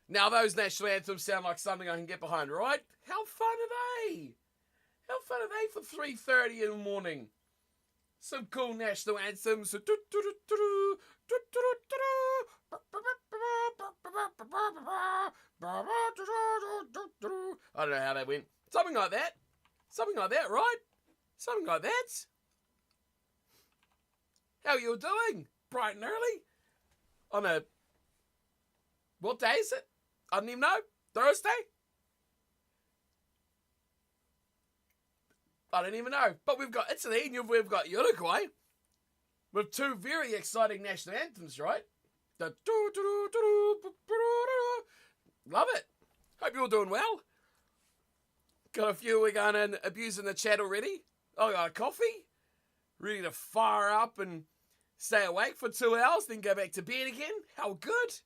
Now those national anthems sound like something I can get behind, right? How fun are they? How fun are they for 3:30 in the morning? Some cool national anthems. I don't know how they went. Something like that. Something like that, right? Something like that. How are you doing? Bright and early? On a... What day is it? I don't even know. Thursday? I don't even know. But we've got Italy and we've got Uruguay. With two very exciting national anthems, right? Love it. Hope you're all doing well. Got a few we're going in abusing the chat already. I got a coffee. Ready to fire up and stay awake for 2 hours, then go back to bed again. How good.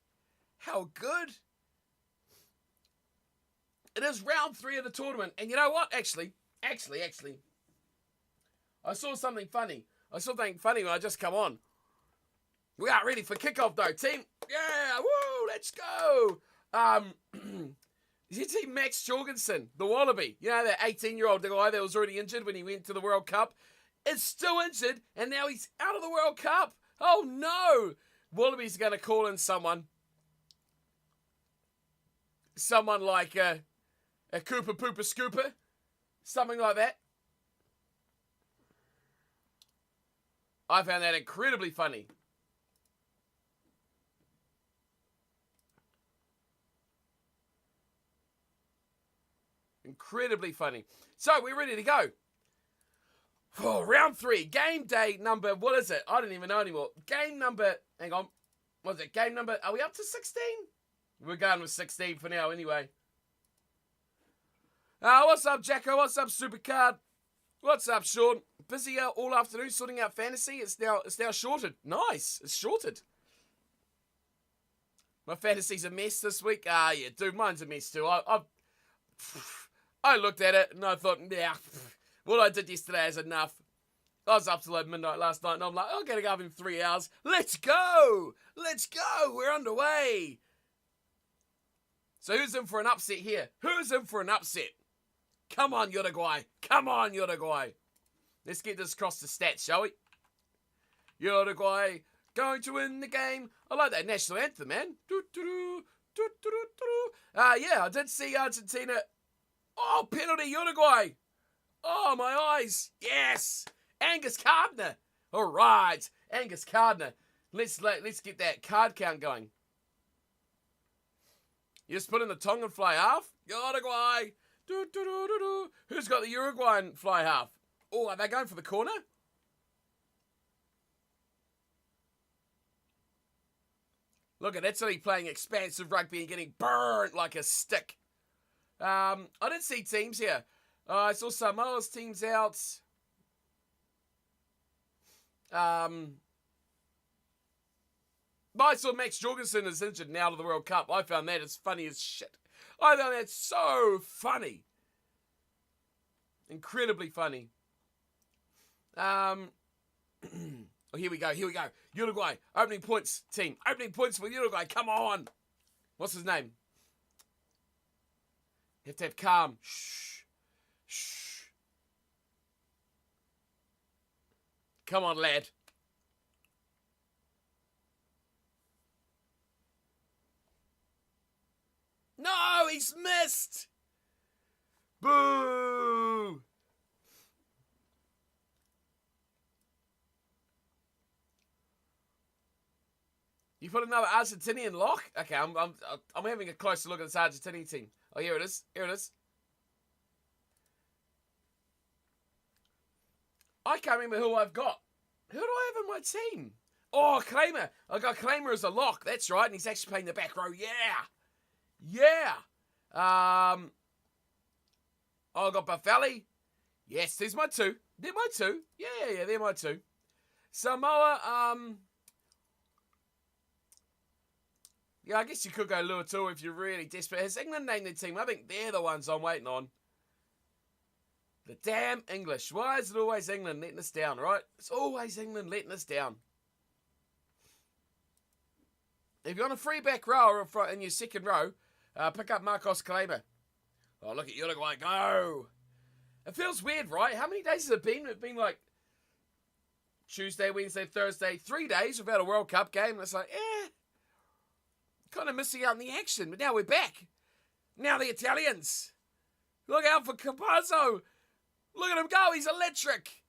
How good. It is round 3 of the tournament. And you know what? Actually, I saw something funny. When I just come on. We are ready for kickoff though, team. Yeah, woo, let's go. You see Max Jorgensen, the Wallaby, you know, that 18-year-old guy that was already injured when he went to the World Cup, is still injured, and now he's out of the World Cup. Oh no! Wallabies are going to call in someone like a Cooper Pooper Scooper, something like that. I found that incredibly funny. Incredibly funny. So, we're ready to go. Oh, round 3. Game day number, what is it? I don't even know anymore. Game number, hang on. What is it? Game number, are we up to 16? We're going with 16 for now anyway. What's up, Jacko? What's up, Supercard? What's up, Sean? Busy all afternoon sorting out fantasy. It's now shorted. Nice. It's shorted. My fantasy's a mess this week. Yeah, dude, mine's a mess too. I looked at it and I thought, yeah, what I did yesterday is enough. I was up till like midnight last night and I'm like, I'm going to go up in 3 hours. Let's go. Let's go. We're underway. So who's in for an upset here? Who's in for an upset? Come on, Uruguay. Come on, Uruguay. Let's get this across the stats, shall we? Uruguay going to win the game. I like that national anthem, man. Yeah, I did see Argentina. Oh, penalty, Uruguay. Oh, my eyes. Yes. Angus Gardner. All right. Angus Gardner. Let's get that card count going. You just put in the Tongan fly half. Uruguay. Who's got the Uruguayan fly half? Oh, are they going for the corner? Look at Italy playing expansive rugby and getting burnt like a stick. I didn't see teams here. I saw Samoa's teams out. But I saw Max Jorgensen is injured and out of the World Cup. I found that as funny as shit. I found that so funny. Incredibly funny. Oh, here we go. Uruguay. Opening points, team. Opening points for Uruguay. Come on. What's his name? You have to have calm. Shh. Shh. Come on, lad. No, he's missed. Boo. You put another Argentinian lock? Okay, I'm having a closer look at this Argentinian team. Oh, here it is. Here it is. I can't remember who I've got. Who do I have in my team? Oh, Kramer. I got Kramer as a lock. That's right. And he's actually playing the back row. Yeah. Yeah. I got Buffelli. Yes, there's my two. They're my two. Yeah, they're my two. Samoa, yeah, I guess you could go Luatua if you're really desperate. Has England named their team? I think they're the ones I'm waiting on. The damn English. Why is it always England letting us down, right? It's always England letting us down. If you're on a free back row or in your second row, Pick up Marcos Kleber. Oh, look at Uruguay go. It feels weird, right? How many days has it been? It's been like Tuesday, Wednesday, Thursday, 3 days without a World Cup game. It's like, kind of missing out on the action. But now we're back. Now the Italians. Look out for Capazzo. Look at him go. He's electric.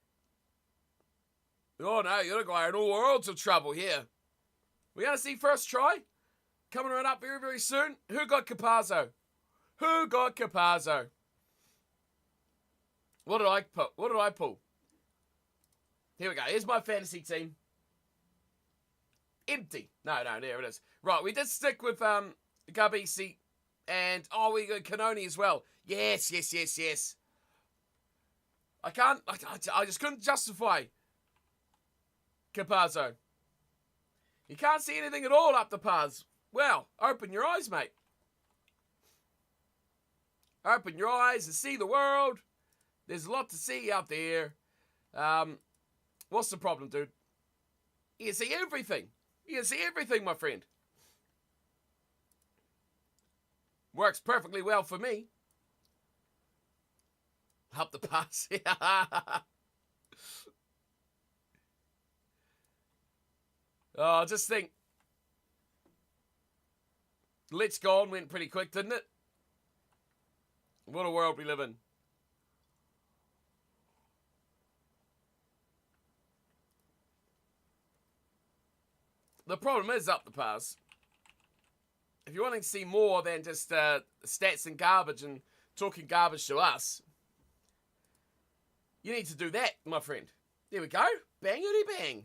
Oh, no. Uruguay are in all worlds of trouble here. We're going to see first try. Coming right up very, very soon. Who got Capazzo? Who got Capazzo? What did I put? What did I pull? Here we go. Here's my fantasy team. Empty. No, there it is. Right, we did stick with Gabisi. And, we got Canoni as well. Yes. I just couldn't justify Capazzo. You can't see anything at all up the paths. Well, open your eyes, mate. Open your eyes and see the world. There's a lot to see out there. What's the problem, dude? You can see everything. You can see everything, my friend. Works perfectly well for me. Up the pass. Oh, just think. Let's Go On went pretty quick, didn't it? What a world we live in. The problem is up the pass. If you're wanting to see more than just stats and garbage and talking garbage to us, you need to do that, my friend. There we go. Bangity bang.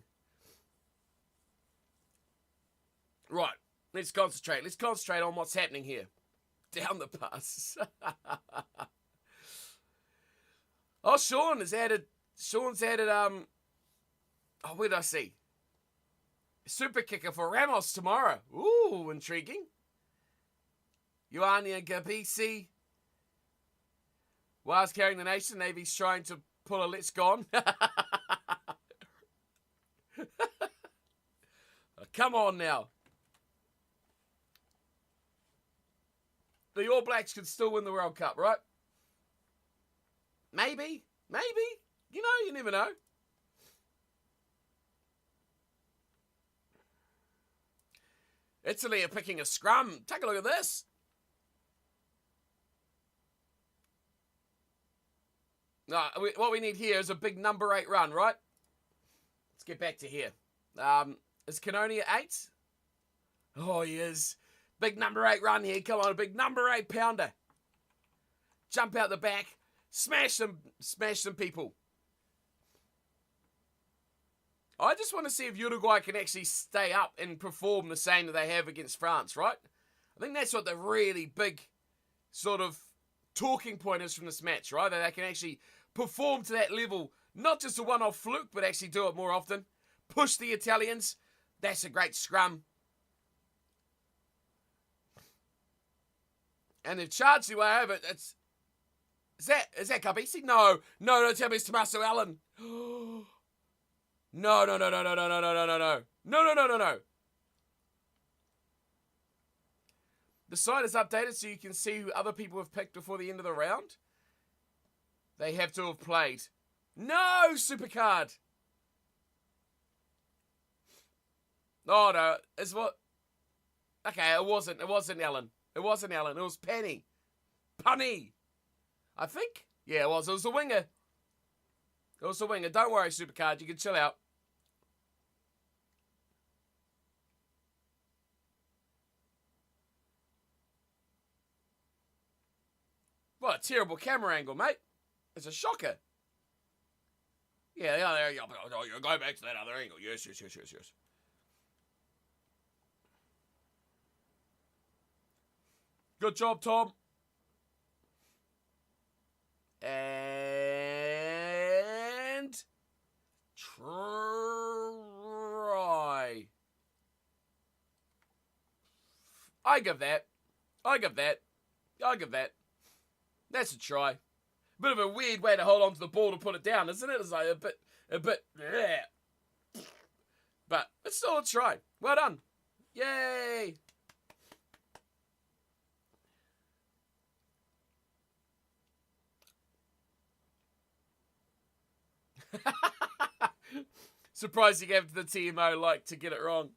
Right. Let's concentrate. Let's concentrate on what's happening here. Down the pass. Sean's added, where did I see? Super kicker for Ramos tomorrow. Ooh, intriguing. Ioane and Gabisi. Whilst carrying the nation, Navy's trying to pull a Let's Go On. Come on now. The All Blacks could still win the World Cup, right? Maybe. You know, you never know. Italy are picking a scrum. Take a look at this. No, what we need here is a big number 8 run, right? Let's get back to here. Is Canoni at 8? Oh, he is. Big number 8 run here. Come on, a big number 8 pounder. Jump out the back. Smash some people. I just want to see if Uruguay can actually stay up and perform the same that they have against France, right? I think that's what the really big sort of talking point is from this match, right? That they can actually perform to that level. Not just a one-off fluke, but actually do it more often. Push the Italians. That's a great scrum. And they've charged their way over. Is that Gabisi? No, don't tell me it's Tommaso Allen. No. The site is updated so you can see who other people have picked before the end of the round. They have to have played. No, Supercard. Oh, no. It's what? Okay, it wasn't Allen. It wasn't Allen. It was Penny. Punny. I think. Yeah, it was. It was the winger. It was the winger. Don't worry, Supercard. You can chill out. What a terrible camera angle, mate. It's a shocker. Yeah, go back to that other angle. Yes. Good job, Tom. And try. I give that. That's a try. Bit of a weird way to hold on to the ball to put it down, isn't it? It's like a bit, yeah. But it's still a try. Well done. Yay. Surprised you gave it to the TMO like to get it wrong.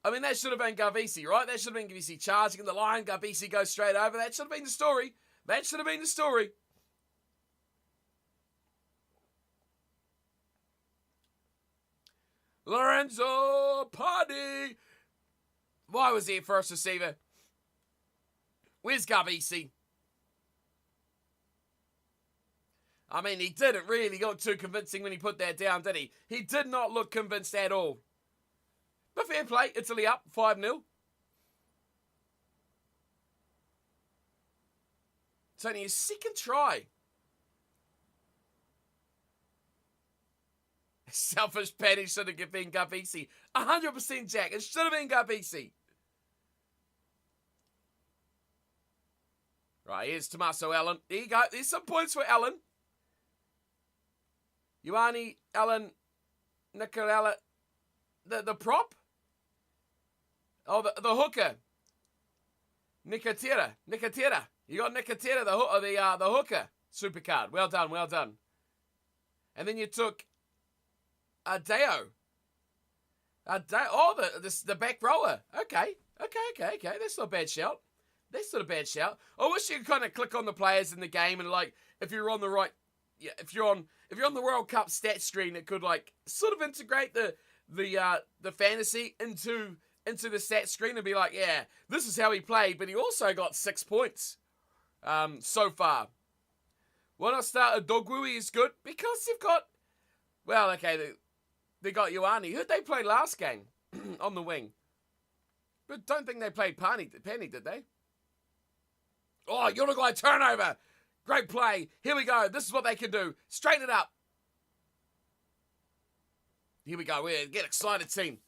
I mean, that should have been Gavisi, right? That should have been Gavisi charging in the line. Gavisi goes straight over. That should have been the story. That should have been the story. Lorenzo Party. Why was he a first receiver? Where's Gavisi? I mean, he didn't really look too convincing when he put that down, did he? He did not look convinced at all. But fair play, Italy up 5-0. It's only his second try. Selfish Paddy should have been Gavisi. 100% Jack. It should have been Gavisi. Right, here's Tommaso Allen. There you go. There's some points for Allen. Ioane, Allen, Nicolella. The prop? Oh, the hooker. Nicotera. You got Nicotera, the hooker. Super card. Well done, well done. And then you took Adeo. Oh, the back rower. Okay. That's not a bad shout. I wish you could kind of click on the players in the game and like if you're on the right, yeah, if you're on the World Cup stat screen, it could like sort of integrate the fantasy into the stat screen and be like, yeah, this is how he played, but he also got 6 points so far. Why not start Adogwui is good because they've got, well, okay, they got Ioane. Who'd they play last game on the wing? But don't think they played Penny, did they? Oh, Uruguay turnover. Great play. Here we go. This is what they can do. Straighten it up. Here we go. We get excited, team.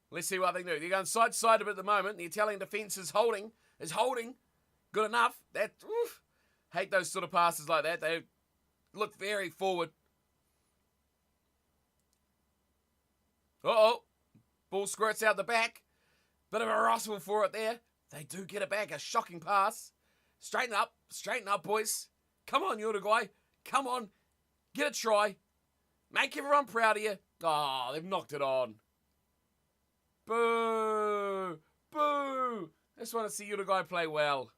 Let's see what they do. They're going side to side a bit at the moment. The Italian defence is holding. Good enough. Hate those sort of passes like that. They look very forward. Uh-oh. Ball squirts out the back. Bit of a rustle for it there. They do get it back. A shocking pass. Straighten up, boys. Come on, Uruguay. Come on. Get a try. Make everyone proud of you. Oh, they've knocked it on. Boo. Boo. I just want to see Uruguay play well.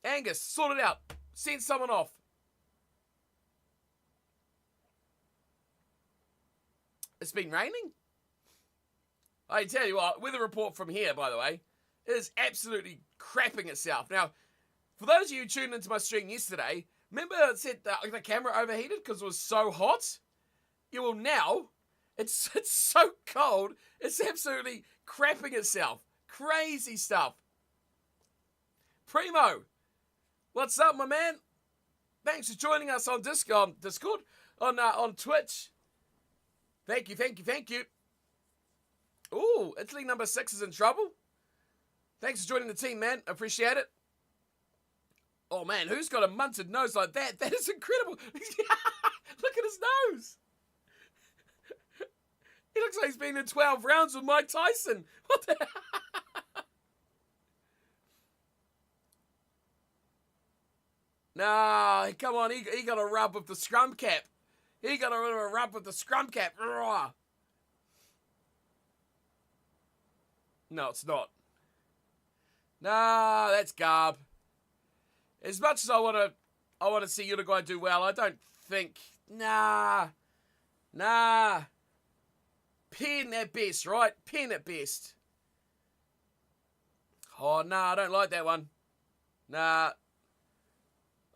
Angus, sort it out. Send someone off. It's been raining? I tell you what, weather report from here, by the way, is absolutely crapping itself. Now, for those of you who tuned into my stream yesterday, remember it said the camera overheated because it was so hot? Yeah, well now, it's so cold, it's absolutely crapping itself. Crazy stuff. Primo, what's up, my man? Thanks for joining us on Discord, on Twitch. Thank you. Ooh, Italy number 6 is in trouble. Thanks for joining the team, man. Appreciate it. Oh, man, who's got a munted nose like that? That is incredible. Look at his nose. He looks like he's been in 12 rounds with Mike Tyson. What the No, come on. He got a rub with the scrum cap. He got a rub with the scrum cap. No, it's not. Nah, that's garb. As much as I want to see Uruguay do well, I don't think. Nah. Pen at best, right? Pen at best. Oh, nah, I don't like that one. Nah.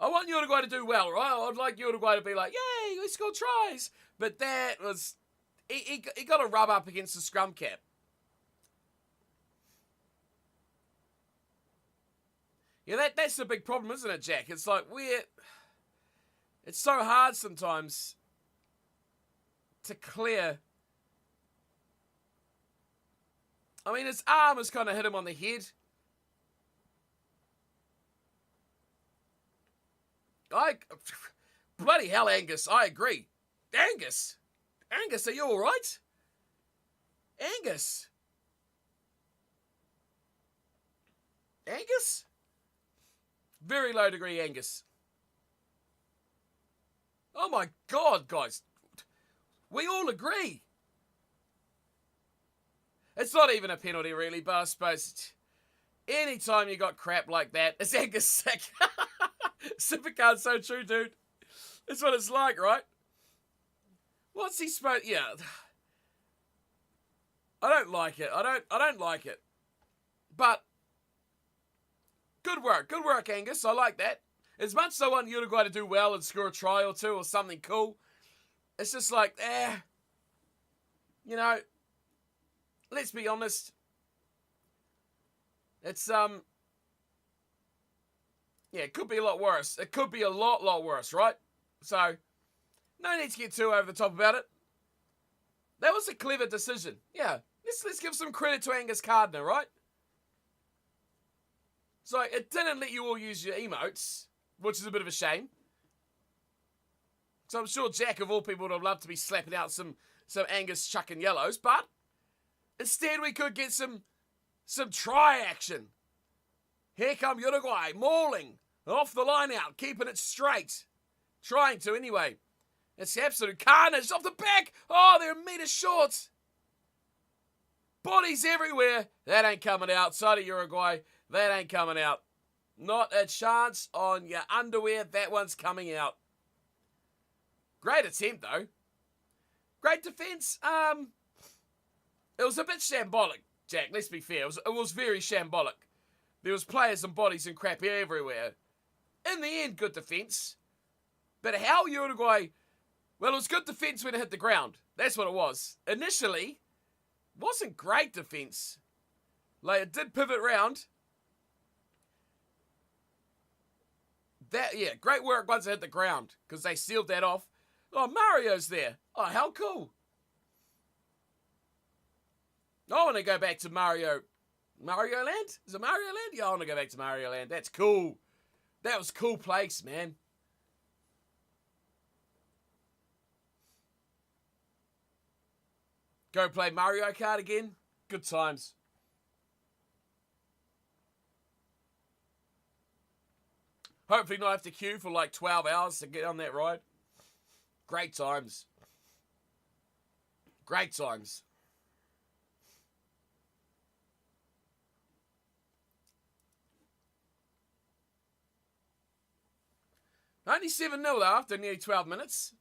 I want Uruguay to do well, right? I'd like Uruguay to be like, yay, we scored tries. But that was... He got a rub up against the scrum cap. Yeah, that's the big problem, isn't it, Jack? It's like, it's so hard sometimes to clear. I mean, his arm has kind of hit him on the head. Bloody hell, Angus, I agree. Angus, are you all right? Angus. Angus? Very low degree Angus. Oh my God, guys. We all agree. It's not even a penalty, really, but I suppose anytime you got crap like that, it's Angus sick. Supercard's so true, dude. That's what it's like, right? What's he supposed... Yeah. I don't like it. I don't like it. But good work. Good work, Angus. I like that. As much as I want Uruguay to do well and score a try or two or something cool, it's just like, you know, let's be honest. It's, yeah, it could be a lot worse. It could be a lot worse, right? So, no need to get too over the top about it. That was a clever decision. Yeah, let's give some credit to Angus Gardner, right? So, it didn't let you all use your emotes, which is a bit of a shame. So I'm sure Jack, of all people, would have loved to be slapping out some Angus chucking yellows, but instead we could get some try action. Here come Uruguay, mauling, off the line out, keeping it straight. Trying to, anyway. It's absolute carnage off the back. Oh, they're a metre short. Bodies everywhere. That ain't coming out. Side of Uruguay, that ain't coming out. Not a chance on your underwear. That one's coming out. Great attempt, though. Great defence. It was a bit shambolic, Jack. Let's be fair. It was very shambolic. There was players and bodies and crap everywhere. In the end, good defence. But how Uruguay... Well, it was good defence when it hit the ground. That's what it was. Initially, wasn't great defence. Like, it did pivot round. Yeah, great work once it hit the ground, because they sealed that off. Oh, Mario's there. Oh, how cool. I want to go back to Mario Land? Is it Mario Land? Yeah, I want to go back to Mario Land. That's cool. That was a cool place, man. Go play Mario Kart again. Good times. Hopefully not have to queue for like 12 hours to get on that ride. Great times. Great times. Only 7-0 though after nearly 12 minutes.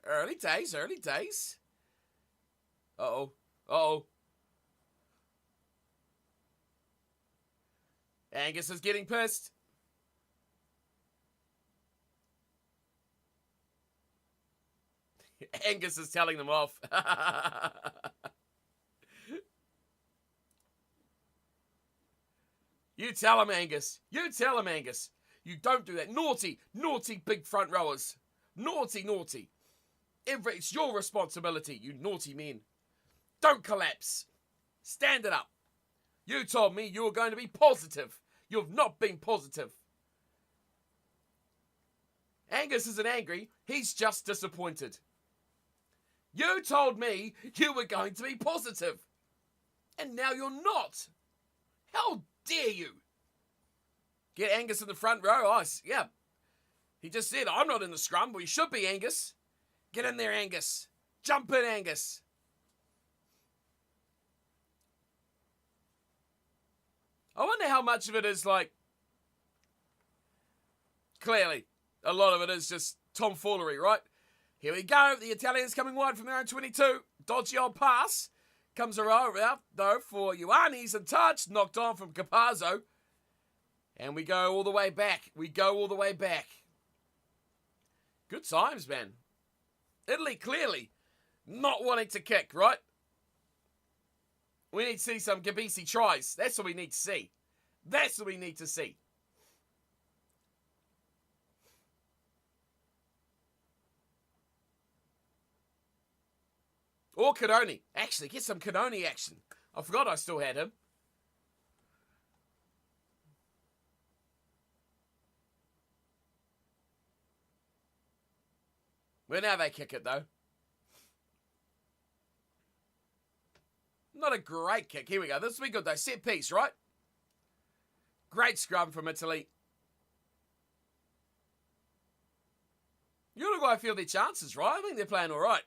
Early days, early days. Uh-oh. Uh-oh. Angus is getting pissed. Angus is telling them off. You tell him, Angus. You tell him, Angus. You don't do that. Naughty, naughty big front rowers. Naughty, naughty. It's your responsibility, you naughty men. Don't collapse. Stand it up. You told me you were going to be positive. You've not been positive. Angus isn't angry. He's just disappointed. You told me you were going to be positive. And now you're not. How dare you? Get Angus in the front row. Oh, yeah. He just said, I'm not in the scrum. Well, you should be, Angus. Get in there, Angus. Jump in, Angus. I wonder how much of it is like... Clearly, a lot of it is just tomfoolery, right? Here we go. The Italians coming wide from their own 22. Dodgy old pass. Comes around, though, for Ioanni's and touch. Knocked on from Capazzo. And we go all the way back. We go all the way back. Good times, man. Italy clearly not wanting to kick, right? We need to see some Gabisi tries. That's what we need to see. That's what we need to see. Or Cannoni. Actually, get some Cannoni action. I forgot I still had him. Well, now they kick it, though. Not a great kick. Here we go. This will be good, though. Set piece, right? Great scrum from Italy. Uruguay feel their chances, right? I think they're playing all right.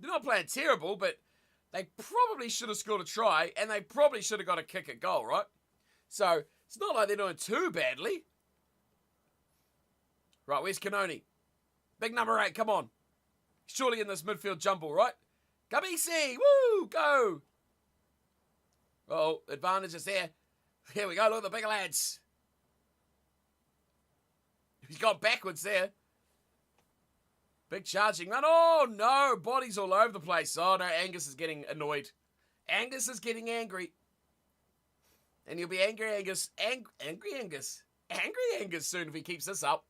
They're not playing terrible, but they probably should have scored a try, and they probably should have got a kick at goal, right? So it's not like they're doing too badly. Right, where's Canoni? Big number 8, come on. Surely in this midfield jumble, right? Kabisi, woo, go. Oh, advantage is there. Here we go, look at the big lads. He's gone backwards there. Big charging run. Oh, no. Bodies all over the place. Oh, no. Angus is getting annoyed. Angus is getting angry. And he'll be angry Angus. Angry Angus. Angry Angus soon if he keeps this up.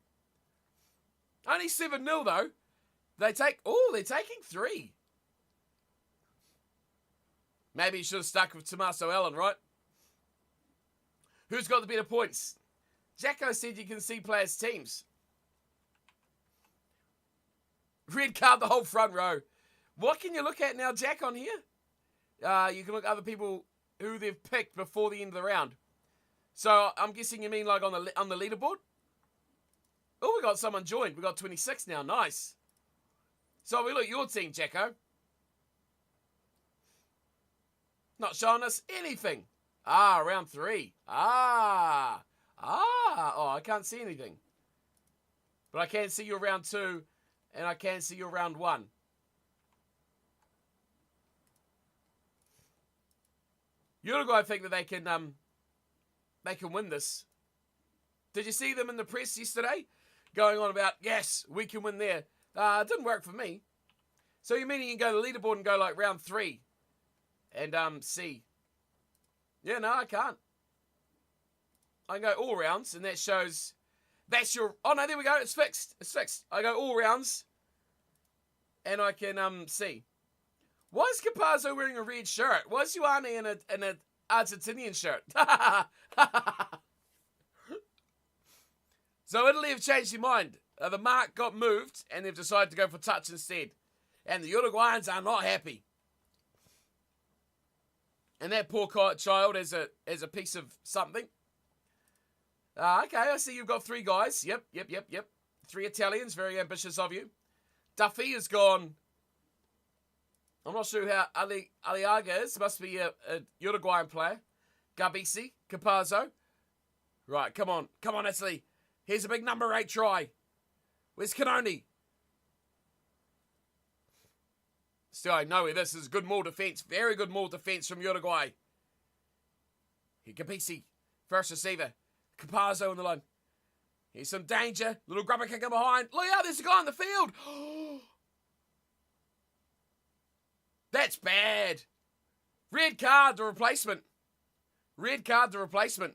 Only 7-0 though. They're taking 3. Maybe he should have stuck with Tommaso Allen, right? Who's got the better points? Jacko said you can see players' teams. Red card the whole front row. What can you look at now, Jack, on here? You can look at other people who they've picked before the end of the round. So I'm guessing you mean like on the leaderboard? Oh, we got someone joined. We got 26 now. Nice. So we look at your team, Jacko. Not showing us anything. Round 3. Oh, I can't see anything. But I can see your round 2. And I can see your round 1. Uruguay think that they can win this. Did you see them in the press yesterday? Going on about, yes, we can win there. It didn't work for me. So you mean you can go to the leaderboard and go like round 3 and see? Yeah, no, I can't. I can go all rounds and that shows... That's your... Oh, no, there we go. It's fixed. It's fixed. I go all rounds. And I can see. Why is Capazzo wearing a red shirt? Why is Ioane in an Argentinian shirt? So Italy have changed their mind. The mark got moved and they've decided to go for touch instead. And the Uruguayans are not happy. And that poor child is a piece of something. Okay, I see you've got 3 guys. Yep. 3 Italians, very ambitious of you. Duffy has gone. I'm not sure how Aliaga is. Must be a Uruguayan player. Gabisi, Capazzo. Right, come on, Italy. Here's a big number 8 try. Where's Canoni? Still, I know this is good maul defence. Very good maul defence from Uruguay. Here, Gabisi, first receiver. Capazzo on the line. Here's some danger. Little grubber kicking behind. Look out, there's a guy on the field. That's bad. Red card, the replacement. Red card, the replacement.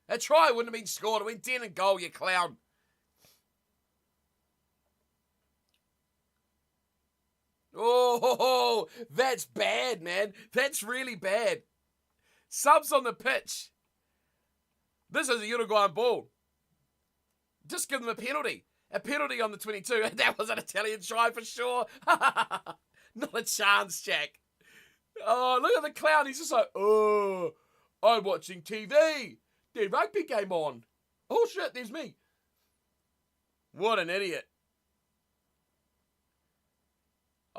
A try wouldn't have been scored. It went 10 and goal, you clown. Oh, that's bad, man. That's really bad. Subs on the pitch. This is a Uruguayan ball. Just give them a penalty. A penalty on the 22. That was an Italian try for sure. Not a chance, Jack. Oh, look at the clown. He's just like, oh, I'm watching TV. The rugby game on. Oh, shit, there's me. What an idiot.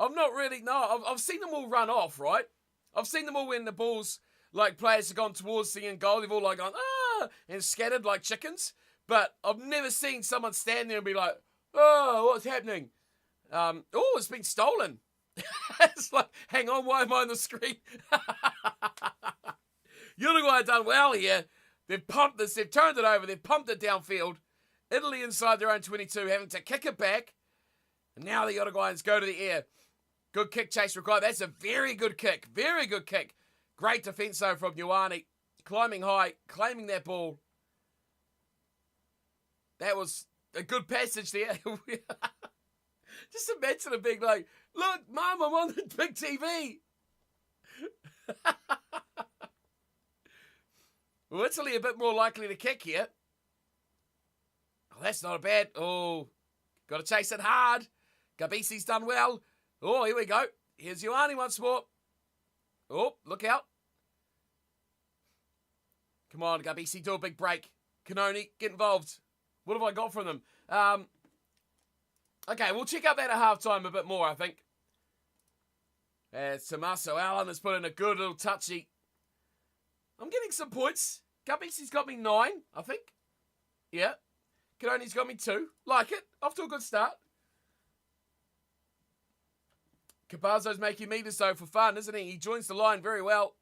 I've seen them all run off, right? I've seen them all when the balls, like players have gone towards the end goal, they've all like gone, and scattered like chickens. But I've never seen someone stand there and be like, oh, what's happening? It's been stolen. It's like, hang on, why am I on the screen? Uruguay have done well here. They've pumped this, they've turned it over, they've pumped it downfield. Italy inside their own 22, having to kick it back. And now the Uruguayans go to the air. Good kick chase required. That's a very good kick. Very good kick. Great defence though from Ioane. Climbing high, claiming that ball. That was a good passage there. Just imagine it being like, look, Mum, I'm on the big TV. Well, Italy a bit more likely to kick here. Oh, that's not a bad. Oh, got to chase it hard. Gabisi's done well. Oh, here we go. Here's Ioane once more. Oh, look out. Come on, Gabisi, do a big break. Canoni, get involved. What have I got from them? Okay, we'll check out that at halftime a bit more, I think. Tommaso Allen has put in a good little touchy. I'm getting some points. Gabisi's got me 9, I think. Yeah. Canoni's got me 2. Like it. Off to a good start. Capazzo's making meters, though, for fun, isn't he? He joins the line very well.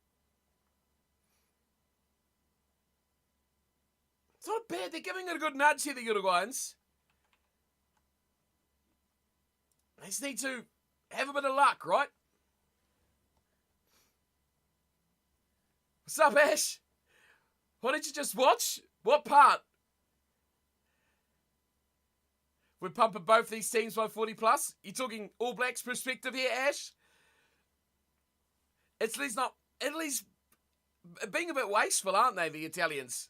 It's not bad. They're giving it a good nudge here, the Uruguayans. They just need to have a bit of luck, right? What's up, Ash? What did you just watch? What part? We're pumping both these teams by 40 plus. You talking All Blacks perspective here, Ash? It's at least being a bit wasteful, aren't they, the Italians?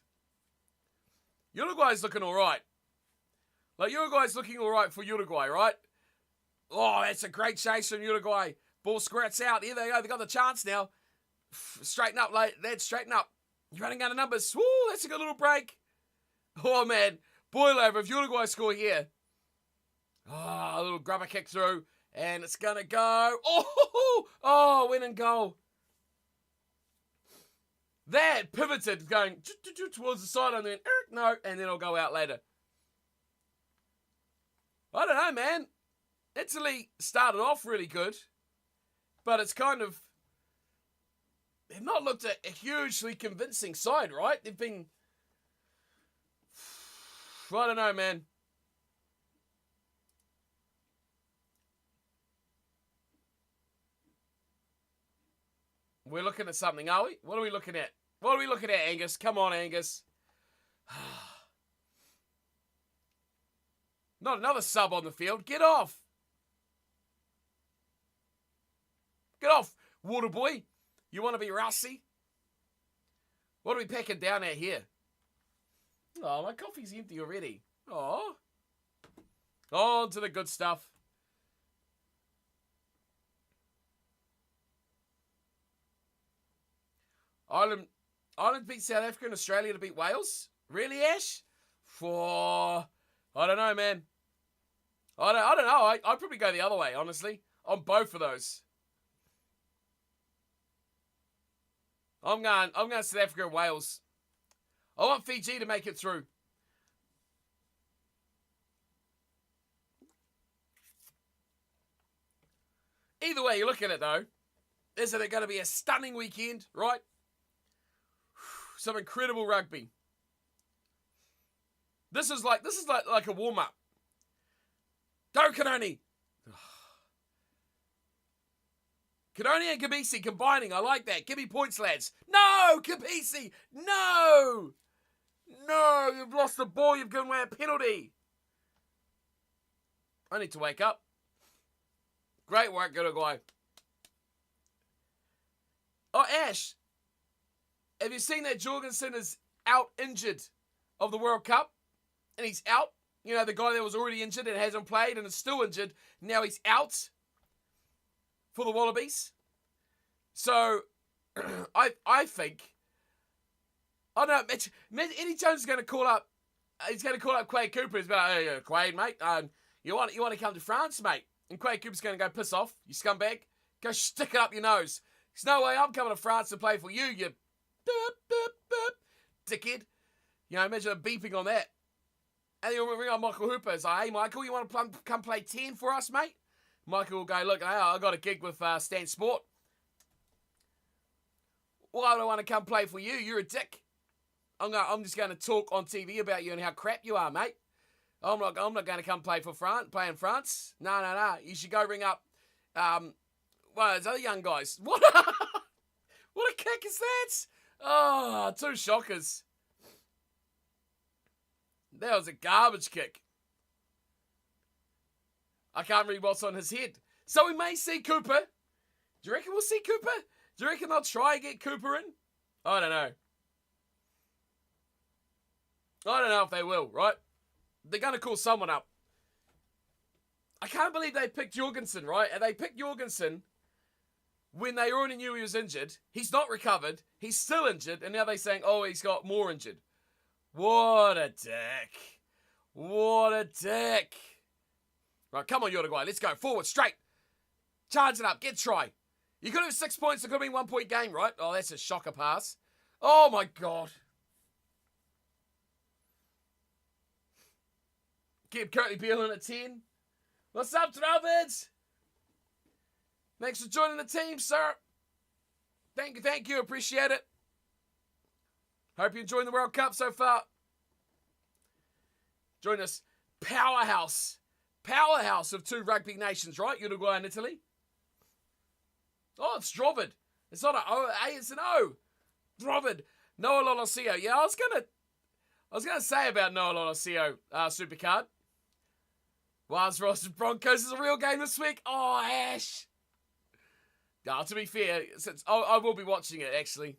Uruguay's looking all right. Like, Uruguay's looking all right for Uruguay, right? Oh, that's a great chase from Uruguay. Ball squirts out. Here they go. They got the chance now. Straighten up, lads. Straighten up. You're running out of numbers. Woo, that's a good little break. Oh, man. Boil over if Uruguay score here. Oh, a little grubber kick through. And it's going to go. Oh, win and goal. That pivoted going towards the side and then, no, and then it'll go out later. I don't know, man. Italy started off really good, but it's kind of, they've not looked a hugely convincing side, right? They've been, I don't know, man. We're looking at something, are we? What are we looking at? What are we looking at, Angus? Come on, Angus. Not another sub on the field. Get off. Get off, water boy. You want to be Rossi? What are we packing down at here? Oh, my coffee's empty already. Oh. On to the good stuff. Ireland beat South Africa and Australia to beat Wales? Really, Ash? I don't know, man. I don't know. I'd probably go the other way, honestly. On both of those. I'm going South Africa and Wales. I want Fiji to make it through. Either way you look at it, though, isn't it going to be a stunning weekend, right? Some incredible rugby. This is like a warm-up. Go, Canoni! Canoni and Kabisi combining. I like that. Give me points, lads. No, Kabisi! No! No, you've lost the ball. You've given away a penalty. I need to wake up. Great work, Uruguay. Oh, Ash. Have you seen that Jorgensen is out injured of the World Cup? And he's out. You know, the guy that was already injured and hasn't played and is still injured. Now he's out for the Wallabies. So, I think, I don't know, Eddie Jones is going to call up, he's going to call up Quade Cooper. He's about, hey, Quade, mate, you want to come to France, mate? And Quade Cooper's going to go, piss off, you scumbag. Go stick it up your nose. There's no way I'm coming to France to play for you, you dickhead. You know, imagine a beeping on that. And then we'll ring on Michael Hooper. It's like, hey, Michael, you want to come play 10 for us, mate? Michael will go, look, I got a gig with Stan Sport. Why would I want to come play for you? You're a dick. I'm just going to talk on TV about you and how crap you are, mate. I'm not going to come play for play in France. No. You should go ring up, those other young guys. What? What a kick is that? Oh, 2 shockers. That was a garbage kick. I can't read what's on his head. So we may see Cooper. Do you reckon we'll see Cooper? Do you reckon they'll try and get Cooper in? I don't know. I don't know if they will, right? They're going to call someone up. I can't believe they picked Jorgensen, right? And they picked Jorgensen when they already knew he was injured. He's not recovered. He's still injured. And now they're saying, oh, he's got more injured. What a dick. What a dick. Right, come on, Uruguay. Let's go. Forward, straight. Charge it up. Get try. You could have 6 points. It could have been 1 point game, right? Oh, that's a shocker pass. Oh, my God. Keep Curtly Beale in at 10. What's up, Travis? Thanks for joining the team, sir. Thank you. Appreciate it. Hope you're enjoying the World Cup so far. Join us. Powerhouse of two rugby nations, right? Uruguay and Italy. Oh, it's Drovid. It's not an O, it's an O. Drovid. Noah Lolosio. Yeah, I was gonna say about Noah Lolosio, Supercard. Wilds versus Broncos is a real game this week. Oh, Ash. No, to be fair, since I will be watching it, actually.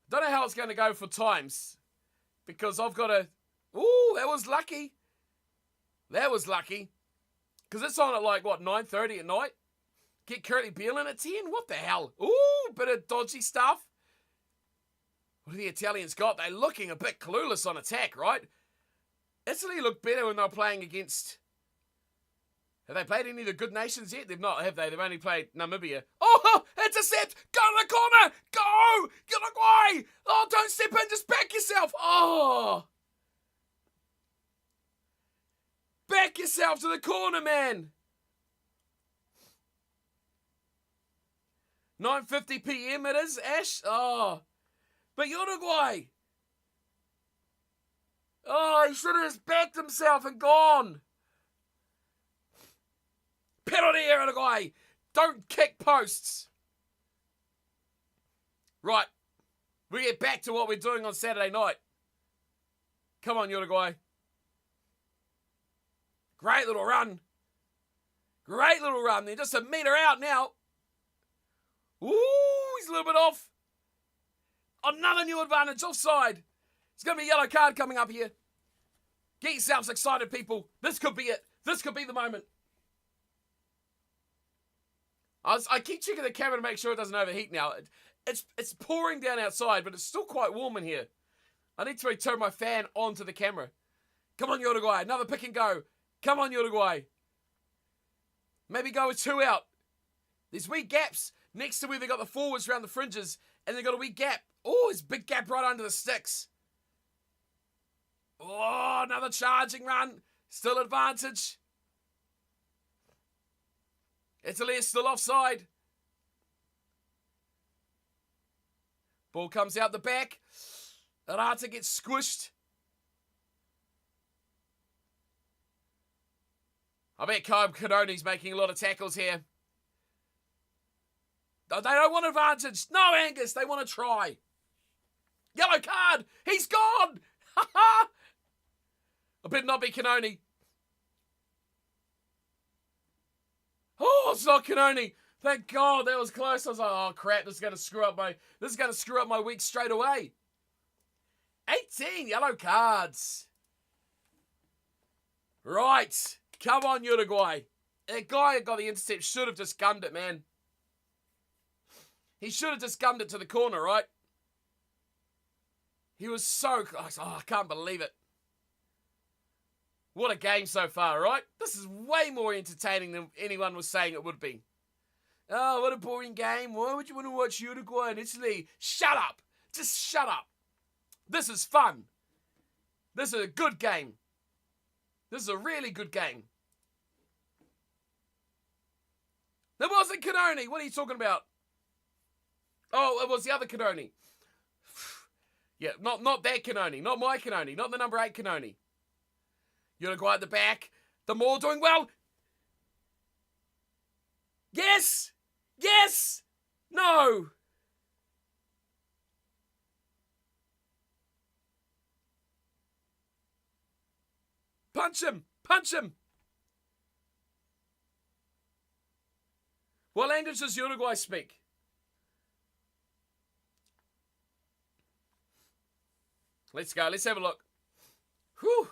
Don't know how it's going to go for times. Because I've got to... Ooh, that was lucky. That was lucky. Because it's on at like, what, 9:30 at night? Get Curtly Beale in at 10? What the hell? Ooh, bit of dodgy stuff. What have the Italians got? They're looking a bit clueless on attack, right? Italy looked better when they were playing against... Have they played any of the good nations yet? They've not, have they? They've only played Namibia. Oh, intercept! Go to the corner! Go! Uruguay! Oh, don't step in, just back yourself! Oh! Back yourself to the corner, man! 9:50 p.m. it is, Ash. Oh. But Uruguay! Oh, he should have just backed himself and gone! Penalty, Uruguay! Don't kick posts! Right. We get back to what we're doing on Saturday night. Come on, Uruguay. Great little run. Great little run. They're just a metre out now. Ooh, he's a little bit off. Another new advantage, offside. It's going to be a yellow card coming up here. Get yourselves excited, people. This could be it. This could be the moment. I keep checking the camera to make sure it doesn't overheat now. It's pouring down outside, but it's still quite warm in here. I need to turn my fan onto the camera. Come on, Uruguay. Another pick and go. Come on, Uruguay. Maybe go with 2 out. There's wee gaps next to where they got the forwards around the fringes, and they got a wee gap. Oh, it's a big gap right under the sticks. Oh, another charging run. Still advantage. Italy is still offside. Ball comes out the back. Arata gets squished. I bet Kyle Cannoni's making a lot of tackles here. They don't want advantage. No, Angus, they want to try. Yellow card. He's gone. Ha ha. I better not be Cannoni. Oh, it's not Cannoni. Thank God, that was close. I was like, oh crap, this is going to screw up my week straight away. 18 yellow cards. Right. Come on, Uruguay. That guy that got the intercept should have just gummed it, man. He should have just gummed it to the corner, right? He was so close. Oh, I can't believe it. What a game so far, right? This is way more entertaining than anyone was saying it would be. Oh, what a boring game. Why would you want to watch Uruguay and Italy? Shut up. Just shut up. This is fun. This is a good game. This is a really good game. There wasn't Cannoni. What are you talking about? Oh, it was the other Cannoni. Yeah, not that Cannoni. Not my Cannoni. Not the number 8 Cannoni. Uruguay at the back. The Maul doing well. Yes! Yes! No! Punch him! Punch him! What language does Uruguay speak? Let's go. Let's have a look. Whew.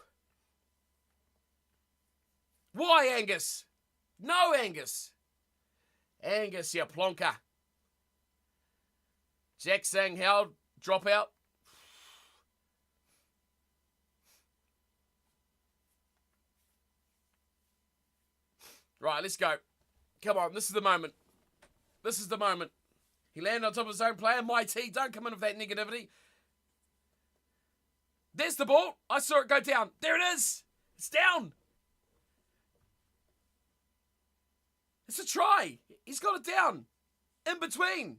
Why, Angus? No, Angus. Angus, you plonker. Jack saying how drop out. Right, let's go. Come on, this is the moment. This is the moment. He landed on top of his own player. My T, don't come in with that negativity. There's the ball. I saw it go down. There it is. It's down. It's a try. He's got it down. In between.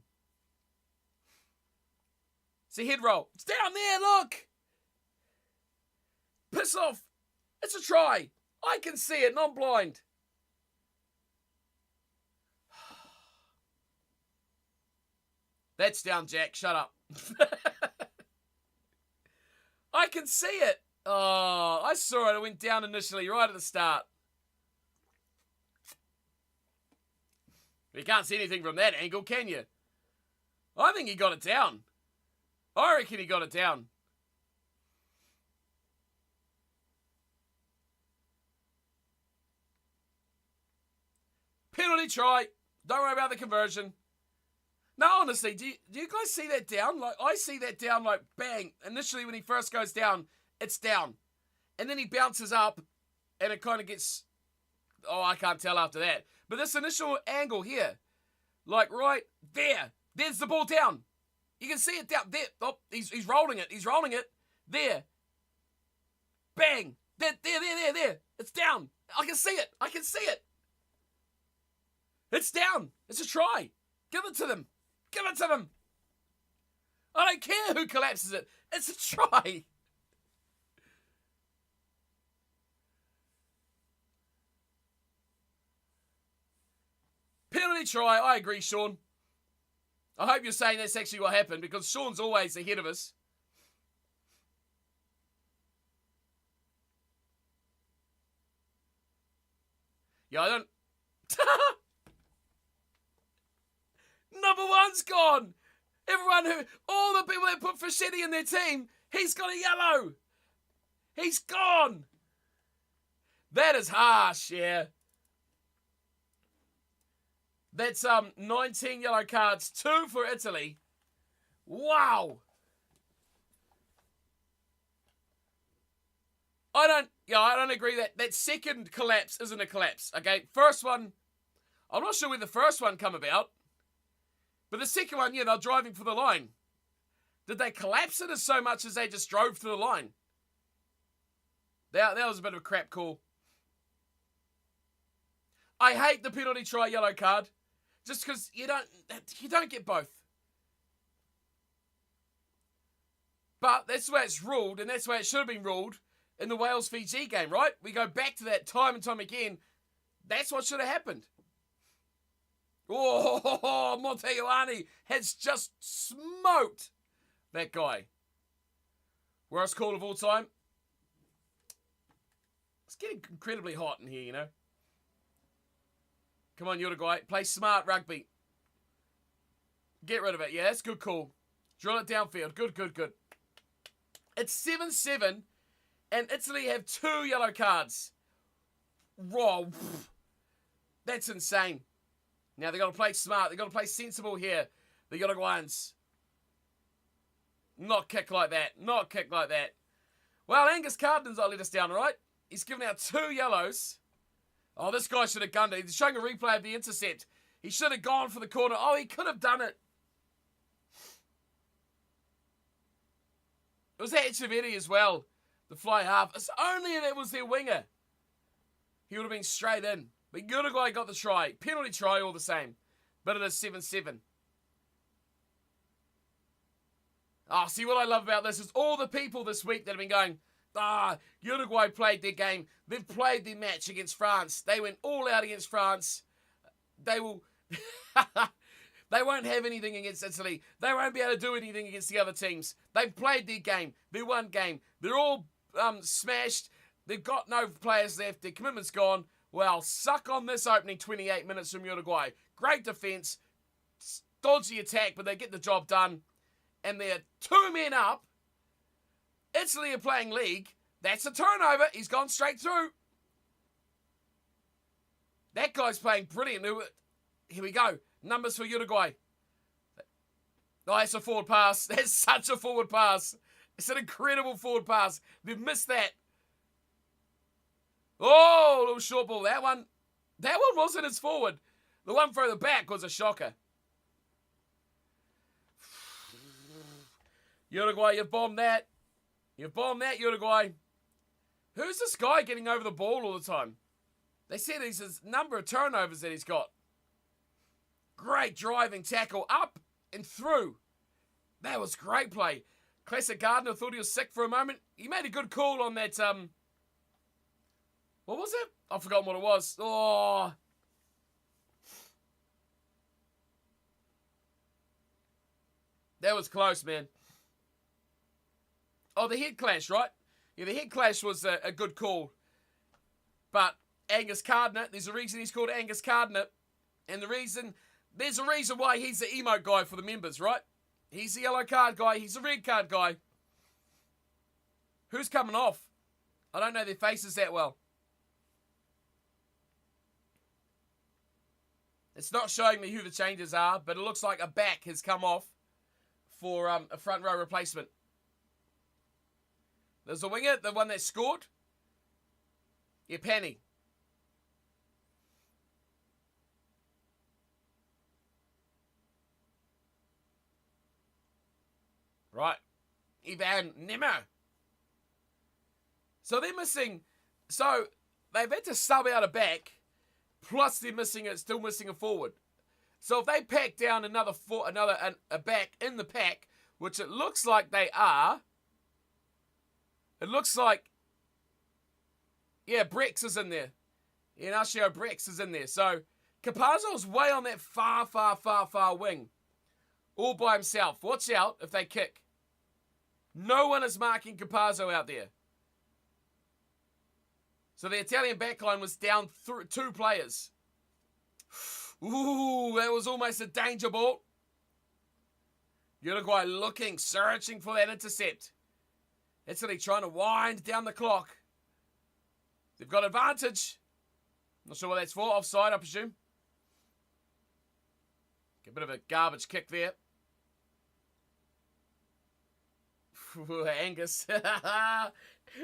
It's a head roll. It's down there, look. Piss off. It's a try. I can see it and I'm blind. That's down, Jack. Shut up. I can see it. Oh, I saw it. It went down initially, right at the start. You can't see anything from that angle, can you? I think he got it down. I reckon he got it down. Penalty try. Don't worry about the conversion. No, honestly, do you guys see that down? Like, I see that down like bang. Initially, when he first goes down, it's down. And then he bounces up, and it kind of gets... Oh, I can't tell after that. But this initial angle here, like right there, there's the ball down. You can see it down there. Oh, he's rolling it. He's rolling it. There. Bang. There. It's down. I can see it. I can see it. It's down. It's a try. Give it to them. Give it to them. I don't care who collapses it. It's a try. Penalty try. I agree, Sean. I hope you're saying that's actually what happened because Sean's always ahead of us. Yeah, I don't... Number one's gone. All the people that put Fischetti in their team, he's got a yellow. He's gone. That is harsh, yeah. That's 19 yellow cards, 2 for Italy. Wow. I don't agree that second collapse isn't a collapse. Okay, first one, I'm not sure where the first one come about. But the second one, yeah, they're driving for the line. Did they collapse it as so much as they just drove to the line? That was a bit of a crap call. I hate the penalty try yellow card. Just because you don't get both. But that's the way it's ruled, and that's the way it should have been ruled in the Wales-Fiji game, right? We go back to that time and time again. That's what should have happened. Oh, Monteioane has just smoked that guy. Worst call of all time. It's getting incredibly hot in here, you know. Come on, Uruguay. Play smart rugby. Get rid of it. Yeah, that's a good call. Drill it downfield. Good. It's 7-7, and Italy have 2 yellow cards. Whoa. That's insane. Now, they've got to play smart. They've got to play sensible here. The Uruguayans. Not kick like that. Not kick like that. Well, Angus Carden's not let us down, all right? He's given out 2 yellows. Oh, this guy should have gunned it. He's showing a replay of the intercept. He should have gone for the corner. Oh, he could have done it. It was Echeverri as well. The fly half. It's only if it was their winger. He would have been straight in. But Uruguay got the try. Penalty try all the same. But it is 7-7. Oh, see what I love about this is all the people this week that have been going, Uruguay played their game. They've played their match against France. They went all out against France. They will... They won't have anything against Italy. They won't be able to do anything against the other teams. They've played their game. Their one game. They're all smashed. They've got no players left. Their commitment's gone. Well, suck on this opening 28 minutes from Uruguay. Great defence. Dodgy attack, but they get the job done. And they're 2 men up. Italy are playing league. That's a turnover. He's gone straight through. That guy's playing brilliant. Here we go. Numbers for Uruguay. Oh, it's a forward pass. That's such a forward pass. It's an incredible forward pass. They've missed that. Oh, a little short ball. That one wasn't as forward. The one further back was a shocker. Uruguay, you've bombed that. You've bombed that, Uruguay. Who's this guy getting over the ball all the time? They said he's a number of turnovers that he's got. Great driving tackle up and through. That was great play. Classic Gardner thought he was sick for a moment. He made a good call on that, what was it? I've forgotten what it was. Oh. That was close, man. Oh, the head clash, right? Yeah, the head clash was a good call. But Angus Gardner, there's a reason he's called Angus Gardner. And there's a reason why he's the emote guy for the members, right? He's the yellow card guy. He's the red card guy. Who's coming off? I don't know their faces that well. It's not showing me who the changes are, but it looks like a back has come off for a front row replacement. There's a winger, the one that scored. Yeah, Penny. Right. Ivan Nimmer. So they're missing. So they've had to sub out a back. Plus they're still missing a forward. So if they pack down a back in the pack, which it looks like they are. It looks like, yeah, Brex is in there. Ignacio Brex is in there. So Capazzo's way on that far wing. All by himself. Watch out if they kick. No one is marking Capazzo out there. So the Italian backline was down two players. Ooh, that was almost a danger ball. Uruguay searching for that intercept. Italy trying to wind down the clock. They've got advantage. Not sure what that's for. Offside, I presume. A bit of a garbage kick there. Angus.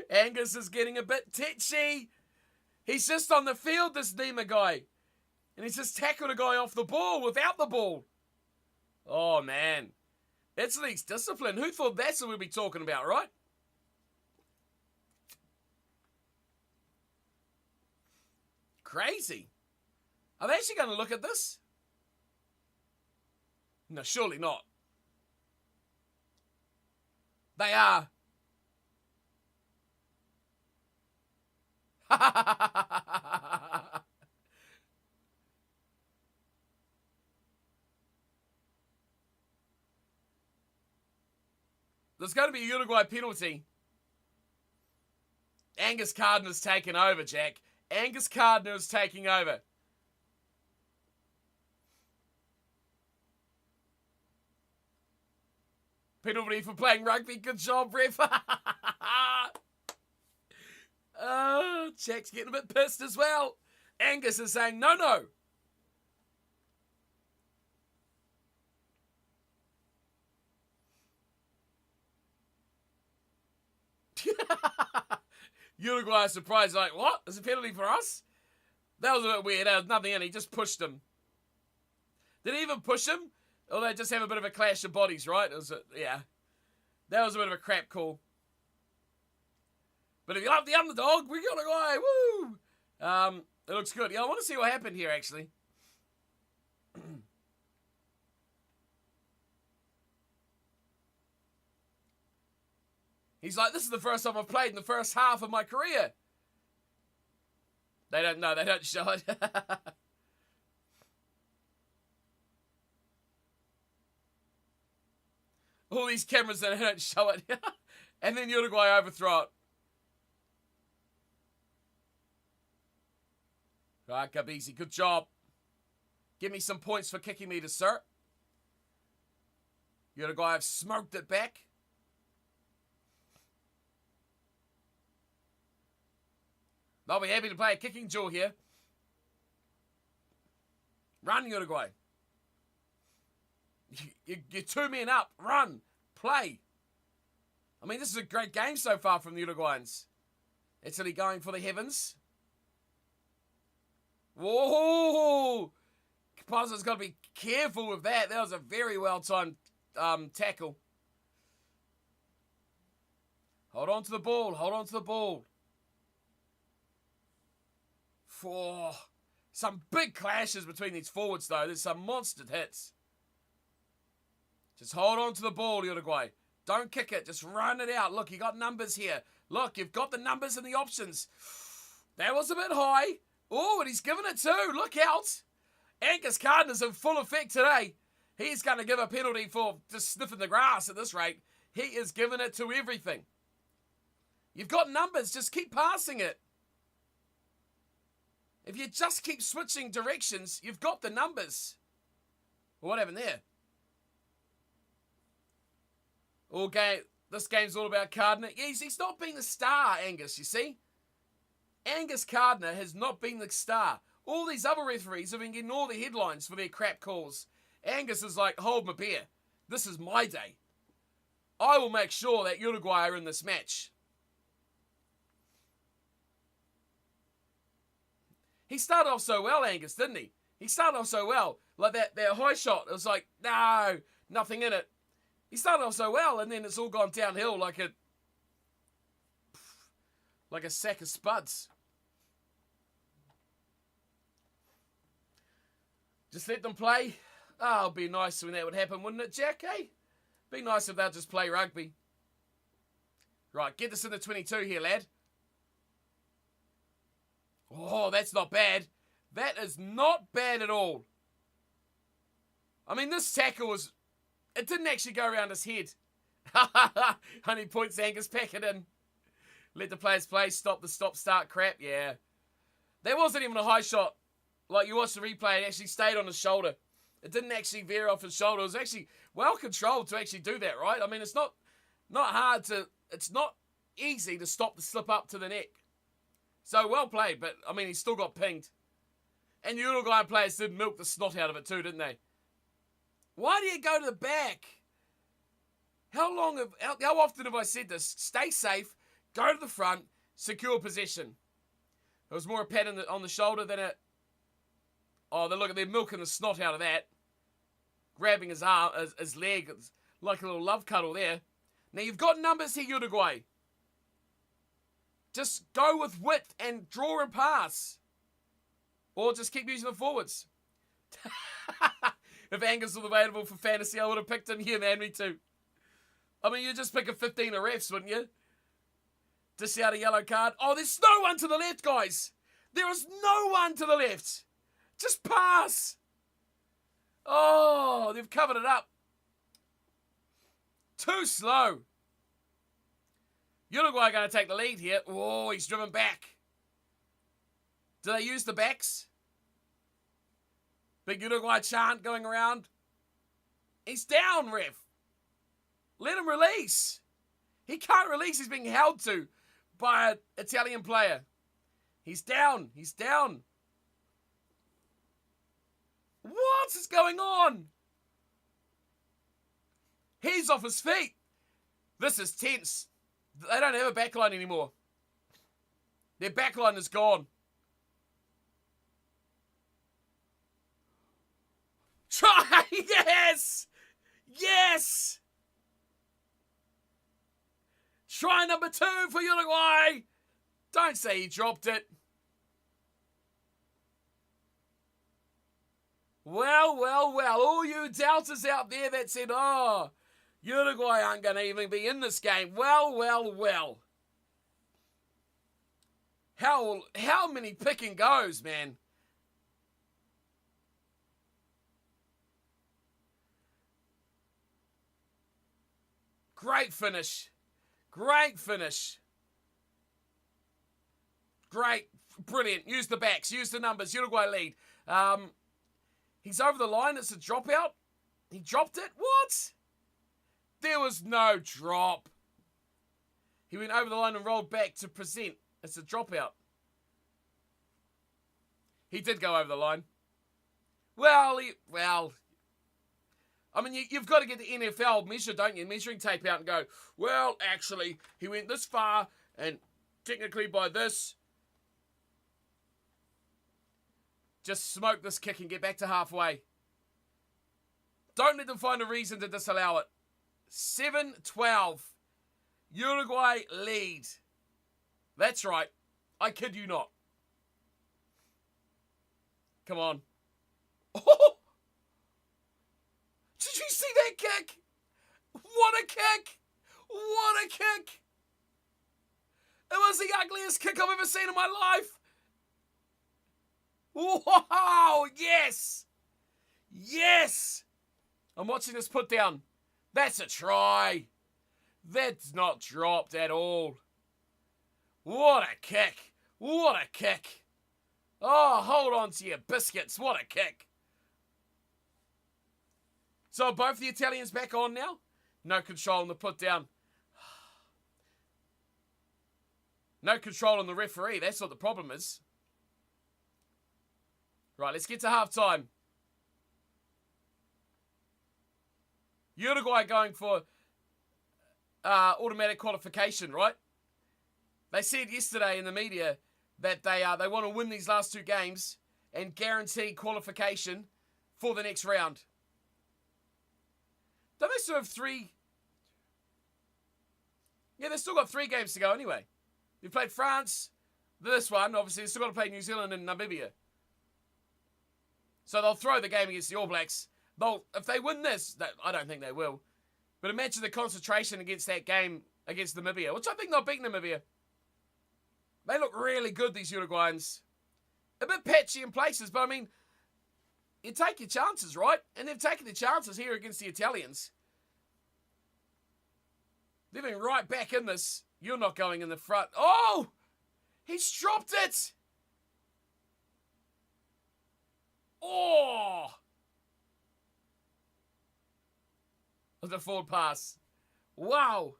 Angus is getting a bit titchy. He's just on the field, this Nima guy. And he's just tackled a guy off the ball without the ball. Oh, man. Italy's discipline. Who thought that's what we'd be talking about, right? Crazy. Are they actually going to look at this? No, surely not. They are. There's going to be a Uruguay penalty. Angus Gardner's taken over, Jack. Angus Gardner's taking over. Penalty for playing rugby. Good job, ref. Oh, Jack's getting a bit pissed as well. Angus is saying, no. Uruguay is surprised, like, what? There's a penalty for us? That was a bit weird. There was nothing in. He just pushed him. Did he even push him? Or they just have a bit of a clash of bodies, right? Yeah. That was a bit of a crap call. But if you love the underdog, we got a guy. Woo! It looks good. Yeah, I want to see what happened here, actually. He's like, this is the first time I've played in the first half of my career. They don't know. They don't show it. All these cameras that don't show it. And then Uruguay overthrow it. Right, Gabisi, good job. Give me some points for kicking me to sir. Uruguay have smoked it back. They'll be happy to play a kicking duel here. Run, Uruguay. You're 2 men up. Run. Play. I mean, this is a great game so far from the Uruguayans. Italy going for the heavens. Whoa! Capazzo's got to be careful with that. That was a very well-timed tackle. Hold on to the ball. Hold on to the ball. For some big clashes between these forwards, though. There's some monster hits. Just hold on to the ball, Uruguay. Don't kick it. Just run it out. Look, you got numbers here. Look, you've got the numbers and the options. That was a bit high. Oh, and he's given it too. Look out. Angus Gardner's in full effect today. He's going to give a penalty for just sniffing the grass at this rate. He is giving it to everything. You've got numbers. Just keep passing it. If you just keep switching directions, you've got the numbers. Well, what happened there? Okay, this game's all about Gardner. He's not been the star, Angus, you see? Angus Gardner has not been the star. All these other referees have been getting all the headlines for their crap calls. Angus is like, hold my beer. This is my day. I will make sure that Uruguay are in this match. He started off so well, Angus, didn't he? He started off so well. Like that high shot. It was like, no, nothing in it. He started off so well, and then it's all gone downhill like a sack of spuds. Just let them play. Oh, it'd be nice when that would happen, wouldn't it, Jack, eh? Be nice if they'd just play rugby. Right, get this in the 22 here, lad. Oh, that's not bad. That is not bad at all. I mean, this tackle was... It didn't actually go around his head. Honey points, Angus, pack it in. Let the players play. Stop the stop-start crap. Yeah. That wasn't even a high shot. Like, you watch the replay, it actually stayed on his shoulder. It didn't actually veer off his shoulder. It was actually well controlled to actually do that, right? I mean, it's not hard to... It's not easy to stop the slip up to the neck. So, well played, but, I mean, he still got pinged. And the Uruguayan players did milk the snot out of it too, didn't they? Why do you go to the back? How often have I said this? Stay safe, go to the front, secure possession. It was more a pat on the shoulder than a... Oh, they're milking the snot out of that. Grabbing his arm, his leg, like a little love cuddle there. Now, you've got numbers here, Uruguay. Just go with width and draw and pass. Or just keep using the forwards. If Angus was available for fantasy, I would have picked him here, man. Me too. I mean, you'd just pick a 15 of refs, wouldn't you? Dish out a yellow card. Oh, there's no one to the left, guys. There is no one to the left. Just pass. Oh, they've covered it up. Too slow. Uruguay are going to take the lead here. Oh, he's driven back. Do they use the backs? Big Uruguay chant going around. He's down, ref. Let him release. He can't release. He's being held to by an Italian player. He's down. He's down. What is going on? He's off his feet. This is tense. They don't have a backline anymore. Their backline is gone. Try! Yes! Yes! Try number 2 for Uruguay. Don't say he dropped it. Well, well, well. All you doubters out there that said, oh, Uruguay aren't going to even be in this game. Well, well, well. How many pick and goes, man? Great finish. Great finish. Great. Brilliant. Use the backs. Use the numbers. Uruguay lead. He's over the line. It's a dropout. He dropped it. What? There was no drop. He went over the line and rolled back to present. It's a dropout. He did go over the line. Well, I mean, you've got to get the NFL measure, don't you? Measuring tape out and go, well, actually, he went this far, and technically by this, just smoke this kick and get back to halfway. Don't let them find a reason to disallow it. 7-12. Uruguay lead. That's right. I kid you not. Come on. Oh! Did you see that kick? What a kick! What a kick! It was the ugliest kick I've ever seen in my life. Wow! Yes! Yes! I'm watching this put down. That's a try. That's not dropped at all. What a kick. What a kick. Oh, hold on to your biscuits. What a kick. So both the Italians back on now? No control on the put down. No control on the referee. That's what the problem is. Right, let's get to halftime. Uruguay going for automatic qualification, right? They said yesterday in the media that they want to win these last two games and guarantee qualification for the next round. Don't they still have 3? Yeah, they've still got 3 games to go anyway. They've played France, this one, obviously they've still got to play New Zealand and Namibia. So they'll throw the game against the All Blacks. If they win this, I don't think they will. But imagine the concentration against that game against Namibia, which I think they'll beat Namibia. They look really good, these Uruguayans. A bit patchy in places, but I mean, you take your chances, right? And they've taken the chances here against the Italians. They've been right back in this. You're not going in the front. Oh! He's dropped it! Oh! The forward pass. Wow!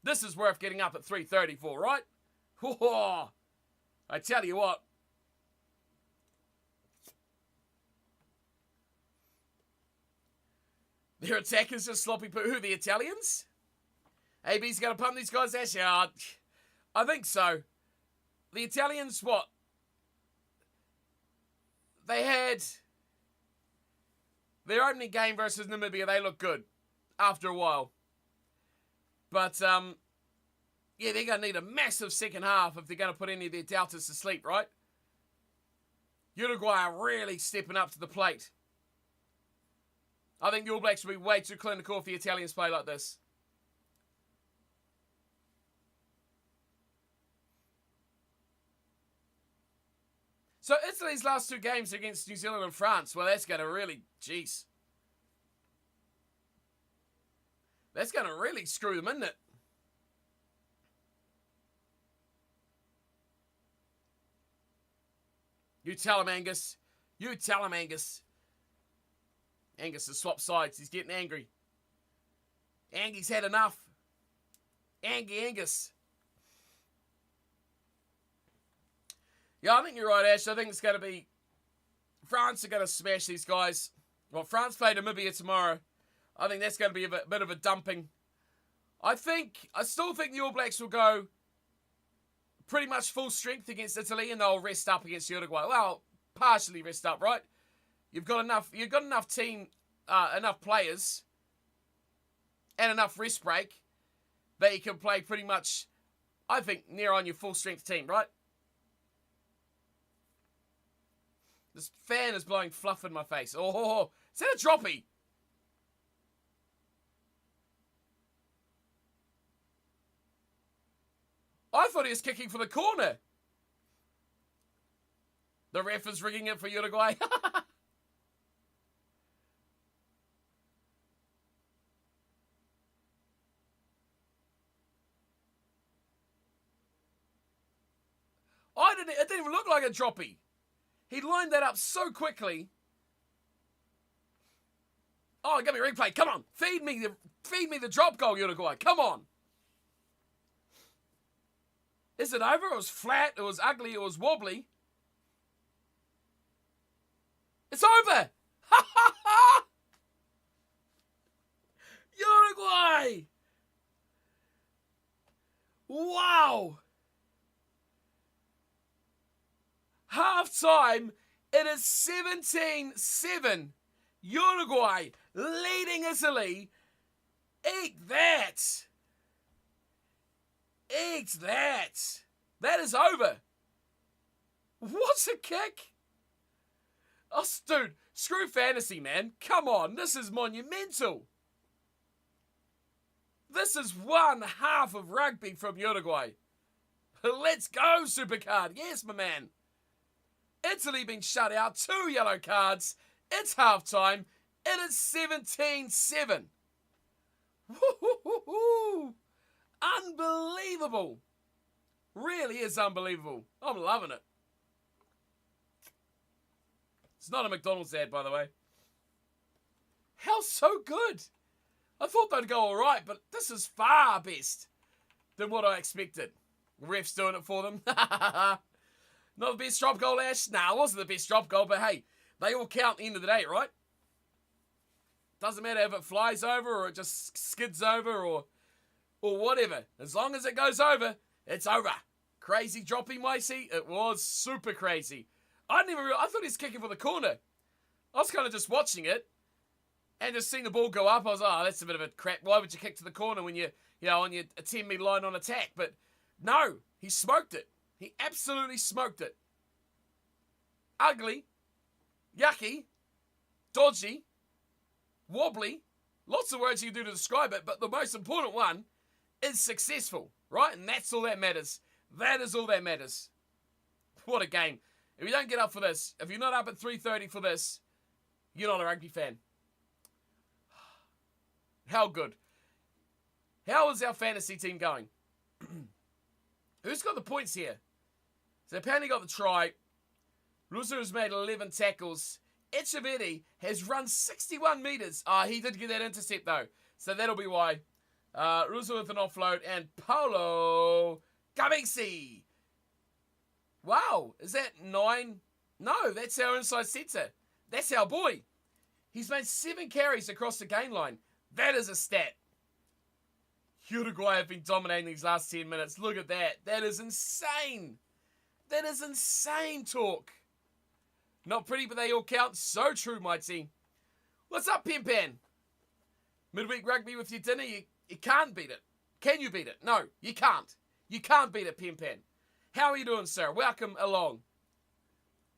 This is worth getting up at 3:30 for, right? Oh, I tell you what. Their attackers just sloppy poo. Who, the Italians? AB's going to pump these guys' ass out. I think so. The Italians, what? They had their opening game versus Namibia. They look good after a while. But, yeah, they're going to need a massive second half if they're going to put any of their doubters to sleep, right? Uruguay are really stepping up to the plate. I think the All Blacks will be way too clinical if the Italians play like this. So Italy's last 2 games against New Zealand and France, well, that's going to really, jeez. That's going to really screw them, isn't it? You tell him, Angus. You tell him, Angus. Angus has swapped sides. He's getting angry. Angie's had enough. Angus. Yeah, I think you're right, Ash. I think it's going to be... France are going to smash these guys. Well, France play Namibia tomorrow. I think that's going to be a bit of a dumping. I still think the All Blacks will go pretty much full strength against Italy and they'll rest up against Uruguay. Well, partially rest up, right? You've got enough team, enough players and enough rest break that you can play pretty much, I think, near on your full strength team, right? This fan is blowing fluff in my face. Oh, is that a droppy? I thought he was kicking for the corner. The ref is rigging it for Uruguay. It didn't even look like a droppy. He lined that up so quickly. Oh, give me a replay. Come on. Feed me the drop goal, Uruguay. Come on. Is it over? It was flat. It was ugly. It was wobbly. It's over. Uruguay. Wow. Half time, it is 17-7. Uruguay leading Italy. Eat that. Eat that. That is over. What's a kick? Oh, dude, screw fantasy, man. Come on, this is monumental. This is one half of rugby from Uruguay. Let's go, Supercard. Yes, my man. Italy being shut out. 2 yellow cards. It's halftime. It is 17-7. Woo-hoo-hoo-hoo. Unbelievable. Really is unbelievable. I'm loving it. It's not a McDonald's ad, by the way. How so good? I thought they'd go all right, but this is far best than what I expected. Ref's doing it for them. Not the best drop goal, Ash? Nah, it wasn't the best drop goal, but hey, they all count at the end of the day, right? Doesn't matter if it flies over or it just skids over or whatever. As long as it goes over, it's over. Crazy dropping, Micey. It was super crazy. I thought he was kicking for the corner. I was kind of just watching it and just seeing the ball go up. I was like, oh, that's a bit of a crap. Why would you kick to the corner when you're on your 10-metre line on attack? But no, he smoked it. He absolutely smoked it. Ugly, yucky, dodgy, wobbly. Lots of words you can do to describe it, but the most important one is successful, right? And that's all that matters. That is all that matters. What a game. If you don't get up for this, if you're not up at 3:30 for this, you're not a rugby fan. How good. How is our fantasy team going? Who's got the points here? So apparently got the try. Russo has made 11 tackles. Echeverri has run 61 metres. He did get that intercept though. So that'll be why. Russo with an offload. And Paulo Gamisi. Wow. Is that 9? No, that's our inside centre. That's our boy. He's made 7 carries across the gain line. That is a stat. Uruguay have been dominating these last 10 minutes. Look at that. That is insane. That is insane talk. Not pretty, but they all count. So true, my team. What's up, Pimpan? Midweek rugby with your dinner? You can't beat it. Can you beat it? No, you can't. You can't beat it, Pimpan. How are you doing, sir? Welcome along.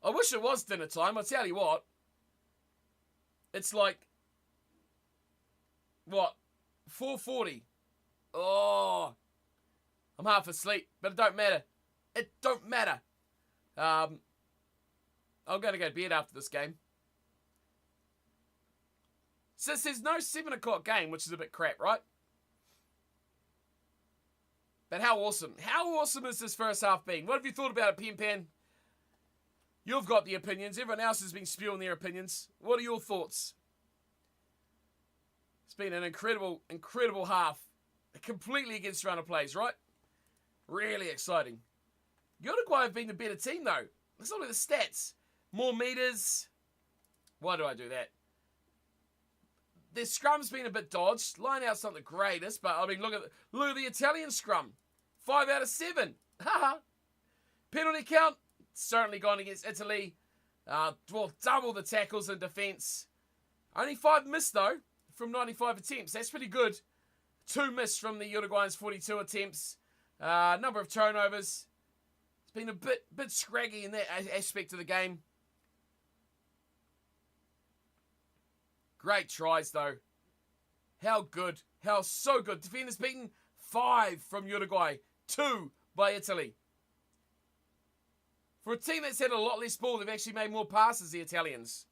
I wish it was dinner time. I'll tell you what. It's like, what, 4:40. Oh, I'm half asleep, but it don't matter. It don't matter. I'm going to go to bed after this game. Since there's no 7 o'clock game, which is a bit crap, right? But how awesome. How awesome has this first half been? What have you thought about it, Pimpan? You've got the opinions. Everyone else has been spewing their opinions. What are your thoughts? It's been an incredible, incredible half. Completely against run of plays, right? Really exciting. Uruguay have been the better team, though. Let's look at the stats. More meters. Why do I do that? Their scrum's been a bit dodged. Line out's not the greatest, but I mean, look at the Italian scrum. 5 out of 7. Penalty count, certainly gone against Italy. Well, double the tackles in defence. Only 5 missed, though, from 95 attempts. That's pretty good. 2 missed from the Uruguayans' 42 attempts. Number of turnovers. It's been a bit scraggy in that aspect of the game. Great tries, though. How good. How so good. Defenders beaten 5 from Uruguay. 2 by Italy. For a team that's had a lot less ball, they've actually made more passes, the Italians.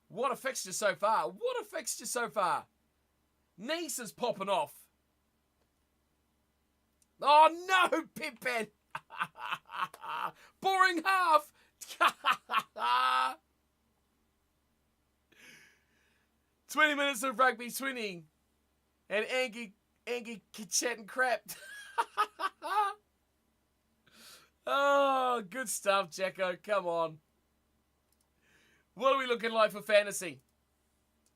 What a fixture so far. What a fixture so far. Nice is popping off. Oh, no, Pip-Pan. Boring half. 20 minutes of rugby, 20. And Angie chatting crap. Oh, good stuff, Jacko. Come on. What are we looking like for fantasy?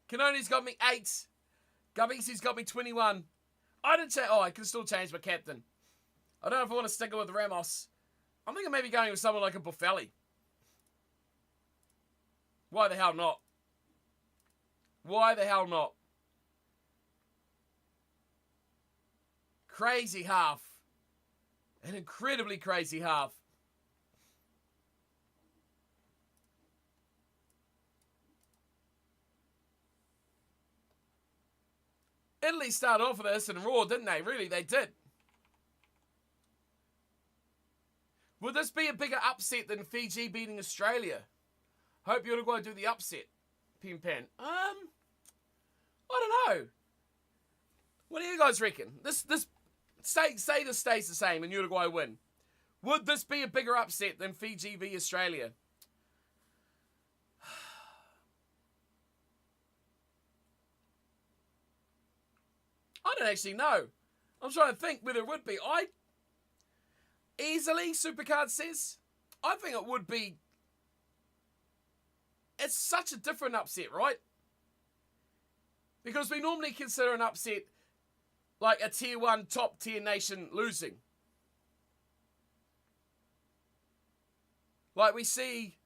Canoni's got me 8. Gubbingsy's got me 21. I didn't say, I can still change my captain. I don't know if I want to stick it with Ramos. I'm thinking maybe going with someone like a Buffelli. Why the hell not? Why the hell not? Crazy half. An incredibly crazy half. Italy started off with this and raw, didn't they? Really, they did. Would this be a bigger upset than Fiji beating Australia? Hope Uruguay do the upset. Pim Pan. I don't know. What do you guys reckon? Say this stays the same and Uruguay win. Would this be a bigger upset than Fiji v Australia? I don't actually know. I'm trying to think whether it would be. Easily, Supercard says. I think it would be. It's such a different upset, right? Because we normally consider an upset like a tier 1 top tier nation losing. Like we see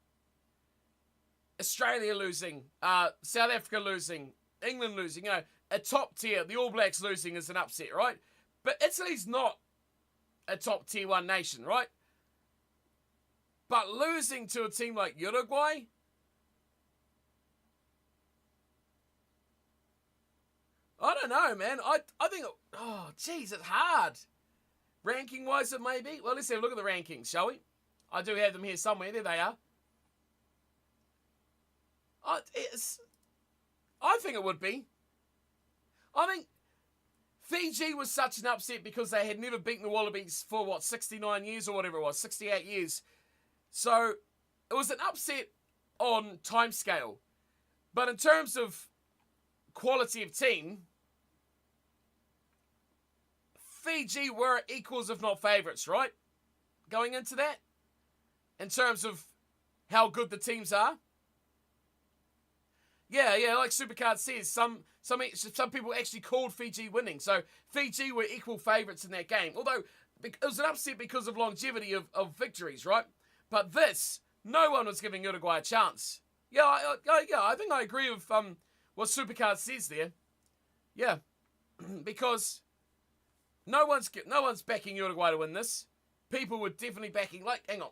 Australia losing, South Africa losing, England losing, a top tier, the All Blacks losing is an upset, right? But Italy's not a top tier 1 nation, right? But losing to a team like Uruguay, I don't know, man. I think, geez, it's hard. Ranking-wise, it may be. Well, let's have a look at the rankings, shall we? I do have them here somewhere. There they are. I think it would be. I think Fiji was such an upset because they had never beaten the Wallabies for, 69 years or whatever it was, 68 years. So it was an upset on timescale. But in terms of quality of team, Fiji were equals if not favourites, right? Going into that? In terms of how good the teams are? Yeah, like Supercard says, some people actually called Fiji winning. So Fiji were equal favourites in that game. Although it was an upset because of longevity of victories, right? But this, no one was giving Uruguay a chance. Yeah, I think I agree with what Supercard says there. Yeah, because no one's backing Uruguay to win this. People were definitely backing. Hang on.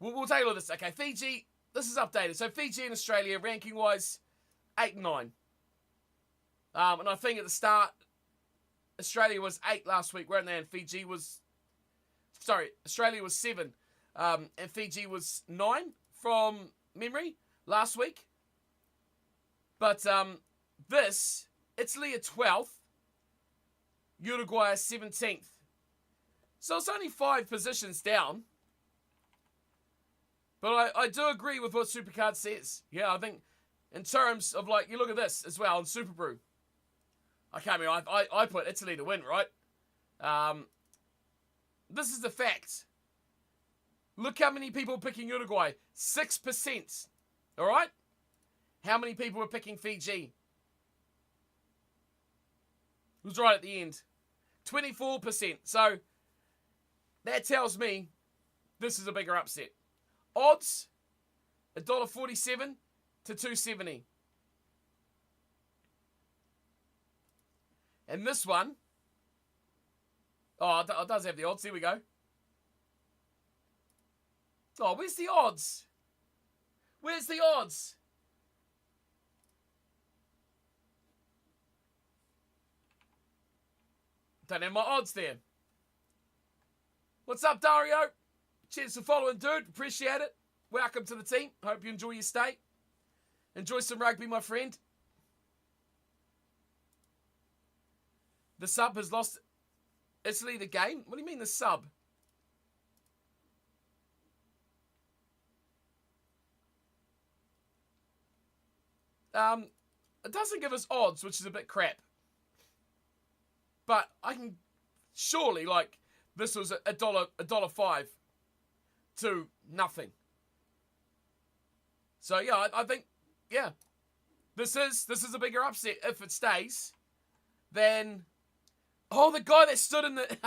We'll take a look at this. Okay, Fiji. This is updated. So Fiji and Australia, ranking wise, 8 and 9. And I think at the start, Australia was 8 last week, weren't they? And Australia was 7, and Fiji was 9 from memory last week. But Italy are 12th, Uruguay are 17th. So it's only 5 positions down. But I do agree with what Supercard says. Yeah, I think in terms of, you look at this as well in Super Brew. I put Italy to win, right? This is the fact. Look how many people are picking Uruguay. 6%. All right? How many people are picking Fiji? It was right at the end. 24%. So that tells me this is a bigger upset. Odds, $1.47 to $2.70. And this one, it does have the odds. Here we go. Oh, where's the odds? Where's the odds? Don't have my odds there. What's up, Dario? Cheers for following, dude. Appreciate it. Welcome to the team. Hope you enjoy your stay. Enjoy some rugby, my friend. The sub has lost Italy the game. What do you mean the sub? It doesn't give us odds, which is a bit crap. But I can surely, this was $1.05 to nothing. So yeah, I think this is a bigger upset if it stays than the guy that stood in the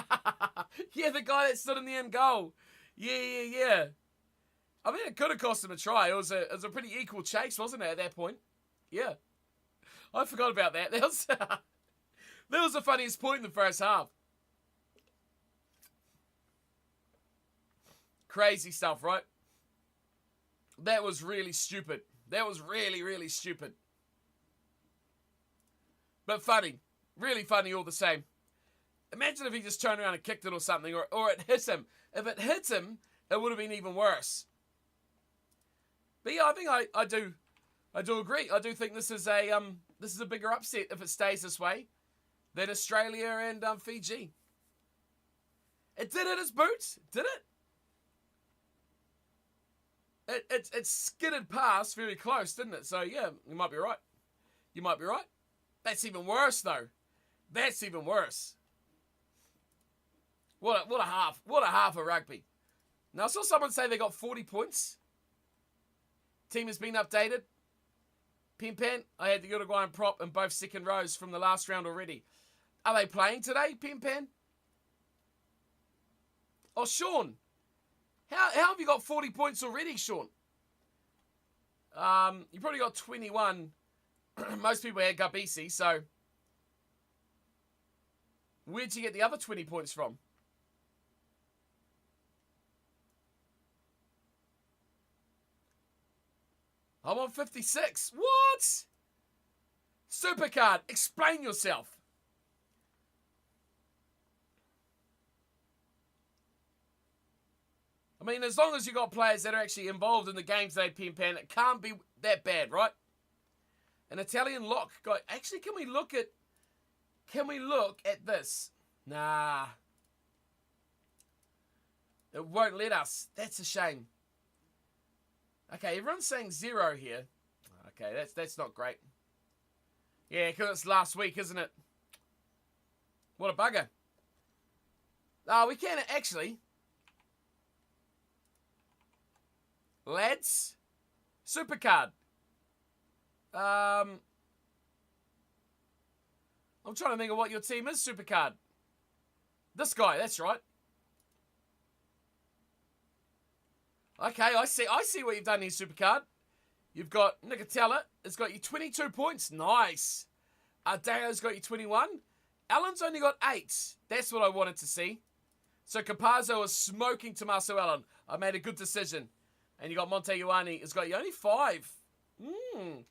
the guy that stood in the end goal. Yeah. I mean, it could have cost him a try. It was a pretty equal chase, wasn't it, at that point? Yeah. I forgot about that. That was the funniest point in the first half. Crazy stuff, right? That was really stupid. That was really, really stupid. But funny. Really funny all the same. Imagine if he just turned around and kicked it or something, or it hit him. If it hit him, it would have been even worse. But yeah, I think I do agree. I do think this is a bigger upset if it stays this way than Australia and Fiji. It did hit his boots, did it? It skidded past very close, didn't it? So yeah, you might be right. You might be right. That's even worse though. That's even worse. What a half. What a half of rugby. Now I saw someone say they got 40 points. Team has been updated. Pimpan, I had the Uruguayan prop in both second rows from the last round already. Are they playing today, Pimpan? Oh, Sean. How have you got 40 points already, Sean? You probably got 21. Most people had Gabisi, so where'd you get the other 20 points from? I'm on 56. What? Supercard, explain yourself. I mean, as long as you got players that are actually involved in the games they Pimpan, it can't be that bad, right? An Italian lock. God, actually, can we look at this? Nah. It won't let us. That's a shame. Okay, everyone's saying 0 here. Okay, that's not great. Yeah, because it's last week, isn't it? What a bugger. We can actually. Lads. Supercard. I'm trying to think of what your team is, Supercard. This guy, that's right. Okay, I see what you've done here, Supercard. You've got Nicotella. It's got you 22 points. Nice. Ardeo's got you 21. Allen's only got 8. That's what I wanted to see. So Capazzo is smoking Tommaso Allen. I made a good decision. And you got Montejuani. It's got you only 5. Who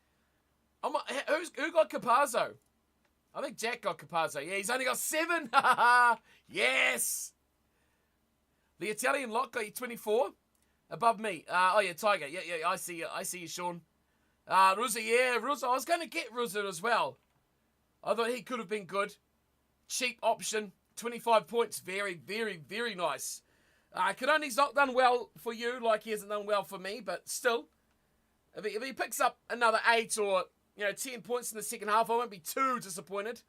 got Capazzo? I think Jack got Capazzo. Yeah, he's only got 7. Yes. The Italian lock got you 24. Above me. Tiger. Yeah, I see you. I see you, Sean. Ruza, yeah, Ruza. I was going to get Ruza as well. I thought he could have been good. Cheap option. 25 points. Very, very, very nice. Kadoni's not done well for you like he hasn't done well for me, but still. If he picks up another 8 or 10 points in the second half, I won't be too disappointed.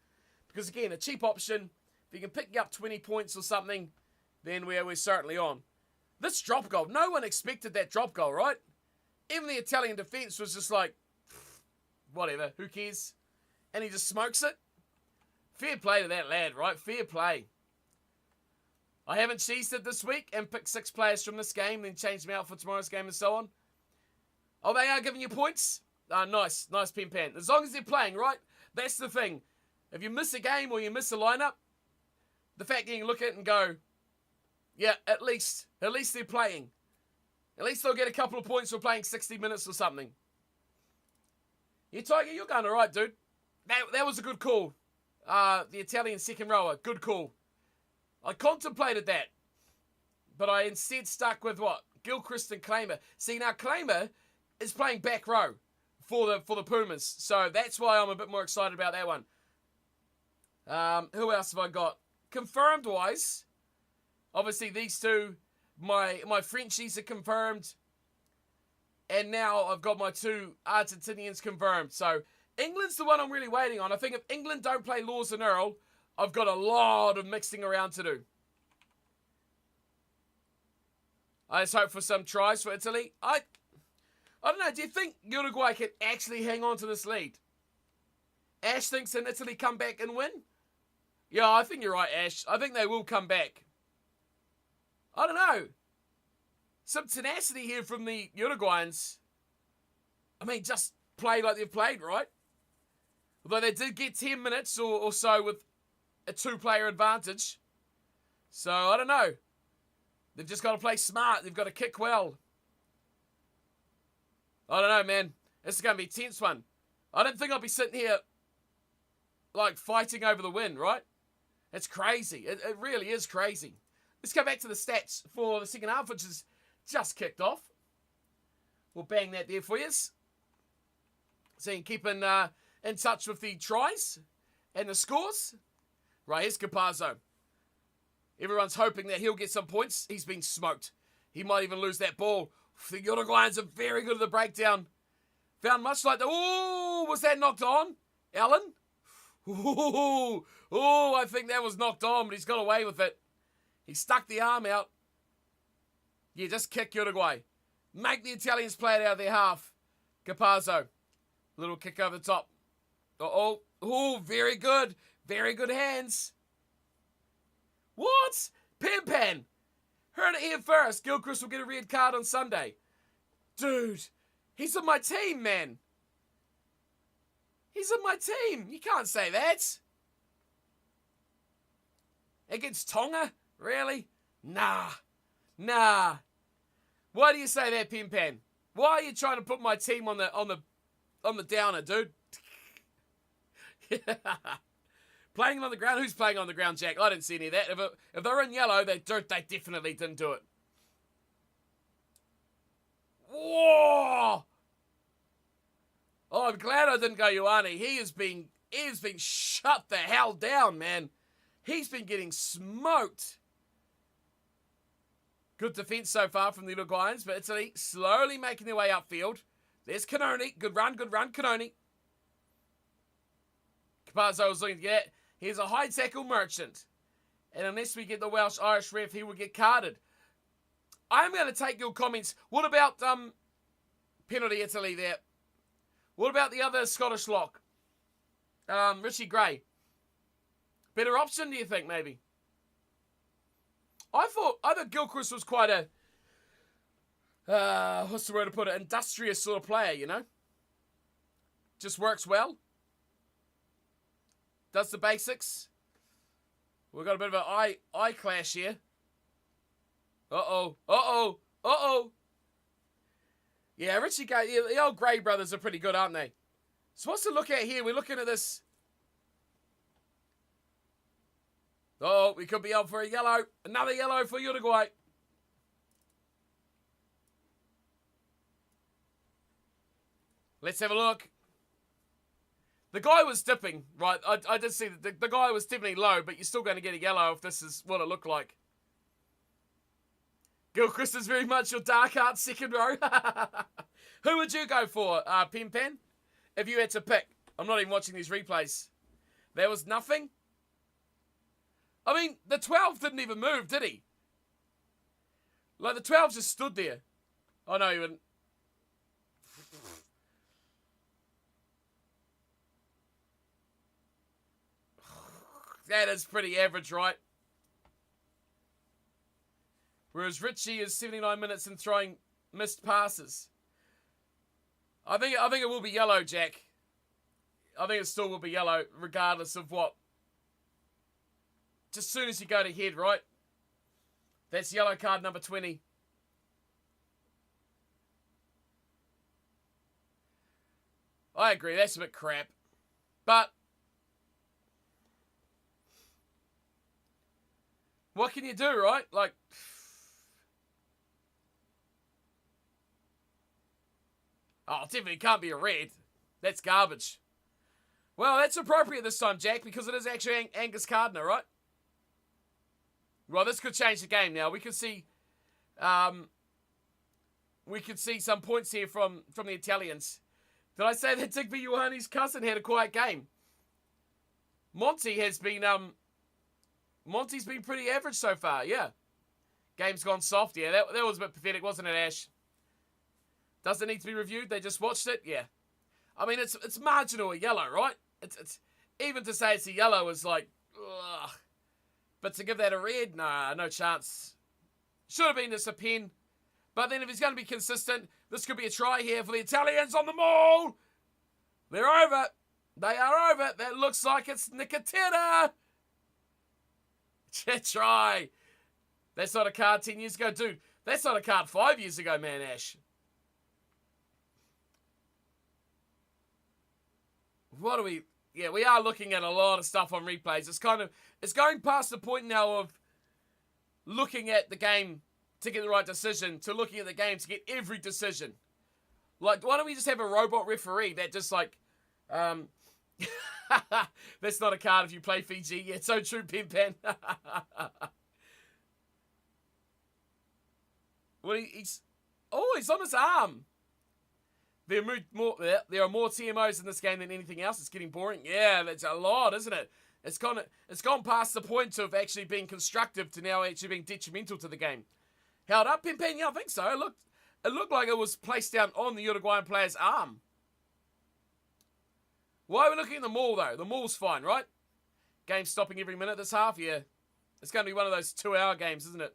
Because again, a cheap option. If you can pick up 20 points or something, then we're certainly on. This drop goal, no one expected that drop goal, right? Even the Italian defence was just like, whatever, who cares? And he just smokes it. Fair play to that lad, right? Fair play. I haven't cheesed it this week and picked 6 players from this game, then changed them out for tomorrow's game and so on. Oh, they are giving you points? Nice Pimpan. As long as they're playing, right? That's the thing. If you miss a game or you miss a lineup, the fact that you can look at it and go, yeah, at least they're playing. At least they'll get a couple of points for playing 60 minutes or something. Yeah, Tiger, you're going all right, dude. That was a good call. The Italian second rower, good call. I contemplated that, but I instead stuck with what? Gilchrist and Claimer. See, now Claimer is playing back row for the Pumas, so that's why I'm a bit more excited about that one. Who else have I got? Confirmed wise, obviously these two, my Frenchies are confirmed, and now I've got my 2 Argentinians confirmed. So England's the one I'm really waiting on. I think if England don't play Laws and Earl, I've got a lot of mixing around to do. I just hope for some tries for Italy. I I don't know, do you think Uruguay can actually hang on to this lead? Ash thinks in Italy come back and win? Yeah, I think you're right, Ash. I think they will come back. I don't know. Some tenacity here from the Uruguayans. I mean, just play like they've played, right? Although they did get 10 minutes or so with a 2-player advantage. So, I don't know. They've just got to play smart. They've got to kick well. I don't know, man. This is going to be a tense one. I don't think I'll be sitting here, like, fighting over the win, right? It's crazy. It really is crazy. Let's go back to the stats for the second half, which has just kicked off. We'll bang that there for you. So you can keep in touch with the tries and the scores. Right, here's Capazzo. Everyone's hoping that he'll get some points. He's been smoked. He might even lose that ball. The Uruguayans are very good at the breakdown. Found much like the... Ooh, was that knocked on? Allen? Ooh, I think that was knocked on, but he's got away with it. He stuck the arm out. Yeah, just kick Uruguay. Make the Italians play it out of their half. Capazzo. Little kick over the top. Uh-oh. Oh, very good. Very good hands. What? Pimpan. Heard it here first. Gilchrist will get a red card on Sunday. Dude, he's on my team, man. He's on my team. You can't say that. Against Tonga? Really? Nah. Why do you say that, Pimpan? Why are you trying to put my team on the downer, dude? Playing on the ground? Who's playing on the ground, Jack? I didn't see any of that. If they're in yellow, they definitely didn't do it. Whoa! Oh, I'm glad I didn't go Ioane. He has been shut the hell down, man. He's been getting smoked. Good defence so far from the Uruguayans, but Italy slowly making their way upfield. There's Canoni. Good run, Canoni. Capazzo was looking to get it. Here's a high tackle Merchant. And unless we get the Welsh-Irish ref, he will get carded. I'm going to take your comments. What about penalty Italy there? What about the other Scottish lock? Richie Gray. Better option, do you think, maybe? I thought Gilchrist was quite a, what's the word to put it, industrious sort of player, you know? Just works well. Does the basics. We've got a bit of an eye clash here. Uh-oh. Yeah, Richie Gray, the old Gray brothers are pretty good, aren't they? So what's to look at here? We're looking at this. Oh, we could be up for a yellow. Another yellow for Uruguay. Let's have a look. The guy was dipping, right? I did see that the guy was definitely low, but you're still going to get a yellow if this is what it looked like. Gilchrist is very much your dark art second row. Who would you go for, Pimpan? If you had to pick. I'm not even watching these replays. There was nothing. I mean, the 12 didn't even move, did he? Like, the 12 just stood there. Oh, no, he wouldn't. That is pretty average, right? Whereas Richie is 79 minutes and throwing missed passes. I think it will be yellow, Jack. I think it still will be yellow, regardless of what. Just as soon as you go to head, right? That's yellow card number 20. I agree, that's a bit crap. But what can you do, right? Like, oh, definitely can't be a red. That's garbage. Well, that's appropriate this time, Jack, because it is actually Angus Gardner, right? Well, this could change the game now. We could see some points here from the Italians. Did I say that Digby Ioane's cousin had a quiet game? Monty's been pretty average so far, yeah. Game's gone soft, yeah. That was a bit pathetic, wasn't it, Ash? Does it need to be reviewed? They just watched it? Yeah. I mean, it's marginal a yellow, right? It's even to say it's a yellow is like, ugh. But to give that a red, nah, no chance. Should have been just a pen. But then if he's going to be consistent, this could be a try here for the Italians on the maul. They're over. They are over. That looks like it's Nicotera. Try. That's not a card 10 years ago. Dude, that's not a card 5 years ago, man, Ash. What are we... Yeah, we are looking at a lot of stuff on replays. It's going past the point now of looking at the game to get the right decision, to looking at the game to get every decision. Like, why don't we just have a robot referee that just like, that's not a card if you play Fiji. Yeah, it's so true, Pim Pan. Well, he's on his arm. There are more TMOs in this game than anything else. It's getting boring. Yeah, that's a lot, isn't it? It's gone past the point of actually being constructive to now actually being detrimental to the game. Held up, Pim Pam? Yeah, I think so. It looked like it was placed down on the Uruguayan player's arm. Why are we looking at the maul, though? The maul's fine, right? Game stopping every minute this half? Yeah. It's going to be one of those 2-hour games, isn't it?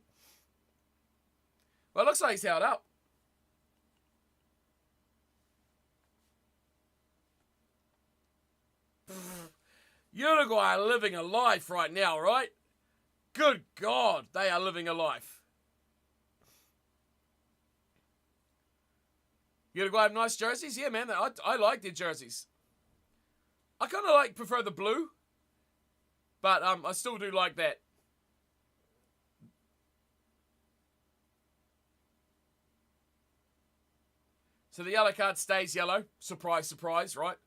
Well, it looks like he's held up. Uruguay are living a life right now, right? Good God, they are living a life. Uruguay have nice jerseys? Yeah, man, I like their jerseys. I kind of prefer the blue, but I still do like that. So the yellow card stays yellow. Surprise, surprise, right?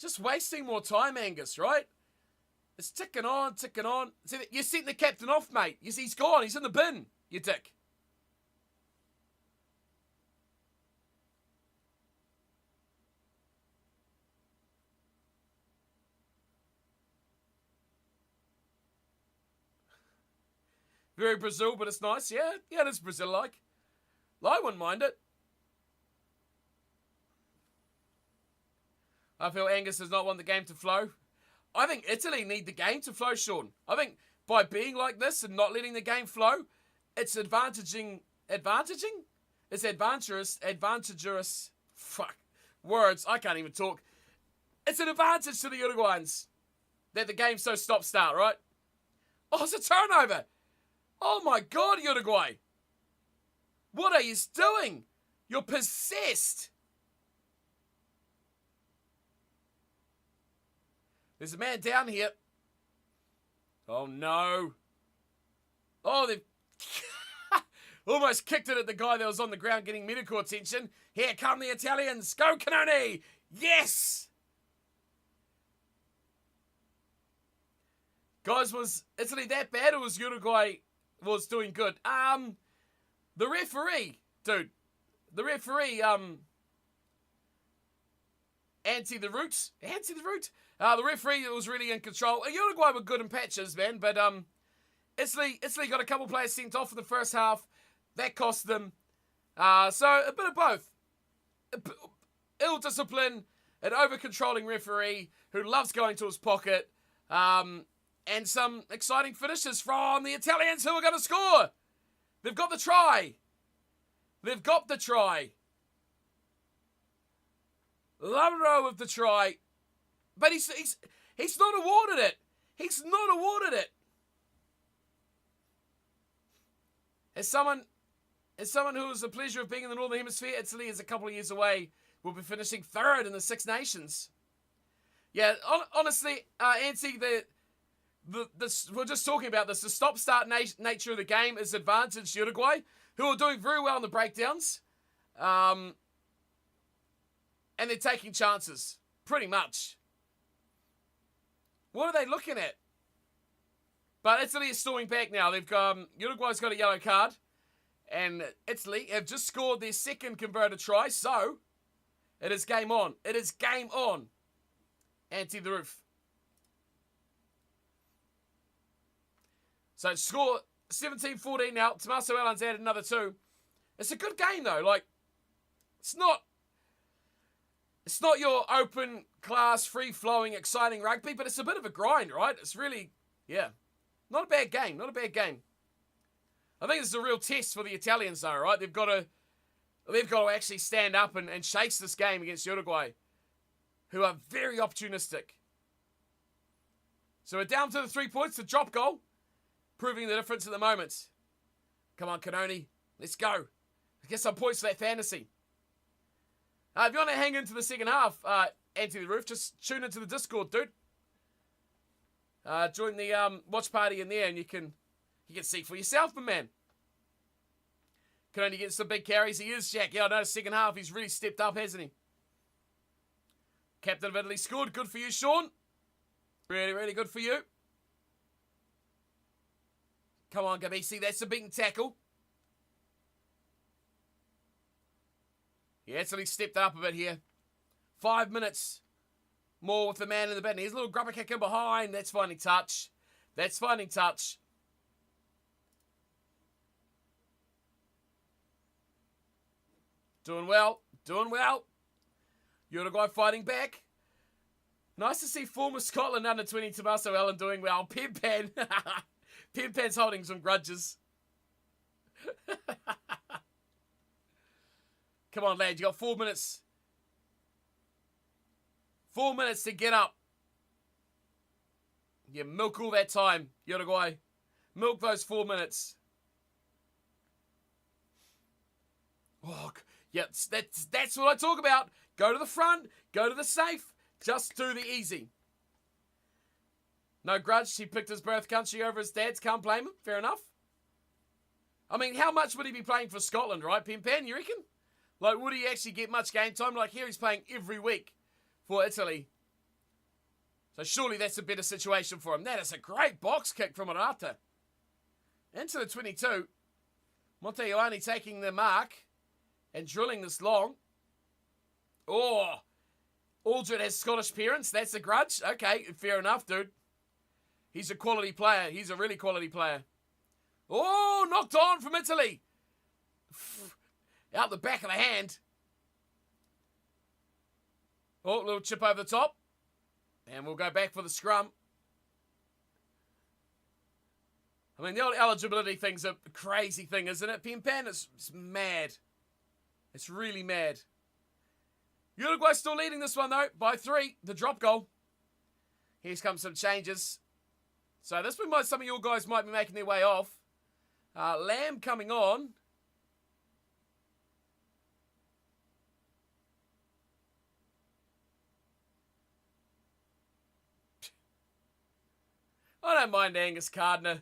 Just wasting more time, Angus, right? It's ticking on, ticking on. See, you're setting the captain off, mate. You see, he's gone. He's in the bin, you dick. Very Brazil, but it's nice. Yeah, it is Brazil-like. I wouldn't mind it. I feel Angus does not want the game to flow. I think Italy need the game to flow, Sean. I think by being like this and not letting the game flow, it's advantaging. It's advantageous. Fuck. Words. I can't even talk. It's an advantage to the Uruguayans that the game's so stop-start, right? Oh, it's a turnover. Oh my God, Uruguay. What are you doing? You're possessed. There's a man down here. Oh, no. Oh, they've almost kicked it at the guy that was on the ground getting medical attention. Here come the Italians. Go, Canone. Yes. Guys, was Italy that bad or was Uruguay was doing good? The referee, dude. The referee, Anti the root. The referee was really in control. Uruguay were good in patches, man, but Italy got a couple players sent off in the first half. That cost them. So a bit of both. Ill discipline, an over-controlling referee who loves going to his pocket, and some exciting finishes from the Italians who are going to score. They've got the try. Lamro with the try. But he's not awarded it. As someone who has the pleasure of being in the Northern Hemisphere, Italy is a couple of years away. We'll be finishing third in the Six Nations. Yeah, honestly, Anti, we're just talking about this. The stop-start nature of the game is advantaged Uruguay, who are doing very well in the breakdowns. And they're taking chances, pretty much. What are they looking at? But Italy is storming back now. Uruguay's got a yellow card. And Italy have just scored their second converted try. So, it is game on. Anti the roof. So, score 17-14 now. Tommaso Allen's added another 2. It's a good game, though. It's not your open class, free-flowing, exciting rugby, but it's a bit of a grind, right? It's really, yeah, not a bad game. Not a bad game. I think this is a real test for the Italians, though, right? They've got to actually stand up and chase this game against Uruguay, who are very opportunistic. So we're down to the 3 points, the drop goal, proving the difference at the moment. Come on, Canoni, let's go. Get some points for that fantasy. If you want to hang into the second half, Anthony Roof, just tune into the Discord, dude. Join the watch party in there, and you can see for yourself, my man. Can only get some big carries. He is, Jack. Yeah, I know, second half, he's really stepped up, hasn't he? Captain of Italy scored. Good for you, Sean. Really, really good for you. Come on, Gabisi. That's a beaten tackle. Yeah, Italy stepped up a bit here. 5 minutes more with the man in the bin. Here's a little grubber kick in behind. That's finding touch. That's finding touch. Doing well. Doing well. Uruguay fighting back. Nice to see former Scotland under-20 Tommaso Allen doing well. Pimpan. Pimpan's holding some grudges. Come on, lad. You got 4 minutes. 4 minutes to get up. Yeah, milk all that time, Uruguay. Milk those 4 minutes. Oh, yeah, that's what I talk about. Go to the front. Go to the safe. Just do the easy. No grudge. He picked his birth country over his dad's. Can't blame him. Fair enough. I mean, how much would he be playing for Scotland, right, Pimpan, you reckon? Like, would he actually get much game time? Like, here he's playing every week for Italy. So surely that's a better situation for him. That is a great box kick from Arata. Into the 22. Montejoani taking the mark and drilling this long. Oh, Aldred has Scottish parents. That's a grudge. Okay, fair enough, dude. He's a quality player. He's a really quality player. Oh, knocked on from Italy. Out the back of the hand. Oh, little chip over the top. And we'll go back for the scrum. I mean, the old eligibility thing's a crazy thing, isn't it? Pimpan, it's mad. It's really mad. Uruguay still leading this one, though, by 3. The drop goal. Here's come some changes. So this one, some of your guys might be making their way off. Lamb coming on. I don't mind Angus Gardner.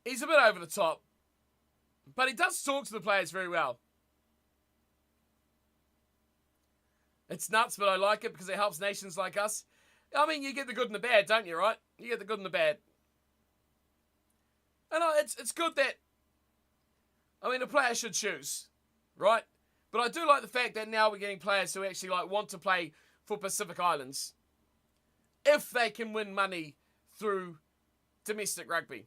He's a bit over the top. But he does talk to the players very well. It's nuts, but I like it because it helps nations like us. I mean, you get the good and the bad, don't you, right? You get the good and the bad. And it's good that, I mean, a player should choose, right? But I do like the fact that now we're getting players who actually want to play for Pacific Islands. If they can win money through domestic rugby.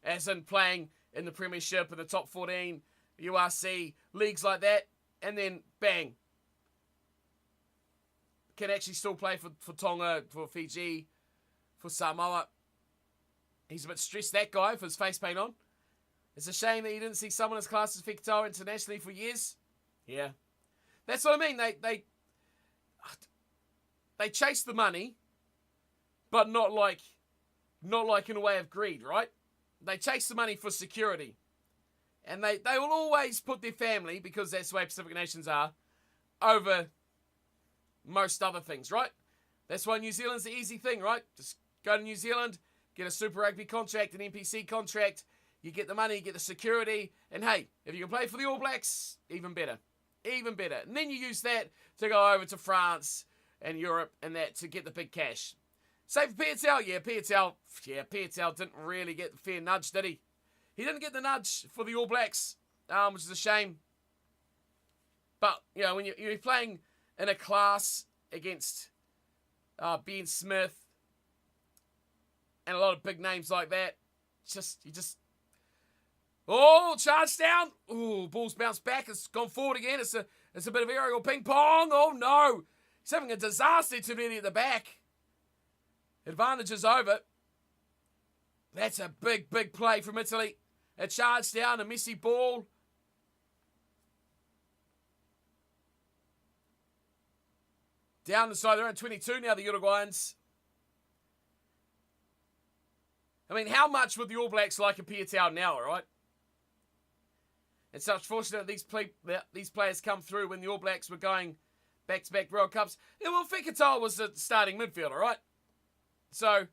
As in playing in the Premiership, in the top 14, URC, leagues like that. And then, bang. Can actually still play for Tonga, for Fiji, for Samoa. He's a bit stressed, that guy, for his face paint on. It's a shame that he didn't see someone as class as Fekitoa internationally for years. Yeah. That's what I mean. They chase the money, but not like in a way of greed, right? They chase the money for security. And they will always put their family, because that's the way Pacific nations are, over most other things, right? That's why New Zealand's the easy thing, right? Just go to New Zealand, get a Super Rugby contract, an NPC contract, you get the money, you get the security, and hey, if you can play for the All Blacks, even better. Even better. And then you use that to go over to France and Europe and that to get the big cash. Same for Piatel. Piatel didn't really get the fair nudge, did he? He didn't get the nudge for the All Blacks, which is a shame. But, you know, when you're playing in a class against Ben Smith and a lot of big names like that, Oh, charge down. Oh, ball's bounced back. It's gone forward again. It's a bit of aerial ping pong. Oh, no. He's having a disaster too many at the back. Advantage is over. That's a big, big play from Italy. A charge down, a messy ball. Down the side, they're on 22 now, the Uruguayans. I mean, how much would the All Blacks like a Piatau now, all right? It's such fortunate that these players come through when the All Blacks were going back-to-back World Cups. Yeah, well, Fekitoa was the starting midfielder, right? So,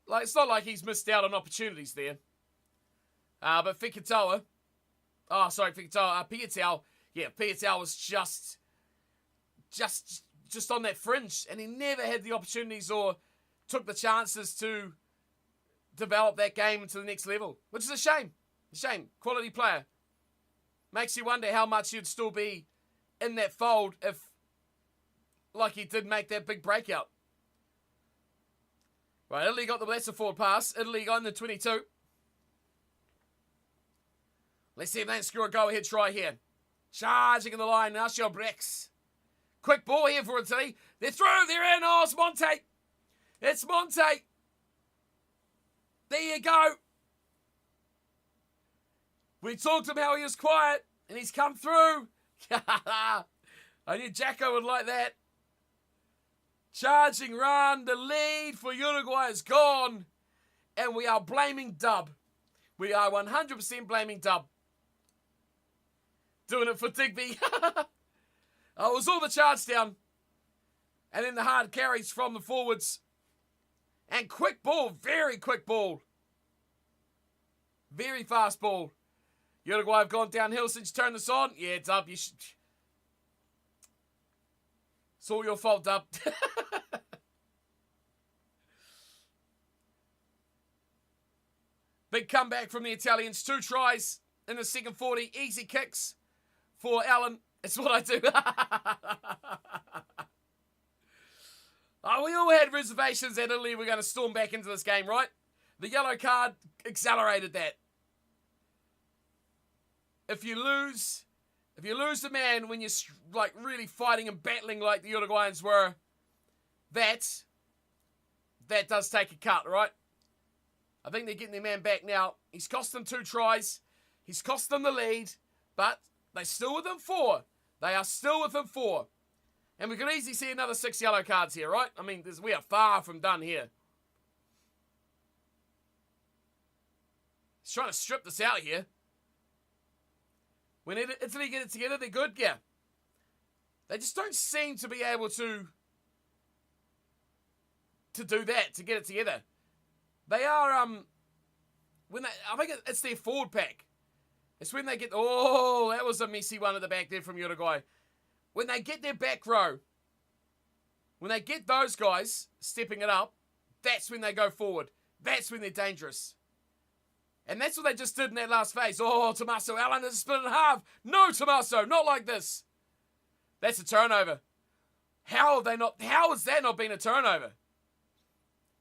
like, it's not like he's missed out on opportunities there. But Piatau, yeah, Piatau was just on that fringe, and he never had the opportunities or took the chances to develop that game into the next level, which is a shame. A shame. Quality player. Makes you wonder how much he'd still be in that fold if, like, he did make that big breakout. Right, Italy got the lesser forward pass. Italy got in the 22. Let's see if they can score a go-ahead try here. Charging in the line, Nacio Brex. Quick ball here for Italy. They're through, they're in. Oh, it's Monte. It's Monte. There you go. We talked him how he was quiet, and he's come through. I knew Jacko would like that. Charging run, the lead for Uruguay is gone, and we are blaming Dub. We are 100% blaming Dub. Doing it for Digby. It was all the charge down, and then the hard carries from the forwards. And quick ball, very quick ball. Very fast ball. Uruguay have gone downhill since you turned this on. Yeah, Dub, you should... It's all your fault, Dub. Big comeback from the Italians. 2 tries in the second 40. Easy kicks for Allen. It's what I do. We all had reservations that Italy were going to storm back into this game, right? The yellow card accelerated that. If you lose the man when you're like really fighting and battling like the Uruguayans were, that does take a cut, right? I think they're getting their man back now. He's cost them 2 tries. He's cost them the lead, but they're still within 4. They are still within 4. And we could easily see another 6 yellow cards here, right? I mean, we are far from done here. He's trying to strip this out here. When Italy get it together, they're good, yeah. They just don't seem to be able to do that, to get it together. They are, I think it's their forward pack. It's when they get, oh, that was a messy one at the back there from Uruguay. When they get their back row, when they get those guys stepping it up, that's when they go forward. That's when they're dangerous. And that's what they just did in that last phase. Oh, Tommaso Allen is split in half. No, Tommaso, not like this. That's a turnover. How has that not been a turnover?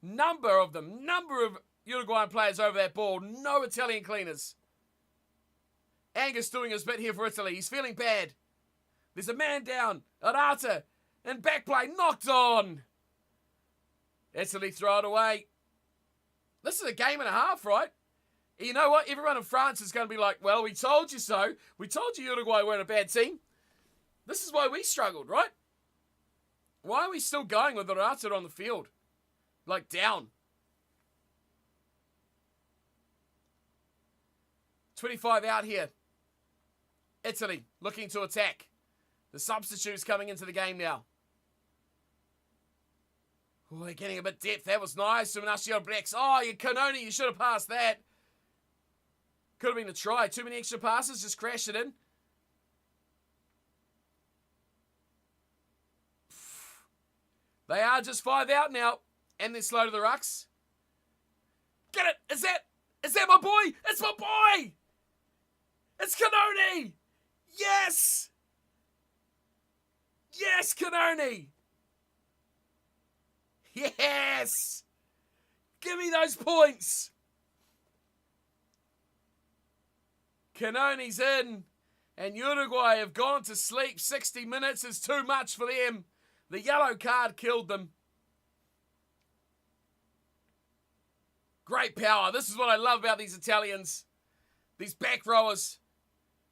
Number of Uruguayan players over that ball. No Italian cleaners. Angus doing his bit here for Italy. He's feeling bad. There's a man down. Arata. And back play knocked on. Italy throw it away. This is a game and a half, right? You know what? Everyone in France is going to be like, well, we told you so. We told you Uruguay weren't a bad team. This is why we struggled, right? Why are we still going with Arata on the field? Like, down. 25 out here. Italy looking to attack. The substitutes coming into the game now. Oh, they're getting a bit depth. That was nice. Nacio Brex. Oh, you Canoni, you should have passed that. Could have been a try. Too many extra passes. Just crash it in. They are just 5 out now. And they're slow to the rucks. Get it. Is that my boy? It's my boy. It's Canoni. Yes. Yes, Canoni. Yes. Give me those points. Canoni's in. And Uruguay have gone to sleep. 60 minutes is too much for them. The yellow card killed them. Great power. This is what I love about these Italians. These back rowers.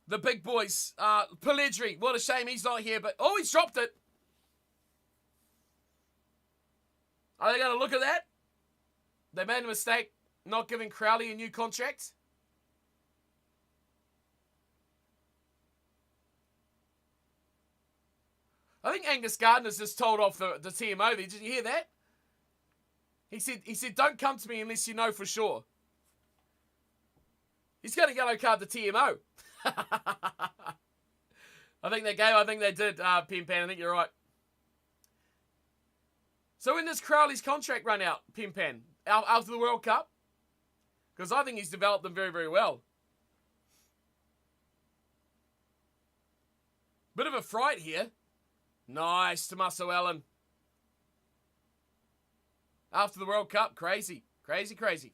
The big boys. Pellegrini. What a shame he's not here. But oh, he's dropped it. Are they going to look at that? They made a mistake not giving Crowley a new contract. I think Angus Gardner's just told off the TMO. Did you hear that? He said, don't come to me unless you know for sure. He's going to yellow card the TMO. I think they did, Pimpan. I think you're right. So when does Crowley's contract run out, Pimpan? After the World Cup? Because I think he's developed them very, very well. Bit of a fright here. Nice, Tommaso Allen. After the World Cup, crazy. Crazy, crazy.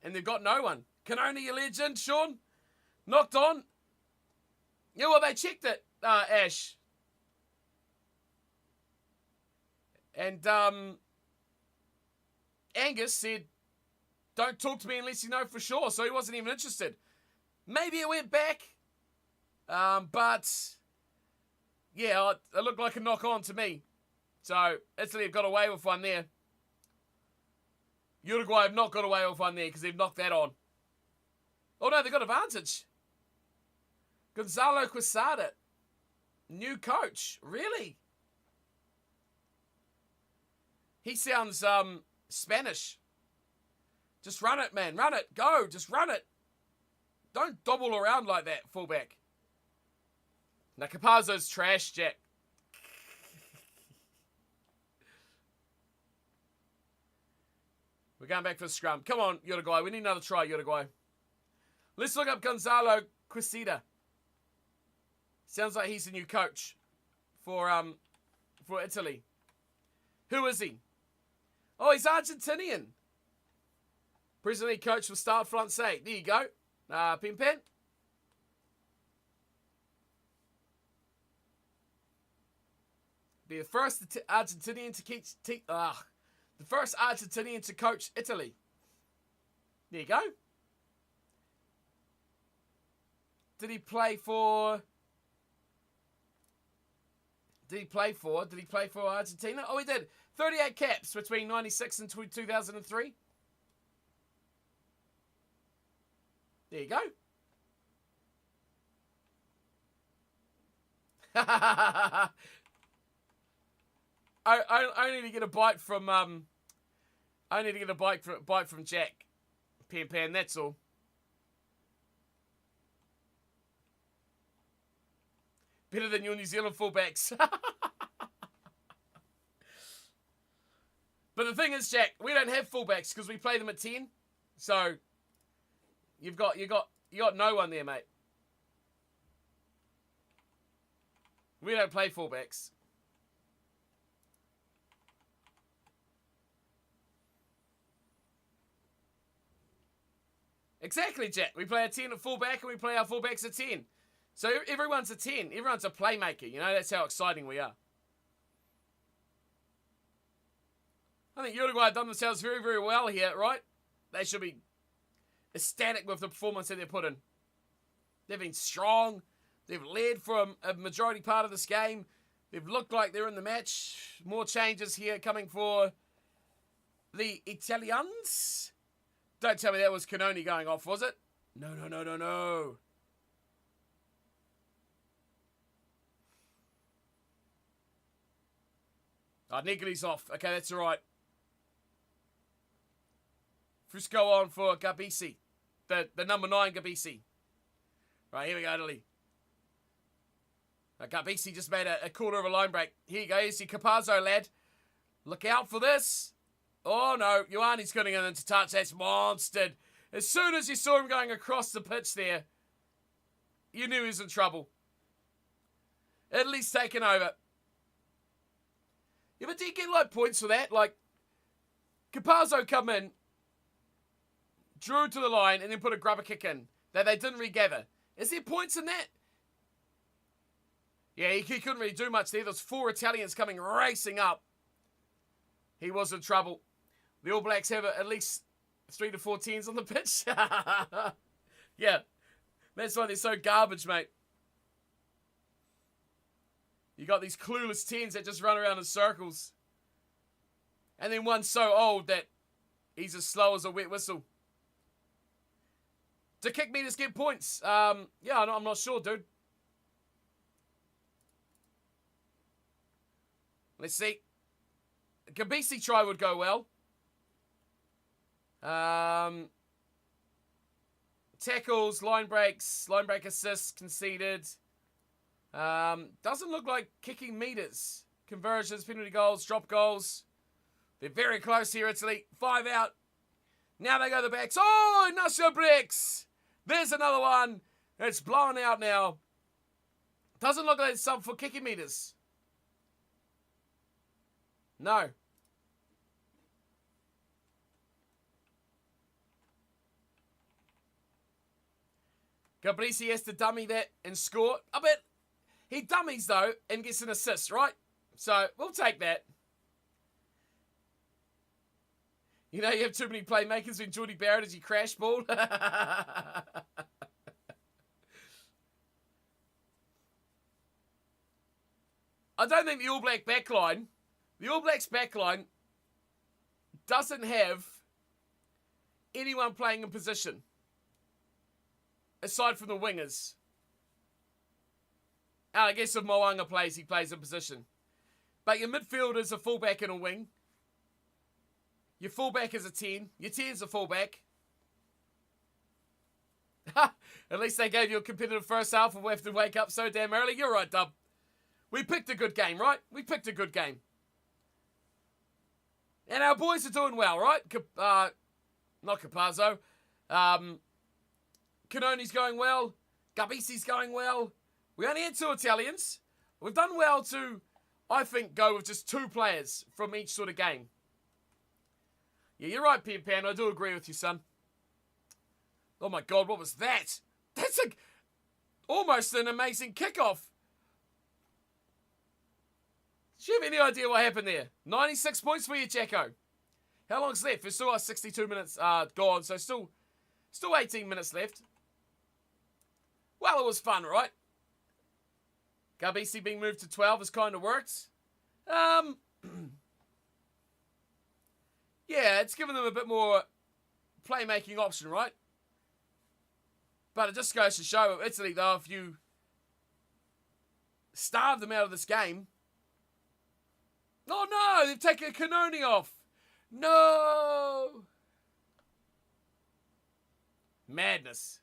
And they've got no one. Canoni, your legend, Sean. Knocked on. Yeah, well, they checked it, Ash. And Angus said, don't talk to me unless you know for sure. So he wasn't even interested. Maybe it went back. But, yeah, it looked like a knock-on to me. So Italy have got away with one there. Uruguay have not got away with one there because they've knocked that on. Oh, no, they've got advantage. Gonzalo Quesada. New coach. Really? He sounds Spanish. Just run it, man. Run it. Go. Just run it. Don't dobble around like that, fullback. Now, Capazzo's trash, Jack. We're going back for the scrum. Come on, Uruguay. We need another try, Uruguay. Let's look up Gonzalo Quesada. Sounds like he's the new coach for Italy. Who is he? Oh, he's Argentinian. Presently coach for Stade Francais. There you go. Pimpen. Be the first Argentinian the first Argentinian to coach Italy. There you go. Did he play for Argentina? Oh, he did. 38 caps between 96 and 2003. There you go. I need to get a bite from bite from Jack. Pan, that's all. Better than your New Zealand fullbacks. But the thing is, Jack, we don't have fullbacks because we play them at 10. So you got no one there, mate. We don't play fullbacks. Exactly, Jack. We play a 10 at fullback and we play our fullbacks at 10. So everyone's a 10. Everyone's a playmaker. You know, that's how exciting we are. I think Uruguay have done themselves very, very well here, right? They should be ecstatic with the performance that they've put in. They've been strong. They've led for a majority part of this game. They've looked like they're in the match. More changes here coming for the Italians. Don't tell me that was Canoni going off, was it? No. Negri's off. Okay, that's all right. Fusco on for Gabisi. The number 9 Gabisi. Right, here we go, Italy. Gabisi just made a quarter of a line break. Here you go. Here's your Capazzo, lad. Look out for this. Oh, no. Ioanni's getting in into touch. That's monstered. As soon as you saw him going across the pitch there, you knew he was in trouble. Italy's taken over. Yeah, but do you get, like, points for that? Like, Capazzo come in, drew to the line, and then put a grubber kick in. that they didn't regather. Is there points in that? Yeah, he couldn't really do much there. There's 4 Italians coming racing up. He was in trouble. The All Blacks have at least 3 to 4 10s on the pitch. Yeah, that's why they're so garbage, mate. You got these clueless 10s that just run around in circles. And then one's so old that he's as slow as a wet whistle. Do kick meters get points? Yeah, I'm not sure, dude. Let's see. Gabisi try would go well. Tackles, line break assists conceded. Doesn't look like kicking meters. Conversions, penalty goals, drop goals. They're very close here, Italy. 5 out. Now they go the backs. Oh, Nasser bricks. There's another one. It's blown out now. Doesn't look like it's sub for kicking meters. No. Gabrici has to dummy that and score. I bet he dummies, though, and gets an assist, right? So, we'll take that. You know, you have too many playmakers when Jordy Barrett as you crash ball. I don't think the All Black backline, the All Blacks backline doesn't have anyone playing in position. Aside from the wingers. And I guess if Moanga plays, he plays in position. But your midfield is a fullback and a wing. Your fullback is a 10. Your 10 is a fullback. At least they gave you a competitive first half and we have to wake up so damn early. You're right, Dub. We picked a good game, right? We picked a good game. And our boys are doing well, right? Not Capazzo. Canoni's going well. Gabisi's going well. We only had 2 Italians. We've done well to, I think, go with just 2 players from each sort of game. Yeah, you're right, Pan. I do agree with you, son. Oh my God, what was that? That's almost an amazing kickoff. Do you have any idea what happened there? 96 points for you, Jacko. How long's left? We've still got 62 minutes gone, so still 18 minutes left. Well, it was fun, right? Gabisi being moved to 12 has kind of worked. Yeah, it's given them a bit more playmaking option, right? But it just goes to show Italy, though, if you starve them out of this game. Oh, no! They've taken Canoni off. No! Madness.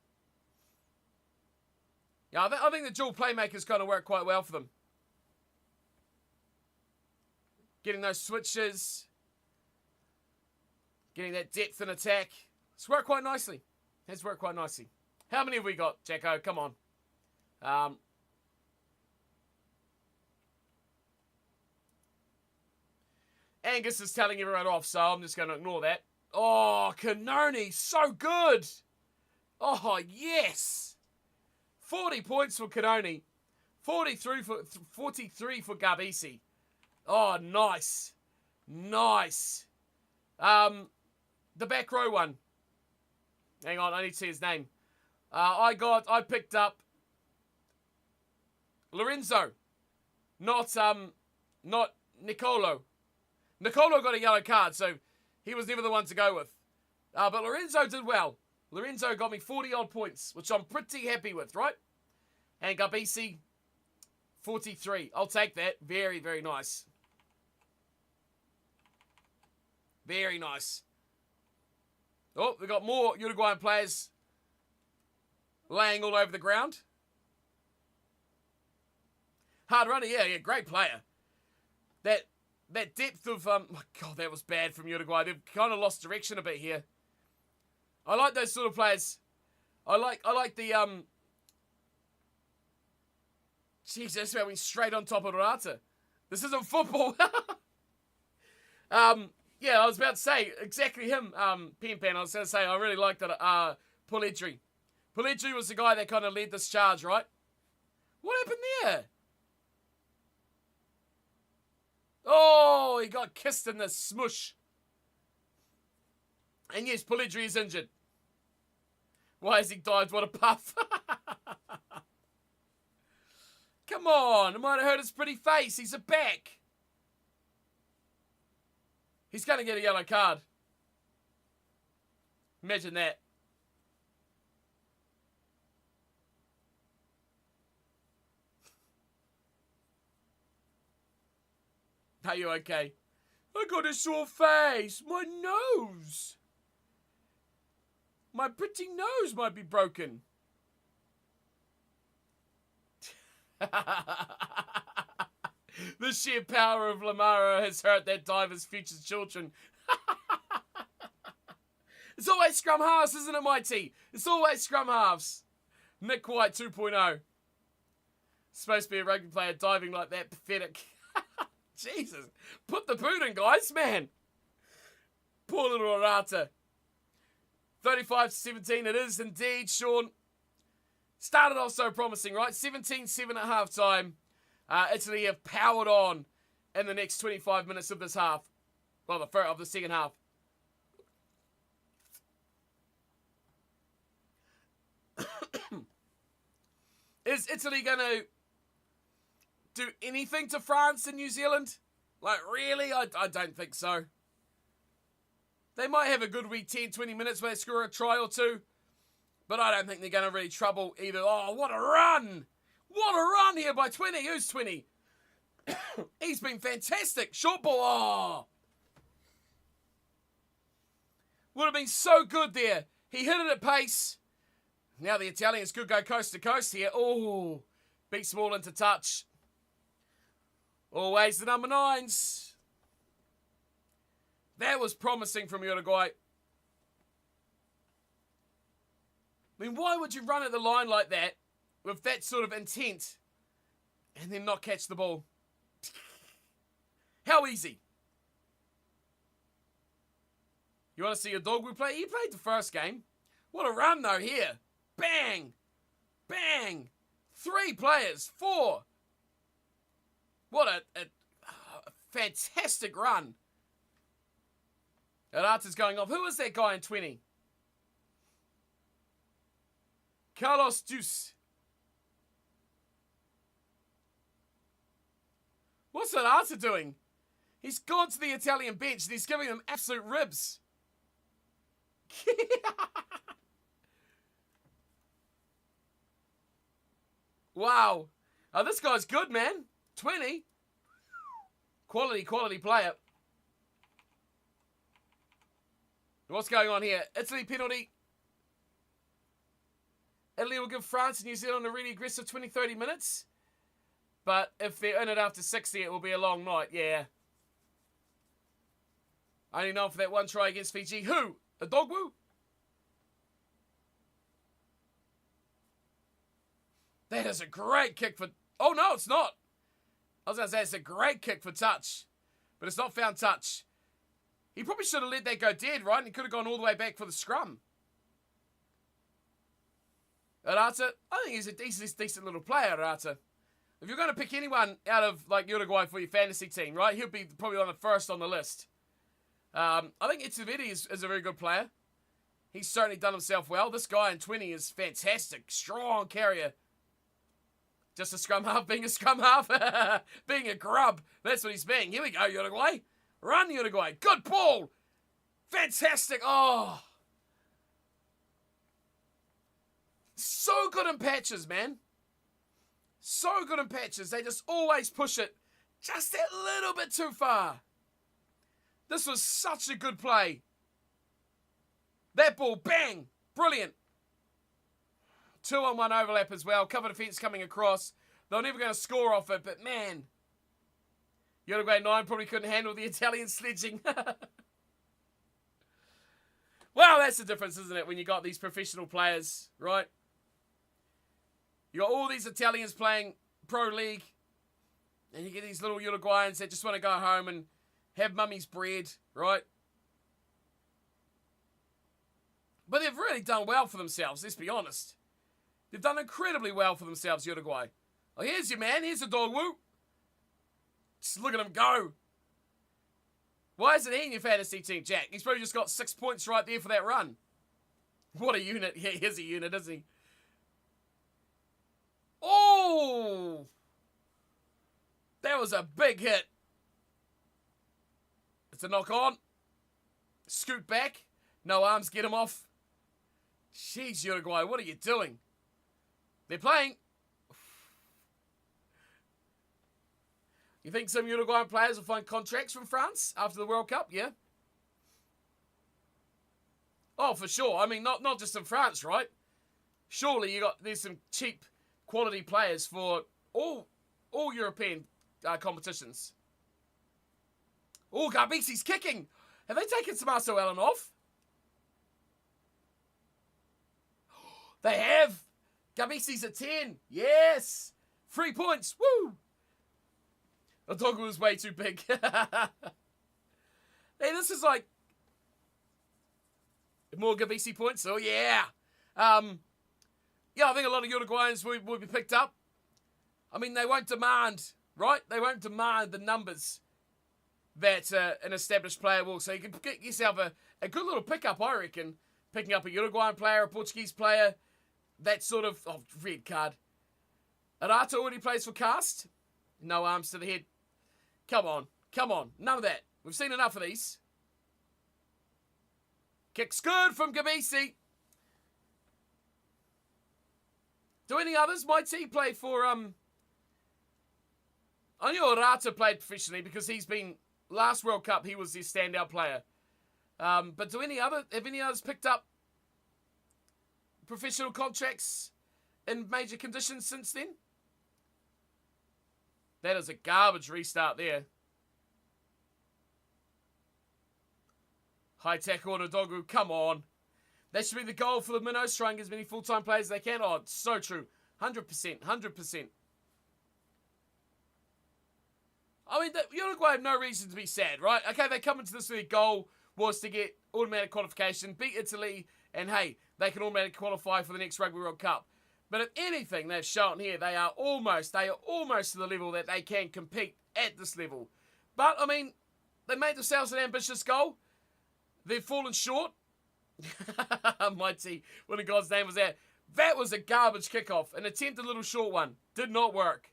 Yeah, I think the dual playmakers kind of work quite well for them. Getting those switches. Getting that depth in attack. It's worked quite nicely. It's worked quite nicely. How many have we got, Jacko? Come on. Angus is telling everyone off, so I'm just going to ignore that. Oh, Canoni, so good. Oh, yes. 40 points for Canoni. 43 for Gabisi. Oh, nice. Nice. The back row one. Hang on, I need to see his name. I picked up Lorenzo. Not Nicolo. Nicolo got a yellow card, so he was never the one to go with. But Lorenzo did well. Lorenzo got me 40-odd points, which I'm pretty happy with, right? And Gabisi, 43. I'll take that. Very, very nice. Very nice. Oh, we've got more Uruguayan players laying all over the ground. Hard runner, yeah, great player. That depth of, my God, that was bad from Uruguay. They've kind of lost direction a bit here. I like those sort of players. I like the, Jesus, we went straight on top of Rata. This isn't football. Yeah, I was about to say, exactly him, Pan. I was going to say, I really like that, Polledri. Pellegrini was the guy that kind of led this charge, right? What happened there? Oh, he got kissed in the smush. And yes, Pellegrini is injured. Why has he dived? What a puff. Come on, it might have hurt his pretty face. He's a back. He's going to get a yellow card. Imagine that. Are you okay? I got a sore face. My nose. My pretty nose might be broken. The sheer power of Lamara has hurt that diver's future children. It's always scrum halves, isn't it, Mighty? It's always scrum halves. Nick White 2.0. Supposed to be a rugby player diving like that. Pathetic. Jesus. Put the boot in, guys, man. Poor little Arata. 35-17 it is indeed, Sean. Started off so promising, right? 17-7 at half time. Italy have powered on in the next 25 minutes of this half. Well, of the second half. Is Italy going to do anything to France and New Zealand? Like, really? I don't think so. They might have a good wee 10-20 minutes where they score a try or two. But I don't think they're going to really trouble either. Oh, what a run! What a run here by 20. Who's 20? He's been fantastic. Short ball. Oh. Would have been so good there. He hit it at pace. Now the Italians could go coast to coast here. Oh, beats them all into touch. Always the number 9s. That was promising from Uruguay. I mean, why would you run at the line like that with that sort of intent and then not catch the ball? How easy. You want to see your Dogwu play? He played the first game. What a run, though, here. Bang! Bang! 3 players. 4. What a fantastic run. Arata's going off. Who is that guy in 20? Carlos Deuce. What's Arata doing? He's gone to the Italian bench and he's giving them absolute ribs. Wow. Oh, this guy's good, man. 20. Quality player. What's going on here? Italy penalty. Italy will give France and New Zealand a really aggressive 20-30 minutes. But if they're in it after 60, it will be a long night. Yeah. Only known for that one try against Fiji. Who? A Dogwu? That is a great kick for... Oh, no, it's not. I was going to say it's a great kick for touch. But it's not found touch. He probably should have let that go dead, right? And he could have gone all the way back for the scrum. Arata, I think he's a decent little player, Arata. If you're going to pick anyone out of like Uruguay for your fantasy team, right, he'll be probably on the first on the list. I think Itzavidi is a very good player. He's certainly done himself well. This guy in 20 is fantastic. Strong carrier. Just a scrum half being a scrum half. Being a grub. That's what he's being. Here we go, Uruguay. Run, Uruguay. Good ball. Fantastic. Oh. So good in patches, man. So good in patches. They just always push it just that little bit too far. This was such a good play. That ball, bang. Brilliant. 2-on-1 overlap as well. Cover defense coming across. They're never going to score off it, but man. Uruguay 9 probably couldn't handle the Italian sledging. Well, that's the difference, isn't it, when you got these professional players, right? You got all these Italians playing Pro League, and you get these little Uruguayans that just want to go home and have mummy's bread, right? But they've really done well for themselves, let's be honest. They've done incredibly well for themselves, Uruguay. Oh, here's your man. Here's the dog woo. Just look at him go. Why isn't he in your fantasy team, Jack? He's probably just got 6 points right there for that run. What a unit. Yeah, he is a unit, isn't he? Oh! That was a big hit. It's a knock on. Scoot back. No arms, get him off. Jeez, Uruguay, what are you doing? They're playing. You think some Uruguayan players will find contracts from France after the World Cup? Yeah. Oh, for sure. I mean, not just in France, right? Surely there's some cheap quality players for all European competitions. Oh, Garbisi's kicking. Have they taken Tommaso Allen off? They have. Garbisi's at 10. Yes. 3 points. Woo. The dog was way too big. Hey, this is like more Garbisi points. Oh, yeah. Yeah, I think a lot of Uruguayans will be picked up. I mean, they won't demand, right? They won't demand the numbers that an established player will. So you can get yourself a good little pickup, I reckon. Picking up a Uruguayan player, a Portuguese player, that sort of... Oh, red card. Arata already plays for Cast. No arms to the head. Come on. Come on. None of that. We've seen enough of these. Kick's good from Garbisi. Do any others? Might he play for... I knew Arata played professionally because he's been... Last World Cup, he was his standout player. But have any others picked up professional contracts in major conditions since then? That is a garbage restart there. High tackle on Odogu. Come on. That should be the goal for the Minnows. Try and get as many full-time players as they can. Oh, it's so true. 100%. 100%. I mean, Uruguay have no reason to be sad, right? Okay, they come into this with their goal was to get automatic qualification, beat Italy, and hey, they can automatically qualify for the next Rugby World Cup. But if anything they've shown here, they are almost to the level that they can compete at this level. But, I mean, they made themselves an ambitious goal. They've fallen short. Mighty, what in God's name was that? That was a garbage kickoff. An attempted little short one. Did not work.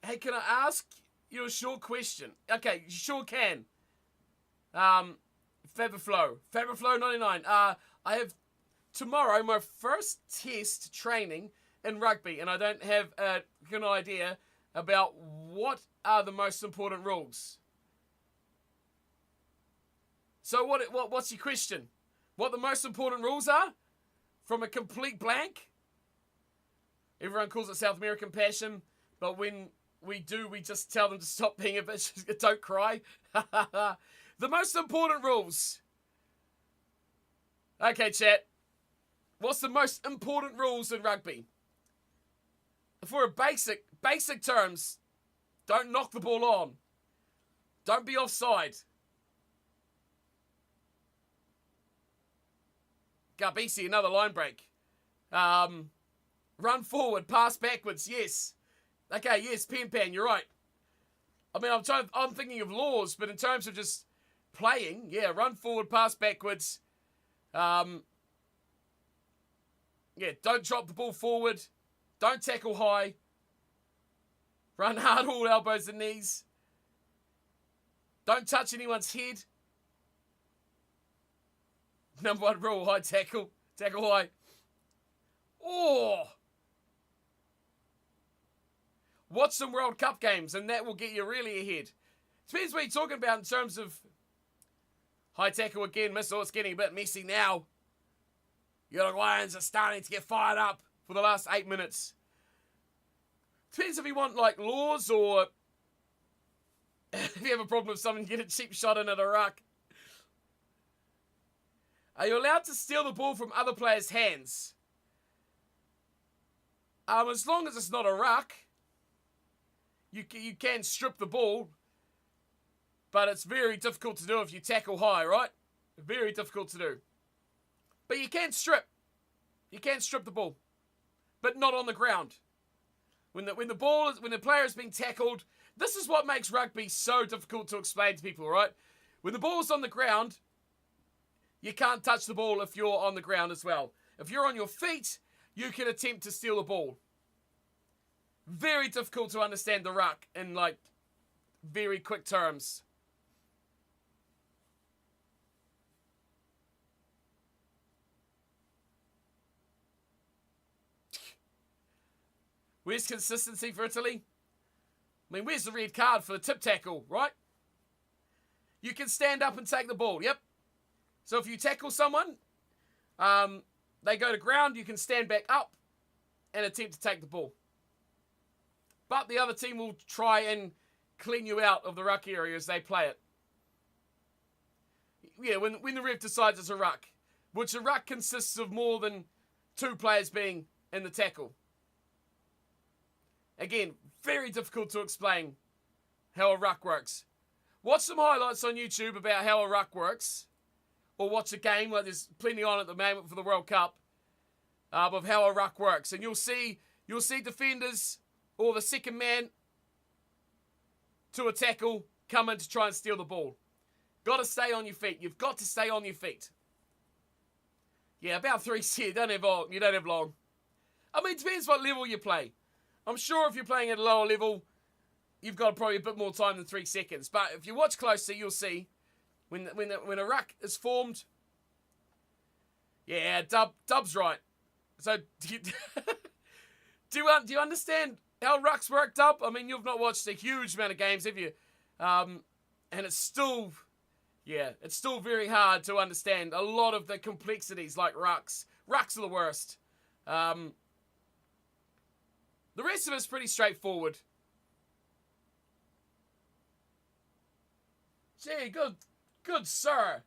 Hey, can I ask you a short question? Okay, you sure can. Faberflow 99. I have tomorrow my first test training in rugby, and I don't have an idea about what are the most important rules. So what's your question? What the most important rules are? From a complete blank? Everyone calls it South American passion, but when we just tell them to stop being a bitch. Don't cry. The most important rules. Okay, chat. What's the most important rules in rugby? For a basic terms, don't knock the ball on. Don't be offside. Garbisi, another line break. Run forward, pass backwards, yes. Okay, yes, Pan, you're right. I mean, I'm thinking of laws, but in terms of just playing, yeah, run forward, pass backwards. Yeah, don't drop the ball forward. Don't tackle high. Run hard, all elbows and knees. Don't touch anyone's head. Number 1 rule, high tackle. Tackle high. Oh! Watch some World Cup games, and that will get you really ahead. Depends what you're talking about in terms of high tackle again. Missile, it's getting a bit messy now. Uruguayans are starting to get fired up for the last 8 minutes. Depends if you want, like, laws or if you have a problem with someone, get a cheap shot in at a ruck. Are you allowed to steal the ball from other players' hands? As long as it's not a ruck. You can strip the ball, but it's very difficult to do if you tackle high, right? Very difficult to do. But you can strip. You can strip the ball. But not on the ground. When the player is being tackled, this is what makes rugby so difficult to explain to people, right? When the ball's on the ground, you can't touch the ball if you're on the ground as well. If you're on your feet, you can attempt to steal the ball. Very difficult to understand the ruck in like very quick terms. Where's consistency for Italy? I mean, where's the red card for the tip tackle, right? You can stand up and take the ball, yep. So if you tackle someone, they go to ground, you can stand back up and attempt to take the ball. But the other team will try and clean you out of the ruck area as they play it. Yeah, when the ref decides it's a ruck, which a ruck consists of more than 2 players being in the tackle. Again, very difficult to explain how a ruck works. Watch some highlights on YouTube about how a ruck works. Or watch a game, like there's plenty on at the moment for the World Cup, of how a ruck works. And you'll see defenders or the second man to a tackle come in to try and steal the ball. Got to stay on your feet. You've got to stay on your feet. Yeah, about 3 seconds. You don't have long. I mean, it depends what level you play. I'm sure if you're playing at a lower level, you've got probably a bit more time than 3 seconds. But if you watch closely, you'll see when a ruck is formed. Yeah, Dub's right. So do you understand how rucks work, Dub? I mean, you've not watched a huge amount of games, have you? And it's still very hard to understand a lot of the complexities like rucks. Rucks are the worst. The rest of it's pretty straightforward. Gee, good sir.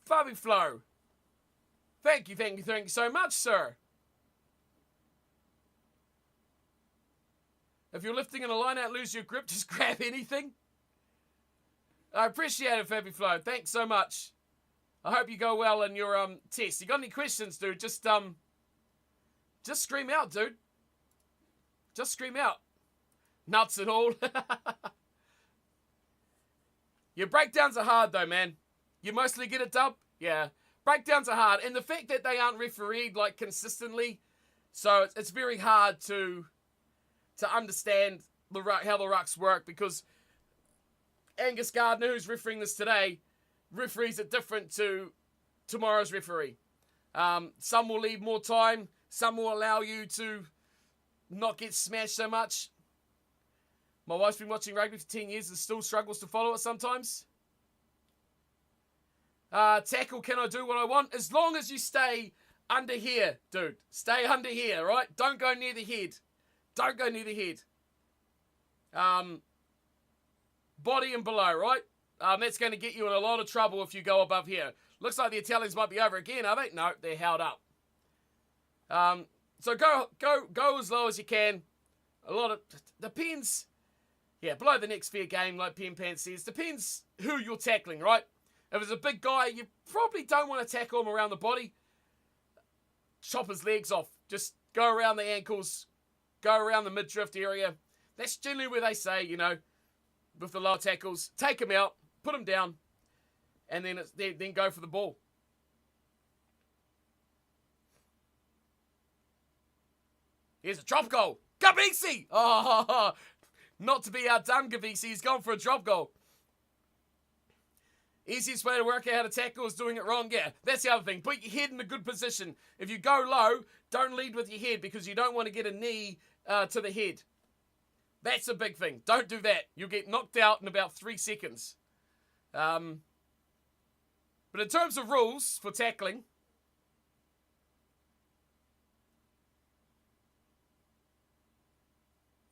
Fabi Flo. Thank you so much, sir. If you're lifting in a line out, lose your grip, just grab anything. I appreciate it, Fabi Flo. Thanks so much. I hope you go well in your test. You got any questions, dude? Just scream out, dude. Just scream out. Nuts and all. Your breakdowns are hard though, man. You mostly get it, Dub? Yeah. Breakdowns are hard. And the fact that they aren't refereed like consistently, so it's very hard to understand how the rucks work, because Angus Gardner, who's refereeing this today, referees it different to tomorrow's referee. Some will leave more time. Some will allow you to not get smashed so much. My wife's been watching rugby for 10 years and still struggles to follow it sometimes. Tackle, can I do what I want? As long as you stay under here, dude. Stay under here, right? Don't go near the head. Don't go near the head. Body and below, right? That's going to get you in a lot of trouble if you go above here. Looks like the Italians might be over again, are they? No, they're held up. So go as low as you can. A lot of depends. Yeah, below the next fair game, like Pen Pants says, depends who you're tackling, right? If it's a big guy, you probably don't want to tackle him around the body. Chop his legs off. Just go around the ankles, go around the midriff area. That's generally where they say, with the lower tackles, take him out, put him down, and then go for the ball. Here's a drop goal. Gavisi! Oh, not to be outdone, Gavisi. He's gone for a drop goal. Easiest way to work out how to tackle is doing it wrong. Yeah, that's the other thing. Put your head in a good position. If you go low, don't lead with your head because you don't want to get a knee to the head. That's a big thing. Don't do that. You'll get knocked out in about 3 seconds. But in terms of rules for tackling,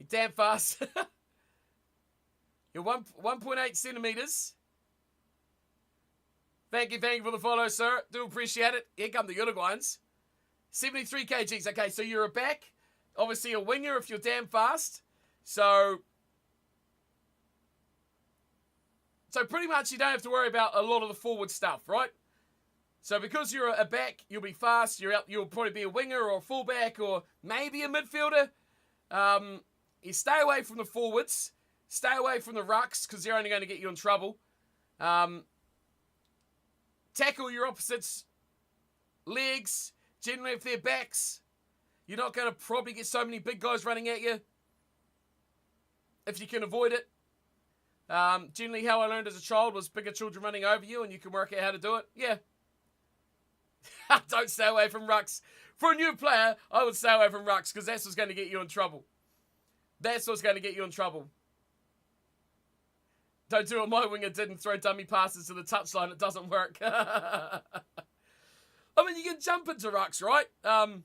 you're damn fast. You're 1.8 centimeters. Thank you for the follow, sir. Do appreciate it. Here come the Uruguayans. 73 kgs. Okay, so you're a back. Obviously a winger if you're damn fast. So So pretty much you don't have to worry about a lot of the forward stuff, right? So because you're a back, you'll be fast. You'll probably be a winger or a fullback or maybe a midfielder. You stay away from the forwards. Stay away from the rucks because they're only going to get you in trouble. Tackle your opposites' legs. Generally, if they're backs, you're not going to probably get so many big guys running at you if you can avoid it. Generally, how I learned as a child was bigger children running over you and you can work out how to do it. Yeah. Don't stay away from rucks. For a new player, I would stay away from rucks because that's what's going to get you in trouble. That's what's going to get you in trouble. Don't do what my winger did and throw dummy passes to the touchline. It doesn't work. I mean, you can jump into rucks, right? I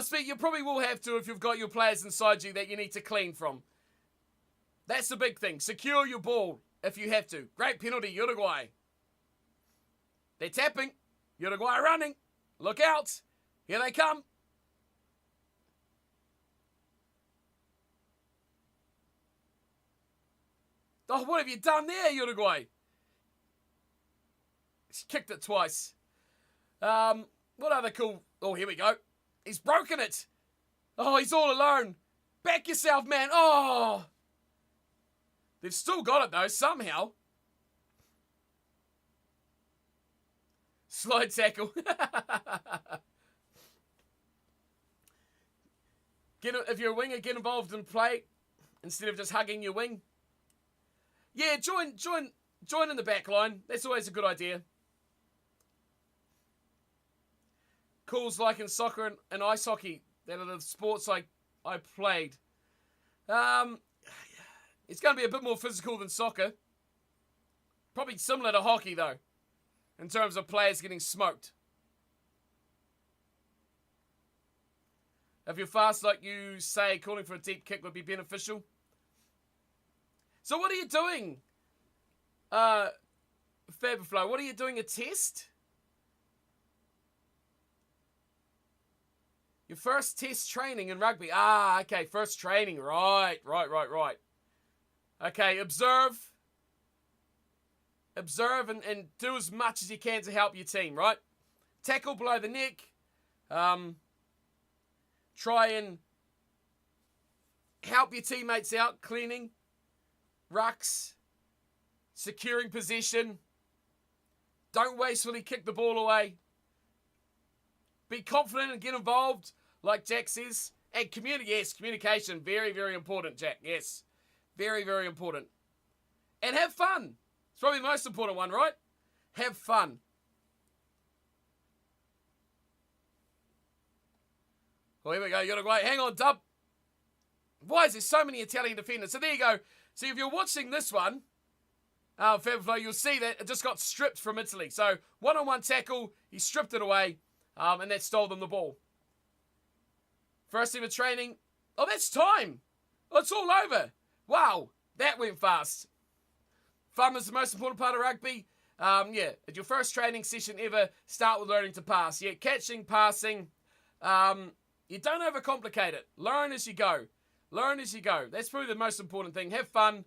speak. You probably will have to if you've got your players inside you that you need to clean from. That's the big thing. Secure your ball if you have to. Great penalty, Uruguay. They're tapping. Uruguay running. Look out. Here they come. Oh, what have you done there, Uruguay? He's kicked it twice. What other cool... Oh, here we go. He's broken it. Oh, he's all alone. Back yourself, man. Oh. They've still got it, though, somehow. Slide tackle. If you're a winger, get involved in play instead of just hugging your wing. Yeah, join in the back line. That's always a good idea. Calls like in soccer and ice hockey. That are the sports I played. It's going to be a bit more physical than soccer. Probably similar to hockey, though, in terms of players getting smoked. If you're fast, like you say, calling for a deep kick would be beneficial. So what are you doing? Faberflow, what are you doing, a test? Your first test training in rugby. Ah, okay, first training. Right. Okay, observe and do as much as you can to help your team, right? Tackle below the neck. Try and help your teammates out, cleaning, rucks, securing possession. Don't wastefully kick the ball away. Be confident and get involved, like Jack says. And communication, very, very important, Jack. Yes, very, very important. And have fun. It's probably the most important one, right? Have fun. Well, here we go, Uruguay. Hang on, Dub. Why is there so many Italian defenders? So there you go. See, if you're watching this one, Faberflow, you'll see that it just got stripped from Italy. So one-on-one tackle, he stripped it away, and that stole them the ball. First ever training. Oh, that's time. Oh, it's all over. Wow, that went fast. Fun is the most important part of rugby. Yeah, at your first training session ever, start with learning to pass. Yeah, catching, passing. You don't overcomplicate it. Learn as you go. Learn as you go. That's probably the most important thing. Have fun.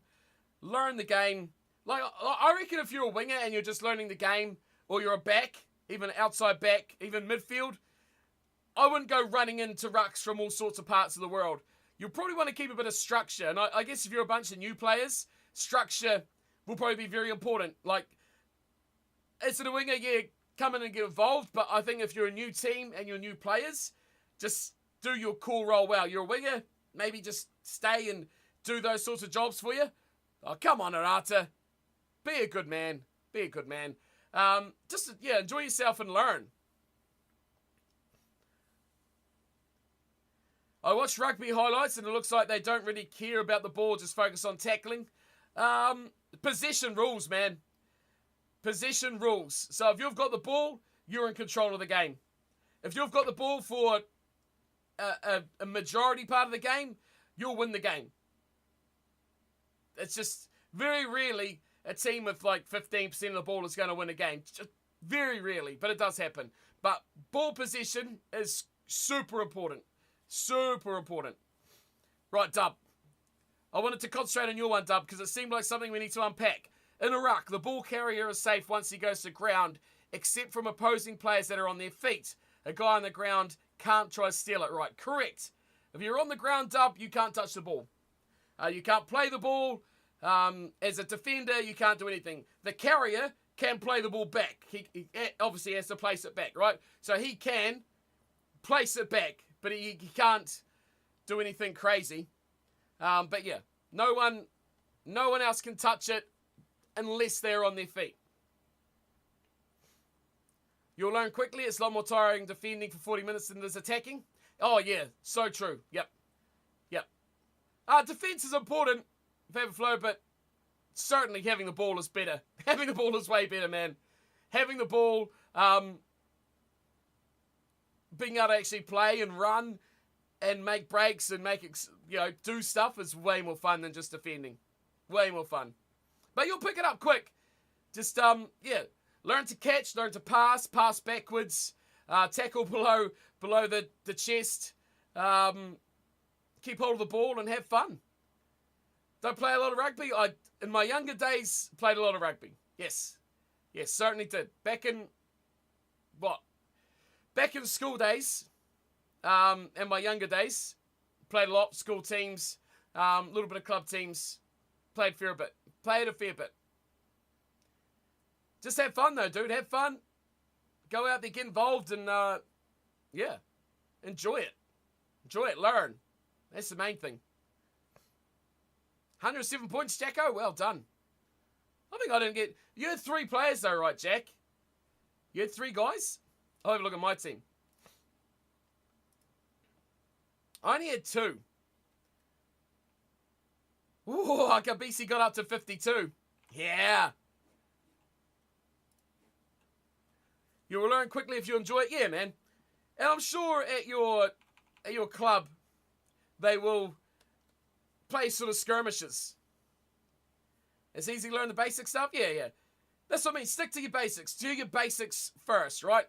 Learn the game. Like, I reckon if you're a winger and you're just learning the game, or you're a back, even outside back, even midfield, I wouldn't go running into rucks from all sorts of parts of the world. You'll probably want to keep a bit of structure. And I guess if you're a bunch of new players, structure will probably be very important. Like, as a winger, yeah, come in and get involved. But I think if you're a new team and you're new players, just do your core role well. You're a winger, maybe just stay and do those sorts of jobs for you. Oh, come on, Arata. Be a good man. Be a good man. Just, yeah, enjoy yourself and learn. I watched rugby highlights and it looks like they don't really care about the ball, just focus on tackling. Possession rules, man. Possession rules. So if you've got the ball, you're in control of the game. If you've got the ball for a majority part of the game, you'll win the game. It's just very rarely a team with like 15% of the ball is going to win a game. Just very rarely, but it does happen. But ball possession is super important. Super important. Right, Dub. I wanted to concentrate on your one, Dub, because it seemed like something we need to unpack. In a ruck, the ball carrier is safe once he goes to ground, except from opposing players that are on their feet. A guy on the ground can't try to steal it, right? Correct. If you're on the ground, Dub, you can't touch the ball. You can't play the ball. As a defender, you can't do anything. The carrier can play the ball back. He obviously has to place it back, right? So he can place it back, but he can't do anything crazy. But yeah, no one else can touch it unless they're on their feet. You'll learn quickly it's a lot more tiring defending for 40 minutes than it is attacking. Oh yeah, so true. Yep. Defense is important, Fabflow, but certainly having the ball is better. Having the ball is way better, man. Having the ball, being able to actually play and run and make breaks and do stuff is way more fun than just defending. Way more fun. But you'll pick it up quick. Just, learn to catch, learn to pass backwards, tackle below the chest, keep hold of the ball and have fun. Don't play a lot of rugby. In my younger days, played a lot of rugby. Yes, certainly did. Back in school days, and my younger days, played a lot, school teams, a little bit of club teams, played a fair bit. Just have fun though, dude. Have fun. Go out there, get involved, and enjoy it. Learn. That's the main thing. 107 points, Jacko. Well done. I think I didn't get... You had 3 players though, right, Jack? You had 3 guys? I'll have a look at my team. I only had 2. Ooh, Akabisi got up to 52. Yeah. You will learn quickly if you enjoy it. Yeah, man. And I'm sure at your club, they will play sort of skirmishes. It's easy to learn the basic stuff? Yeah. That's what I mean. Stick to your basics. Do your basics first, right?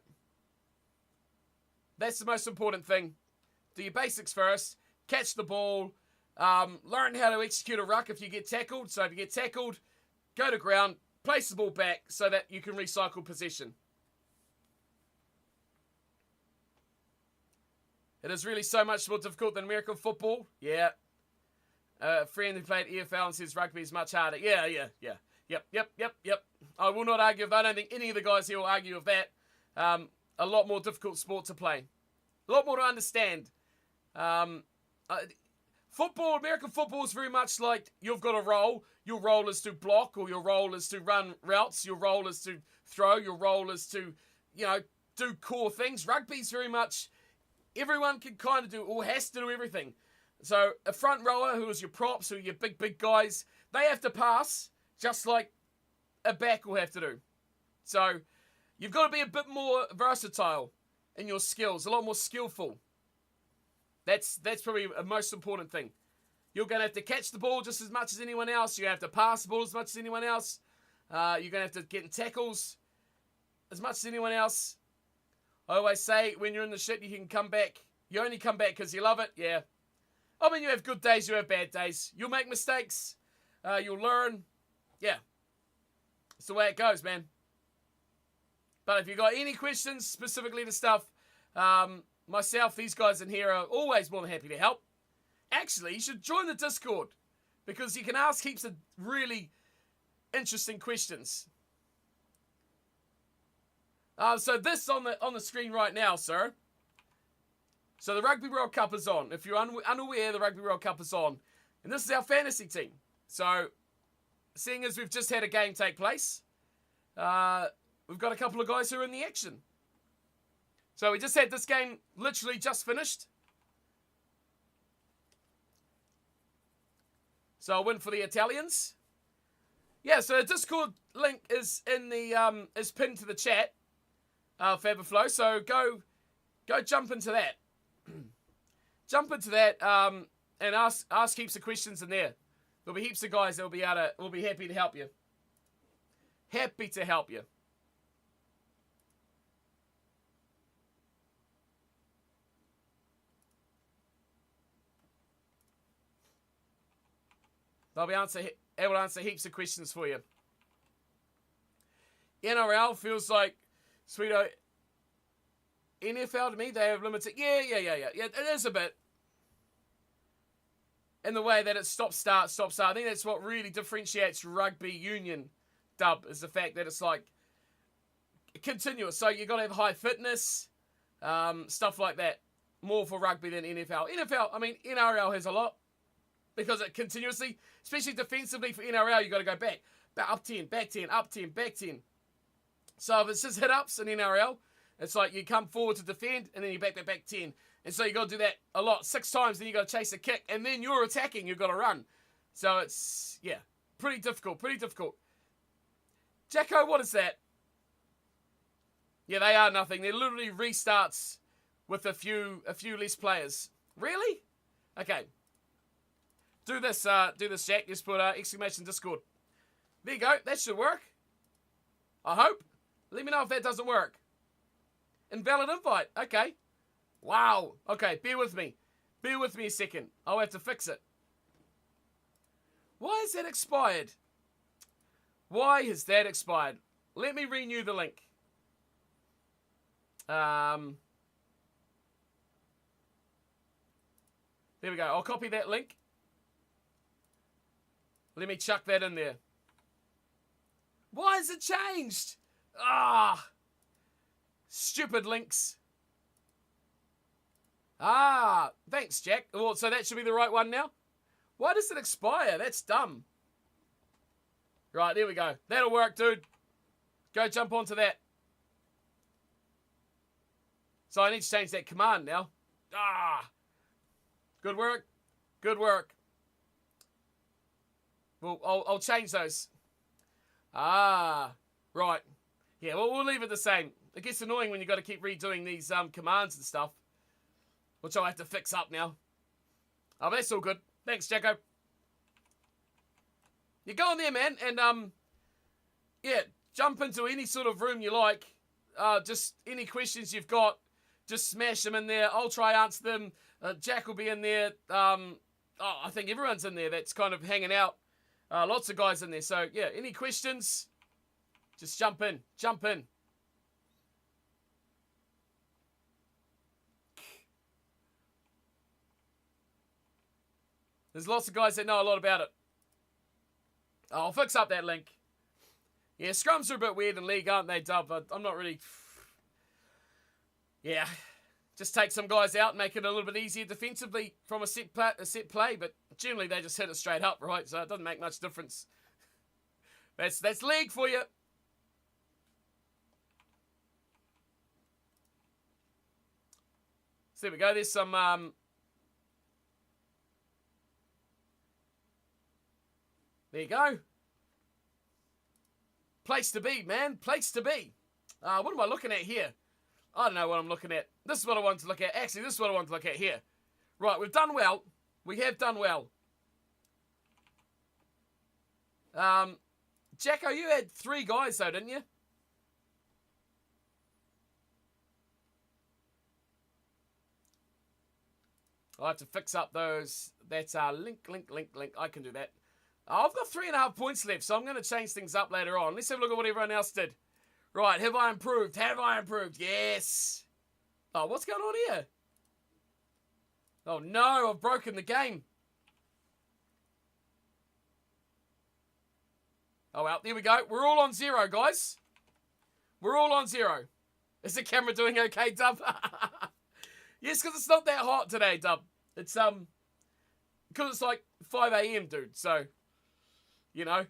That's the most important thing. Do your basics first. Catch the ball. Learn how to execute a ruck if you get tackled. So if you get tackled, go to ground, place the ball back so that you can recycle possession. It is really so much more difficult than American football. Yeah. A friend who played EFL and says rugby is much harder. Yeah. Yep. I will not argue with that. I don't think any of the guys here will argue with that. A lot more difficult sport to play. A lot more to understand. Football, American football is very much like you've got a role. Your role is to block, or your role is to run routes. Your role is to throw. Your role is to, do core things. Rugby's very much... Everyone can kind of do, or has to do everything. So a front rower, who is your props, who are your big guys, they have to pass just like a back will have to do. So you've got to be a bit more versatile in your skills, a lot more skillful. That's probably a most important thing. You're going to have to catch the ball just as much as anyone else. You have to pass the ball as much as anyone else. You're going to have to get in tackles as much as anyone else. I always say, when you're in the shit, you can come back. You only come back because you love it. Yeah. I mean, you have good days, you have bad days. You'll make mistakes. You'll learn. Yeah. It's the way it goes, man. But if you've got any questions specifically to stuff, myself, these guys in here are always more than happy to help. Actually, you should join the Discord, because you can ask heaps of really interesting questions. So this on the screen right now, sir. So the Rugby World Cup is on. If you're unaware, the Rugby World Cup is on. And this is our fantasy team. So, seeing as we've just had a game take place, we've got a couple of guys who are in the action. So we just had this game literally just finished. So a win for the Italians. Yeah, so the Discord link is in the is pinned to the chat. Fabflow. So go jump into that. Jump into that and ask heaps of questions in there. There'll be heaps of guys that will be happy to help you. Happy to help you. I'll be able to answer heaps of questions for you. NRL feels like, sweeto, NFL to me, they have limited. Yeah, it is a bit. In the way that it's stop-start. I think that's what really differentiates rugby union dub, is the fact that it's like continuous. So you've got to have high fitness, stuff like that. More for rugby than NFL. NRL has a lot because it continuously, especially defensively for NRL, you've got to go back up 10, back 10, up 10, back 10. So if it's just hit-ups in NRL, it's like you come forward to defend and then you back 10. And so you got to do that a lot, 6 times, then you got to chase a kick, and then you're attacking, you've got to run. So it's, yeah, pretty difficult. Jacko, what is that? Yeah, they are nothing. They're literally restarts with a few less players. Really? Okay. Do this, Jack. Just put exclamation Discord. There you go. That should work. I hope. Let me know if that doesn't work. Invalid invite. Okay. Wow. Okay, bear with me. Bear with me a second. I'll have to fix it. Why is that expired? Why has that expired? Let me renew the link. There we go. I'll copy that link. Let me chuck that in there. Why has it changed? Stupid links. Thanks, Jack. Well, so that should be the right one now. Why does it expire? That's dumb. Right, there we go. That'll work, dude. Go jump onto that. So I need to change that command now. Good work. Good work. Well, I'll change those. Right. Yeah, well, we'll leave it the same. It gets annoying when you've got to keep redoing these commands and stuff, which I'll have to fix up now. But that's all good. Thanks, Jacko. You go on there, man, and yeah, jump into any sort of room you like. Just any questions you've got, just smash them in there. I'll try answer them. Jack will be in there. I think everyone's in there that's kind of hanging out. Lots of guys in there. So, yeah, any questions, just jump in. Jump in. There's lots of guys that know a lot about it. I'll fix up that link. Yeah, scrums are a bit weird in league, aren't they, Dub? I'm not really... Yeah, just take some guys out and make it a little bit easier defensively from a set play, but generally they just hit it straight up, right? So it doesn't make much difference. That's league for you. So there we go. There's some... There you go. Place to be, man. Place to be. What am I looking at here? I don't know what I'm looking at. This is what I want to look at. Actually, this is what I want to look at here. Right, we've done well. We have done well. Jacko, you had 3 guys though, didn't you? I'll have to fix up those. That's link. I can do that. I've got 3.5 points left, so I'm going to change things up later on. Let's have a look at what everyone else did. Right, have I improved? Have I improved? Yes. Oh, what's going on here? Oh, no, I've broken the game. Oh, well, there we go. We're all on 0, guys. We're all on 0. Is the camera doing okay, Dub? Yes, because it's not that hot today, Dub. It's, because it's like 5 a.m., dude, so... You know,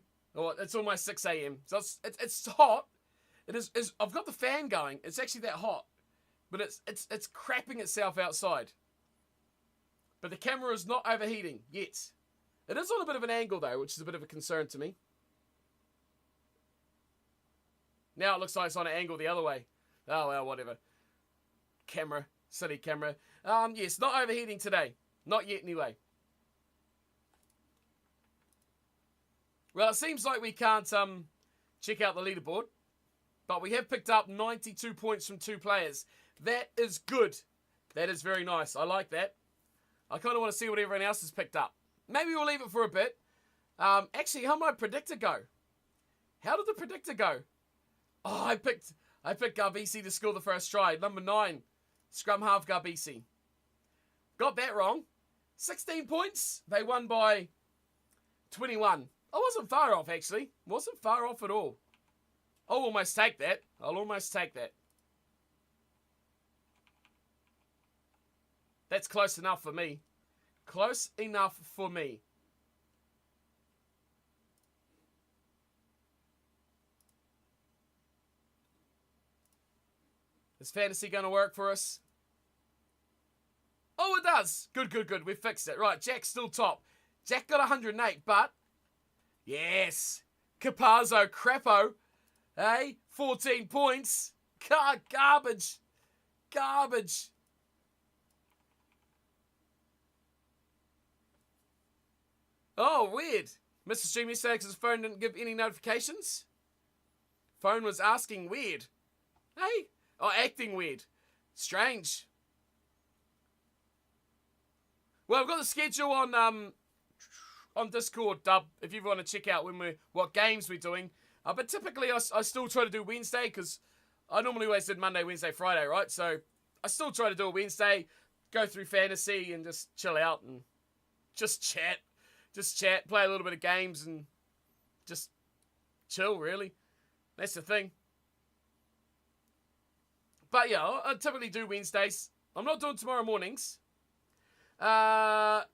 it's almost 6 a.m. So it's hot. It is. I've got the fan going. It's actually that hot, but it's crapping itself outside. But the camera is not overheating yet. It is on a bit of an angle though, which is a bit of a concern to me. Now it looks like it's on an angle the other way. Oh well, whatever. Camera, silly camera. Yes, not overheating today. Not yet, anyway. Well, it seems like we can't check out the leaderboard, but we have picked up 92 points from 2 players. That is good. That is very nice. I like that. I kind of want to see what everyone else has picked up. Maybe we'll leave it for a bit. Actually, how did my predictor go? How did the predictor go? Oh, I picked Garbisi to score the first try. Number 9, scrum half Garbisi. Got that wrong. 16 points. They won by 21. I wasn't far off, actually. Wasn't far off at all. I'll almost take that. That's close enough for me. Close enough for me. Is fantasy going to work for us? Oh, it does. Good. We fixed it. Right, Jack's still top. Jack got 108, but... Yes. Capazzo, crapo. Hey, 14 points. Garbage. Oh, weird. Mr. Streamy says his phone didn't give any notifications. Phone was asking weird. Hey? Oh, acting weird. Strange. Well, I've got the schedule on Discord, Dub, if you want to check out what games we're doing. But typically, I still try to do Wednesday, because I normally always did Monday, Wednesday, Friday, right? So I still try to do a Wednesday, go through fantasy, and just chill out and just chat. Just chat, play a little bit of games, and just chill, really. That's the thing. But yeah, I typically do Wednesdays. I'm not doing tomorrow mornings. Saturday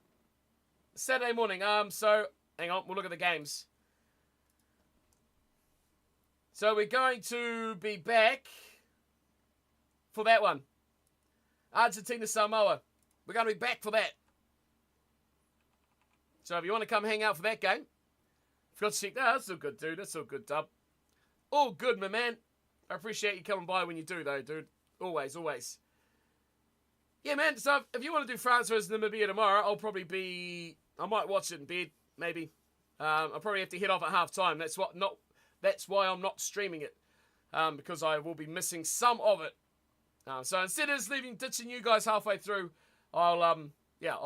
morning. So, hang on, we'll look at the games. So we're going to be back for that one. Argentina, Samoa. We're going to be back for that. So if you want to come hang out for that game, forgot to check that. That's all good, dude. That's all good, Dub. All good, my man. I appreciate you coming by when you do, though, dude. Always. Yeah, man. So if you want to do France versus Namibia tomorrow, I might watch it in bed, maybe. I'll probably have to head off at half time. That's why I'm not streaming it, because I will be missing some of it. So instead of ditching you guys halfway through, I'll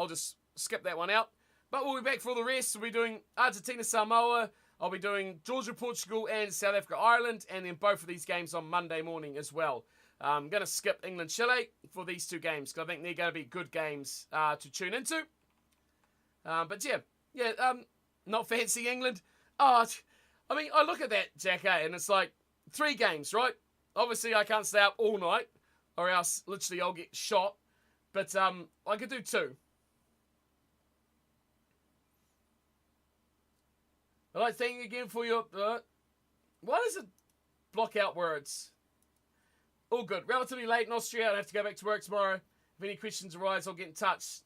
just skip that one out. But we'll be back for the rest. We'll be doing Argentina, Samoa. I'll be doing Georgia, Portugal, and South Africa, Ireland, and then both of these games on Monday morning as well. I'm going to skip England, Chile for these 2 games, because I think they're going to be good games to tune into. But yeah, not fancy England. I mean, I look at that, Jack, and it's like 3 games, right? Obviously, I can't stay up all night, or else literally I'll get shot. But I could do 2. I'd like to thank you again for your... why does it block out words? All good. Relatively late in Austria. I have to go back to work tomorrow. If any questions arise, I'll get in touch.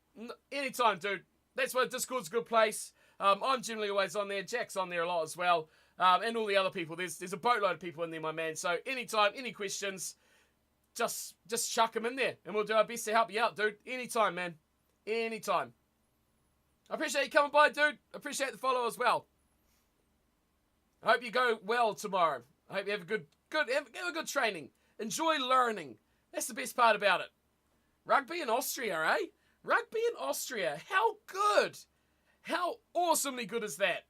Anytime, dude. That's why Discord's a good place. I'm generally always on there. Jack's on there a lot as well. And all the other people. There's a boatload of people in there, my man. So anytime, any questions, just chuck them in there. And we'll do our best to help you out, dude. Anytime, man. Anytime. I appreciate you coming by, dude. I appreciate the follow as well. I hope you go well tomorrow. I hope you have a good training. Enjoy learning. That's the best part about it. Rugby in Austria, eh? Rugby in Austria. How good. How awesomely good is that?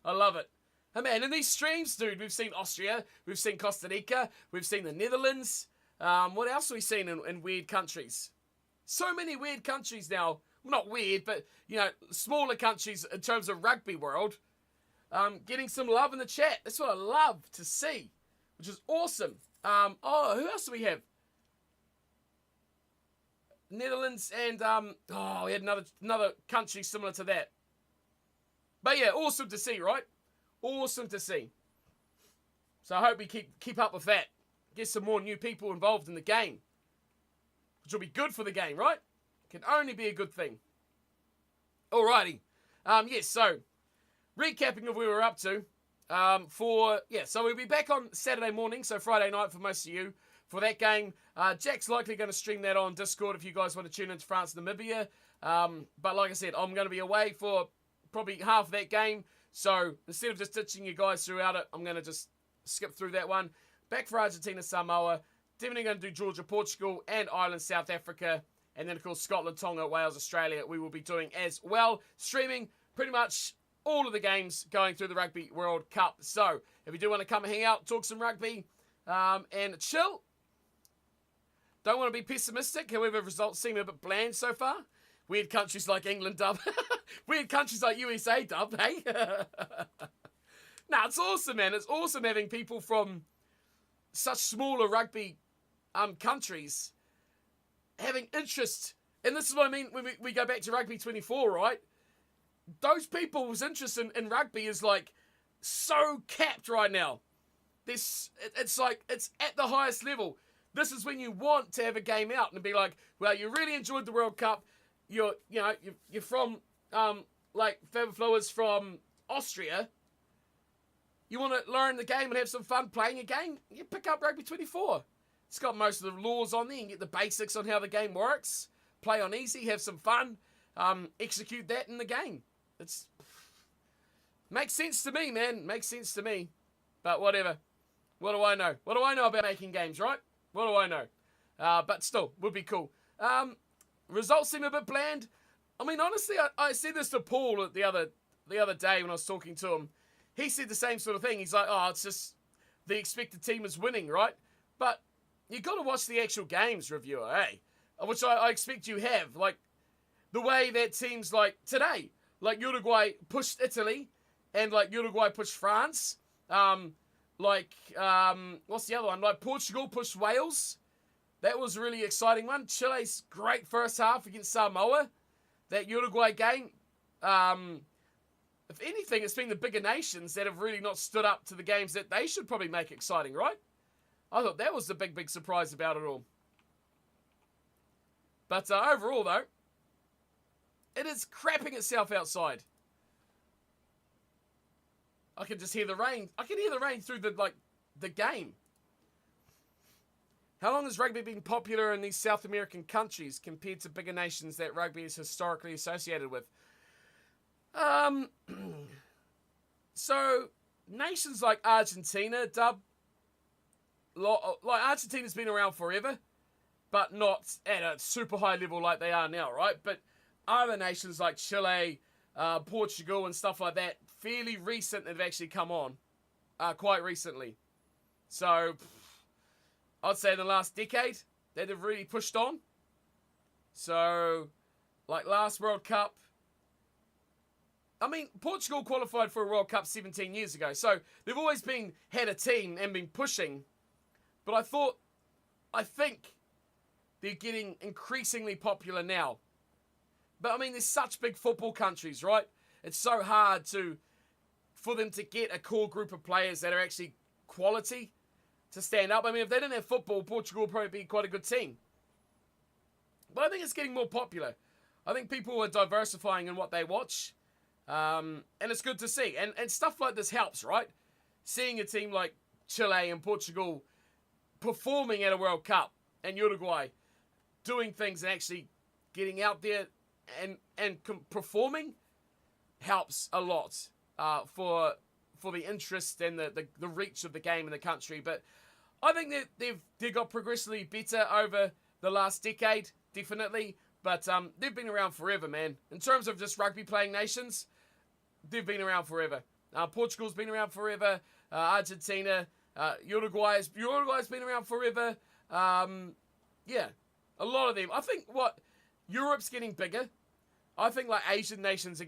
I love it. Oh man, in these streams, dude, we've seen Austria, we've seen Costa Rica, we've seen the Netherlands. What else have we seen in weird countries? So many weird countries now. Well, not weird, but, smaller countries in terms of rugby world. Getting some love in the chat. That's what I love to see, which is awesome. Who else do we have? Netherlands and, we had another country similar to that. But yeah, awesome to see, right? Awesome to see. So I hope we keep up with that. Get some more new people involved in the game. Which will be good for the game, right? Can only be a good thing. Alrighty. Yes, so... recapping of where we're up to, so we'll be back on Saturday morning, so Friday night for most of you, for that game. Jack's likely going to stream that on Discord if you guys want to tune into France, Namibia. But like I said, I'm going to be away for probably half of that game, so instead of just ditching you guys throughout it, I'm going to just skip through that one. Back for Argentina, Samoa. Definitely going to do Georgia, Portugal, and Ireland, South Africa. And then, of course, Scotland, Tonga, Wales, Australia, we will be doing as well. Streaming pretty much all of the games going through the Rugby World Cup. So if you do want to come and hang out, talk some rugby, and chill, don't want to be pessimistic. However, results seem a bit bland so far. Weird countries like England, dub. Weird countries like USA, dub, hey? Nah, it's awesome, man. It's awesome having people from such smaller rugby countries having interest. And this is what I mean when we go back to Rugby 24, right? Those people's interest in rugby is like so capped right now. It's like it's at the highest level. This is when you want to have a game out and be like, well, you really enjoyed the World Cup. You're from like Fabafloa from Austria. You want to learn the game and have some fun playing a game? You pick up Rugby 24. It's got most of the laws on there. You can get the basics on how the game works. Play on easy, have some fun, execute that in the game. It's makes sense to me, man. Makes sense to me. But whatever. What do I know? What do I know about making games, right? What do I know? But still, would be cool. Results seem a bit bland. I mean, honestly, I said this to Paul the other day when I was talking to him. He said the same sort of thing. He's like, oh, it's just the expected team is winning, right? But you got to watch the actual games, reviewer, eh? Which I expect you have. Like, the way that teams like today, like Uruguay pushed Italy, and like Uruguay pushed France. What's the other one? Like Portugal pushed Wales. That was a really exciting one. Chile's great first half against Samoa. That Uruguay game, if anything, it's been the bigger nations that have really not stood up to the games that they should probably make exciting, right? I thought that was the big surprise about it all. But overall, though, it is crapping itself outside. I can just hear the rain. I can hear the rain through the game. How long has rugby been popular in these South American countries compared to bigger nations that rugby is historically associated with? So, nations like Argentina, dub, like Argentina's been around forever, but not at a super high level like they are now, right? But other nations like Chile, Portugal and stuff like that, fairly recent, have actually come on, quite recently. So, I'd say in the last decade, that have really pushed on. So, like last World Cup, I mean, Portugal qualified for a World Cup 17 years ago, so they've always had a team and been pushing. But I think they're getting increasingly popular now. But I mean, there's such big football countries, right? It's so hard for them to get a core group of players that are actually quality to stand up. I mean, if they didn't have football, Portugal would probably be quite a good team. But I think it's getting more popular. I think people are diversifying in what they watch. And it's good to see. And stuff like this helps, right? Seeing a team like Chile and Portugal performing at a World Cup and Uruguay doing things and actually getting out there and performing helps a lot for the interest and the reach of the game in the country. But I think that they've got progressively better over the last decade, definitely. But they've been around forever, man. In terms of just rugby playing nations, they've been around forever. Portugal's been around forever. Argentina, Uruguay's been around forever. Yeah, a lot of them. I think Europe's getting bigger. I think like Asian nations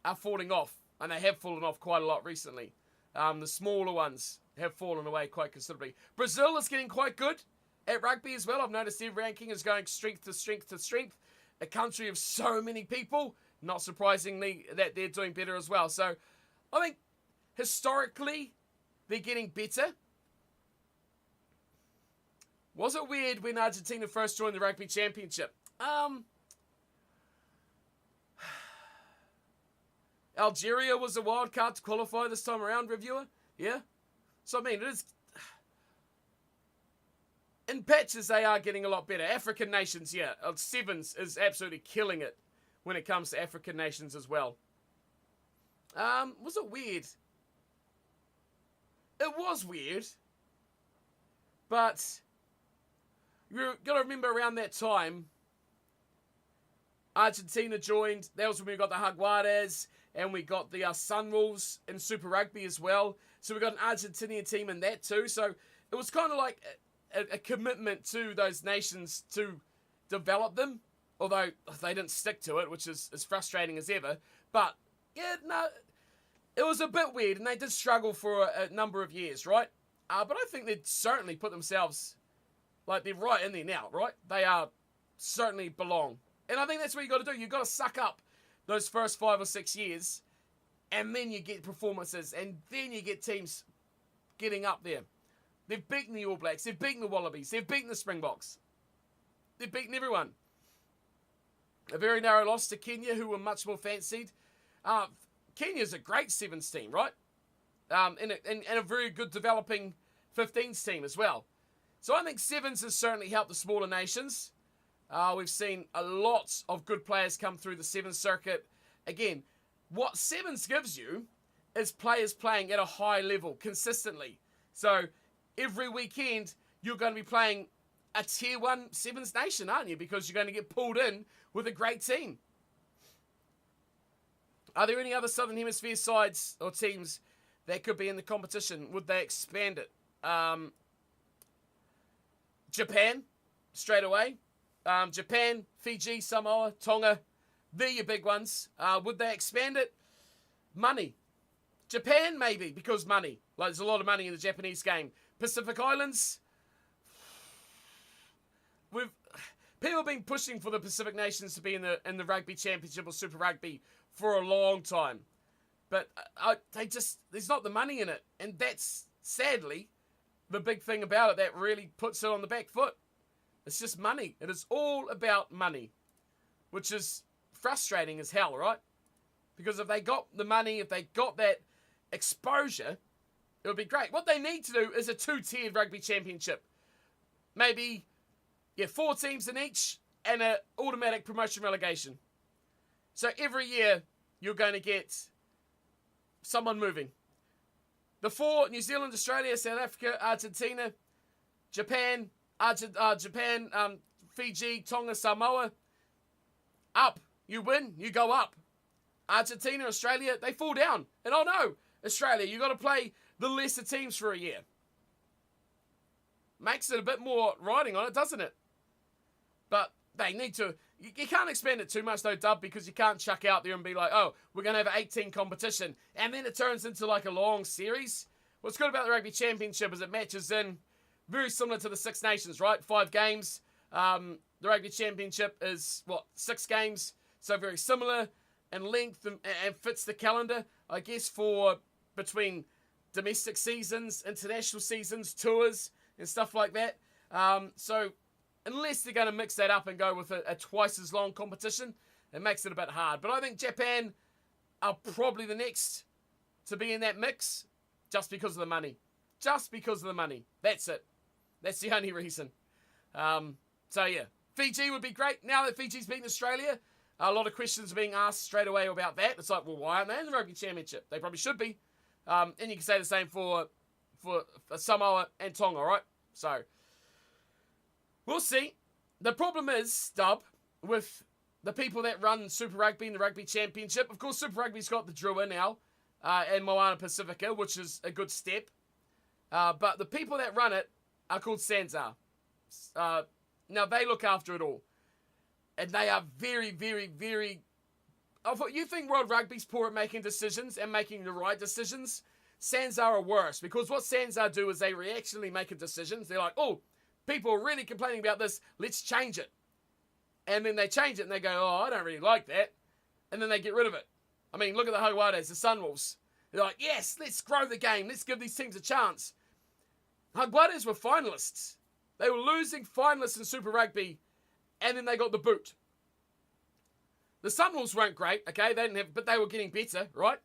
are falling off, and they have fallen off quite a lot recently. The smaller ones have fallen away quite considerably. Brazil is getting quite good at rugby as well. I've noticed their ranking is going strength to strength to strength. A country of so many people, not surprisingly, that they're doing better as well. So I think historically they're getting better. Was it weird when Argentina first joined the Rugby Championship? Algeria was a wild card to qualify this time around, reviewer. Yeah? So, I mean, it is... In patches, they are getting a lot better. African nations, yeah. Sevens is absolutely killing it when it comes to African nations as well. Was it weird? It was weird. But you've got to remember around that time, Argentina joined. That was when we got the Jaguares, and we got the Sunwolves in Super Rugby as well. So we got an Argentinian team in that too. So it was kind of like a commitment to those nations to develop them, although they didn't stick to it, which is as frustrating as ever. But yeah, no, it was a bit weird, and they did struggle for a number of years, right? But I think they'd certainly put themselves, like, they're right in there now, right? They are certainly belong. And I think that's what you got to do. You've got to suck up those first 5 or 6 years, and then you get performances, and then you get teams getting up there. They've beaten the All Blacks, they've beaten the Wallabies, they've beaten the Springboks. They've beaten everyone. A very narrow loss to Kenya, who were much more fancied. Kenya's a great sevens team, right? And a very good developing 15s team as well. So I think sevens has certainly helped the smaller nations. We've seen a lot of good players come through the sevens circuit. Again, what sevens gives you is players playing at a high level consistently. So every weekend you're going to be playing a tier 1 sevens nation, aren't you? Because you're going to get pulled in with a great team. Are there any other Southern Hemisphere sides or teams that could be in the competition? Would they expand it? Japan, straight away. Japan, Fiji, Samoa, Tonga. They're your big ones. Would they expand it? Money. Japan, maybe, because money. Like, there's a lot of money in the Japanese game. Pacific Islands. People have been pushing for the Pacific nations to be in the Rugby Championship or Super Rugby for a long time. But there's not the money in it. And that's, sadly, the big thing about it that really puts it on the back foot. It's just money. It is all about money, which is frustrating as hell, right? Because if they got the money, if they got that exposure, it would be great. What they need to do is a 2-tiered rugby championship. Maybe, 4 teams in each and an automatic promotion relegation. So every year, you're going to get someone moving. The 4, New Zealand, Australia, South Africa, Argentina, Japan, Fiji, Tonga, Samoa. Up. You win, you go up. Argentina, Australia, they fall down. And oh no, Australia, you got to play the lesser teams for a year. Makes it a bit more riding on it, doesn't it? But they need to. You can't expand it too much though, Dub, because you can't chuck out there and be like, oh, we're going to have an 18 competition. And then it turns into like a long series. What's good about the Rugby Championship is it matches in very similar to the Six Nations, right? 5 games. The Rugby Championship is, 6 games. So very similar in length and fits the calendar, I guess, for between domestic seasons, international seasons, tours, and stuff like that. So unless they're going to mix that up and go with a twice as long competition, it makes it a bit hard. But I think Japan are probably the next to be in that mix just because of the money. Just because of the money. That's it. That's the only reason. So yeah, Fiji would be great. Now that Fiji's beaten Australia, a lot of questions are being asked straight away about that. It's like, well, why aren't they in the Rugby Championship? They probably should be. And you can say the same for Samoa and Tonga, right? So we'll see. The problem is, Dub, with the people that run Super Rugby and the Rugby Championship. Of course, Super Rugby's got the Drua now and Moana Pacifica, which is a good step. But the people that run it are called Sanzar. Now, they look after it all. And they are very, very, very... You think World Rugby's poor at making decisions and making the right decisions? Sanzar are worse. Because what Sanzar do is they reactionally make a decision. They're like, oh, people are really complaining about this. Let's change it. And then they change it and they go, oh, I don't really like that. And then they get rid of it. I mean, look at the Jaguares, the Sunwolves. They're like, yes, let's grow the game. Let's give these teams a chance. Jaguares were finalists. They were losing finalists in Super Rugby, and then they got the boot. The Sunwolves weren't great, okay? But they were getting better, right?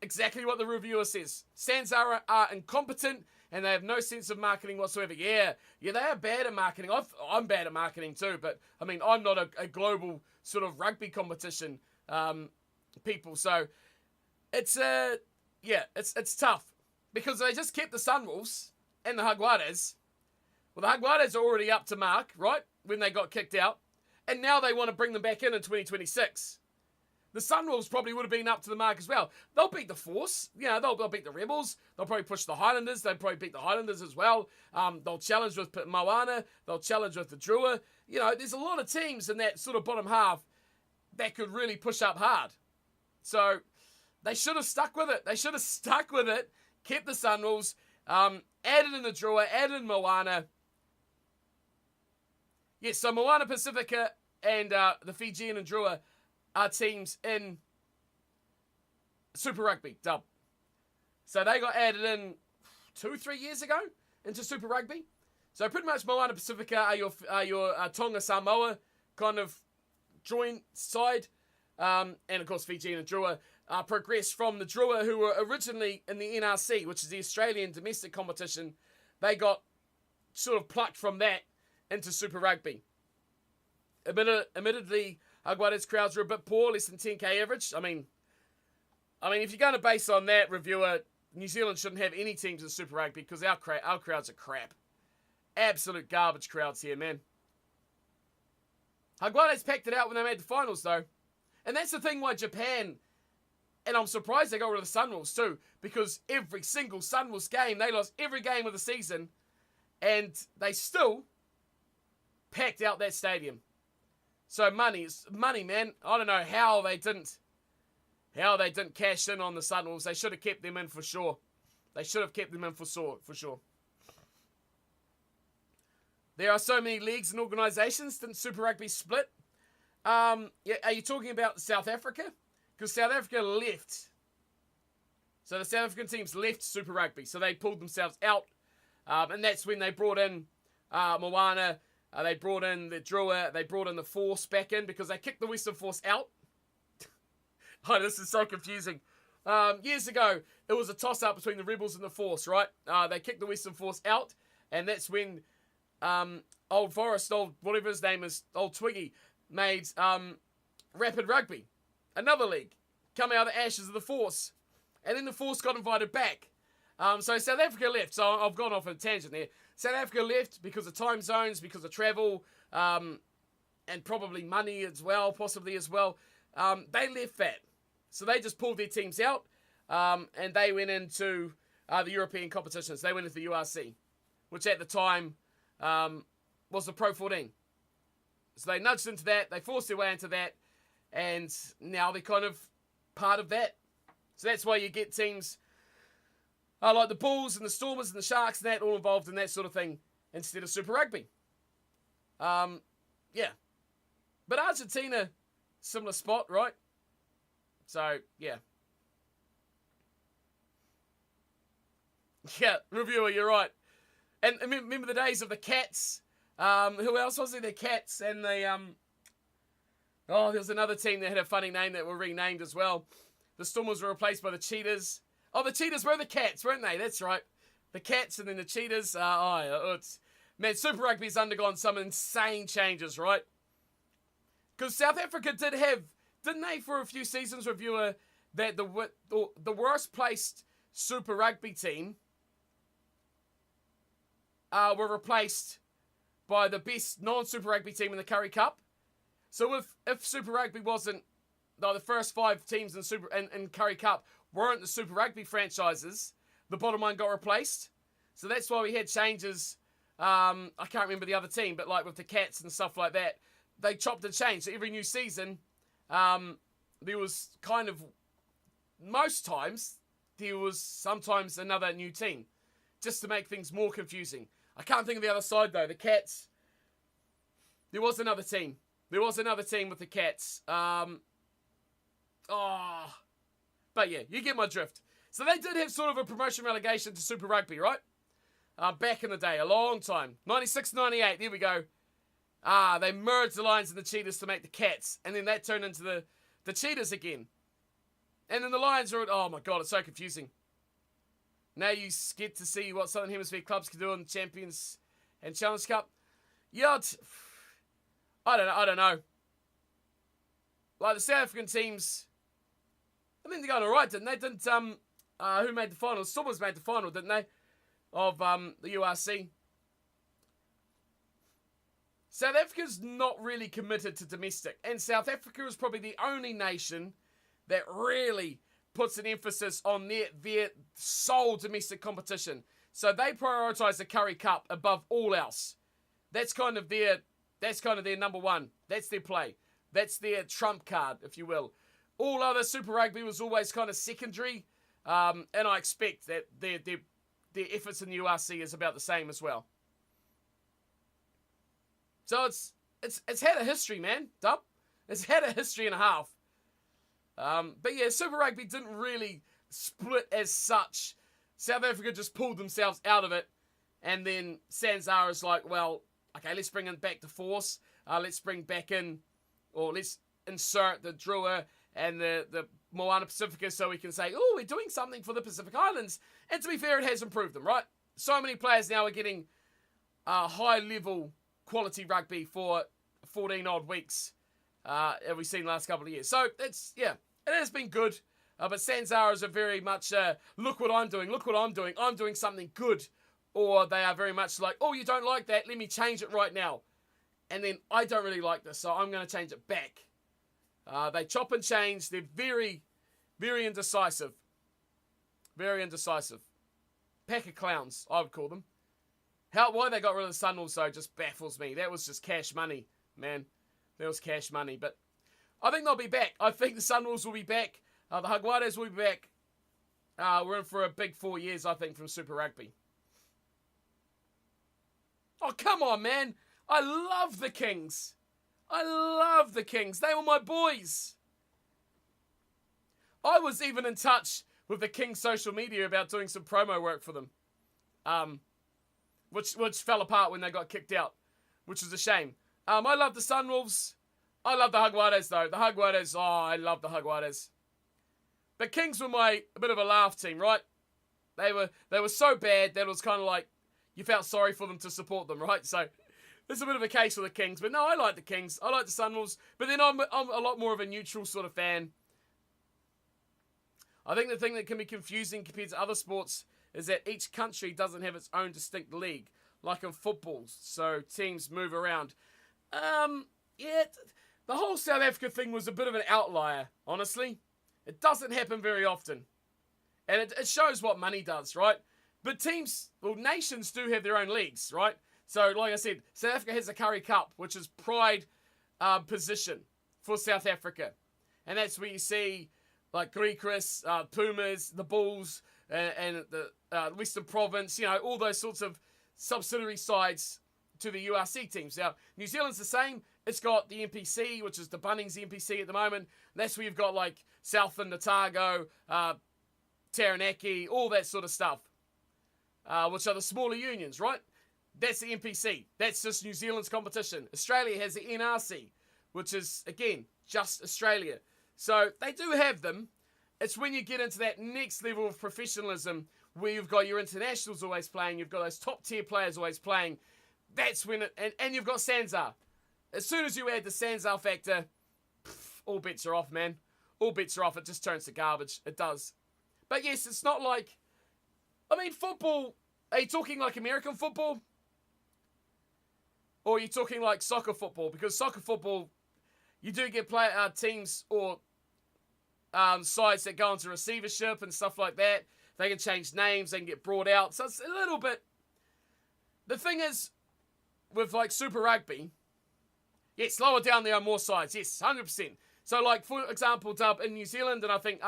Exactly what the reviewer says. Sanzar are incompetent, and they have no sense of marketing whatsoever. Yeah, they are bad at marketing. I'm bad at marketing too, but I mean, I'm not a global sort of rugby competition people, so it's it's tough because they just kept the Sunwolves and the Jaguares. Well, the Jaguares are already up to mark, right? When they got kicked out. And now they want to bring them back in 2026. The Sunwolves probably would have been up to the mark as well. They'll beat the Force. You know, they'll beat the Rebels. They'll probably push the Highlanders. They'll probably beat the Highlanders as well. They'll challenge with Moana. They'll challenge with the Drua. You know, there's a lot of teams in that sort of bottom half that could really push up hard. So they should have stuck with it. They should have stuck with it, kept the Sunwolves, added in the Drua, added in Moana. Yes, so Moana Pacifica and the Fijian and Drua are teams in Super Rugby, dub. So they got added in 2-3 years ago into Super Rugby. So pretty much Moana Pacifica are your Tonga Samoa kind of joint side. And of course Fijian and Drua progressed from the Drua, who were originally in the NRC, which is the Australian domestic competition. They got sort of plucked from that into Super Rugby. Admittedly, Aguade's crowds were a bit poor, less than 10k average. I mean, if you're going to base on that, reviewer, New Zealand shouldn't have any teams in Super Rugby because our crowds are crap. Absolute garbage crowds here, man. Aguade's packed it out when they made the finals, though. And that's the thing why Japan, and I'm surprised they got rid of the Sunwolves too, because every single Sunwolves game, they lost every game of the season, and they still packed out that stadium. So money, man. I don't know how they didn't cash in on the Sunwolves. They should have kept them in for sure. They should have kept them in for sure. There are so many leagues and organisations. Didn't Super Rugby split? Are you talking about South Africa? Because South Africa left. So the South African teams left Super Rugby. So they pulled themselves out. And that's when they brought in Moana. They brought in the Drua. They brought in the Force back in because they kicked the Western Force out. Oh, this is so confusing. Years ago, it was a toss-up between the Rebels and the Force, right? They kicked the Western Force out. And that's when Old Forest, whatever his name is, Old Twiggy, made Rapid Rugby, another league, come out of the ashes of the Force. And then the Force got invited back. So South Africa left. So I've gone off on a tangent there. South Africa left because of time zones, because of travel, and probably money as well, possibly as well. They left that. So they just pulled their teams out, and they went into the European competitions. They went into the URC, which at the time was the Pro 14. So they nudged into that, they forced their way into that, and now they're kind of part of that. So that's why you get teams like the Bulls and the Stormers and the Sharks and that all involved in that sort of thing instead of Super Rugby. Yeah. But Argentina, similar spot, right? So, yeah. Yeah, reviewer, you're right. And remember the days of the Cats? Who else was there? The Cats and the... there was another team that had a funny name that were renamed as well. The Stormers were replaced by the Cheetahs. Oh, the Cheetahs were the Cats, weren't they? That's right. The Cats and then the Cheetahs. Man, Super Rugby's undergone some insane changes, right? Because South Africa did have, didn't they, for a few seasons, reviewer, that the worst placed Super Rugby team were replaced by the best non-Super Rugby team in the Currie Cup. So if Super Rugby wasn't, the first 5 teams in Currie Cup weren't the Super Rugby franchises, the bottom one got replaced. So that's why we had changes. I can't remember the other team, but like with the Cats and stuff like that, they chopped and changed. So every new season, there was kind of, most times, there was sometimes another new team, just to make things more confusing. I can't think of the other side though. The Cats, there was another team. There was another team with the Cats. But yeah, you get my drift. So they did have sort of a promotion relegation to Super Rugby, right? Back in the day, a long time. 96, 98, there we go. They merged the Lions and the Cheetahs to make the Cats. And then that turned into the Cheetahs again. And then the Lions are, oh my God, it's so confusing. Now you get to see what Southern Hemisphere clubs can do in the Champions and Challenge Cup. Yeah, I don't know. Like the South African teams, I think they're going alright, didn't they? Didn't who made the final? Stormers made the final, didn't they? Of the URC. South Africa's not really committed to domestic. And South Africa is probably the only nation that really puts an emphasis on their sole domestic competition. So they prioritise the Currie Cup above all else. That's kind of their number one. That's their play. That's their trump card, if you will. All other Super Rugby was always kind of secondary. And I expect that their efforts in the URC is about the same as well. So it's had a history, man, Dub. It's had a history and a half. But yeah, Super Rugby didn't really split as such. South Africa just pulled themselves out of it. And then Sanzar is like, well, okay, let's bring it back to force. Let's bring back in, or let's insert the Drua and the Moana Pacifica so we can say, oh, we're doing something for the Pacific Islands. And to be fair, it has improved them, right? So many players now are getting high-level quality rugby for 14-odd weeks that we've seen the last couple of years. So, it has been good. But Sanzar are very much, look what I'm doing, I'm doing something good. Or they are very much like, oh, you don't like that, let me change it right now. And then, I don't really like this, so I'm going to change it back. They chop and change. They're very, very indecisive. Very indecisive. Pack of clowns, I would call them. Why they got rid of the Sunwolves, though, just baffles me. That was just cash money, man. That was cash money. But I think they'll be back. I think the Sunwolves will be back. The Jaguares will be back. We're in for a big 4 years, I think, from Super Rugby. Oh, come on, man. I love the Kings. I love the Kings. They were my boys. I was even in touch with the Kings social media about doing some promo work for them. Which fell apart when they got kicked out, which was a shame. I love the Sunwolves. I love the Jaguares, though. The Jaguares, I love the Jaguares. But Kings were a bit of a laugh team, right? They were so bad that it was kind of like you felt sorry for them to support them, right? So there's a bit of a case for the Kings. But no, I like the Kings. I like the Sunwolves. But then I'm a lot more of a neutral sort of fan. I think the thing that can be confusing compared to other sports is that each country doesn't have its own distinct league, like in football, so teams move around. The whole South Africa thing was a bit of an outlier, honestly. It doesn't happen very often. And it shows what money does, right? But nations do have their own leagues, right? So, like I said, South Africa has the Currie Cup, which is pride position for South Africa. And that's where you see, like, Griquas, Pumas, the Bulls, and the Western Province, all those sorts of subsidiary sides to the URC teams. Now, New Zealand's the same. It's got the NPC, which is the Bunnings NPC at the moment. That's where you've got, like, Southland, Otago, Taranaki, all that sort of stuff, which are the smaller unions, right? That's the NPC. That's just New Zealand's competition. Australia has the NRC, which is, again, just Australia. So they do have them. It's when you get into that next level of professionalism where you've got your internationals always playing, you've got those top tier players always playing. That's when and you've got Sanzar. As soon as you add the Sanzar factor, all bets are off, man. All bets are off. It just turns to garbage. It does. But yes, it's not like, football, are you talking like American football? Or are you talking like soccer football? Because soccer football, you do get teams or sides that go into receivership and stuff like that. They can change names, they can get brought out. So it's a little bit... The thing is, with like Super Rugby, yes, lower down there are more sides. Yes, 100%. So like, for example, Dub, in New Zealand, and I think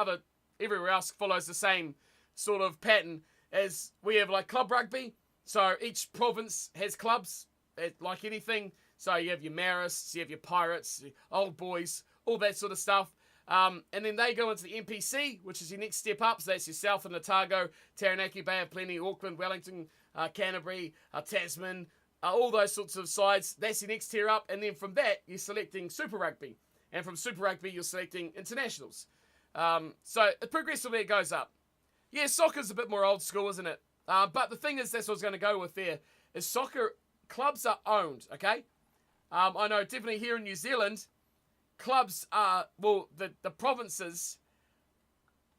everywhere else follows the same sort of pattern, as we have like club rugby. So each province has clubs, like anything. So you have your Marist, you have your Pirates, your Old Boys, all that sort of stuff. And then they go into the NPC, which is your next step up. So that's your South and Otago, Taranaki, Bay of Plenty, Auckland, Wellington, Canterbury, Tasman, all those sorts of sides. That's your next tier up. And then from that, you're selecting Super Rugby. And from Super Rugby, you're selecting internationals. So progressively it goes up. Yeah, soccer's a bit more old school, isn't it? But the thing is, that's what I was going to go with there, is soccer clubs are owned, okay? I know definitely here in New Zealand, clubs are, the provinces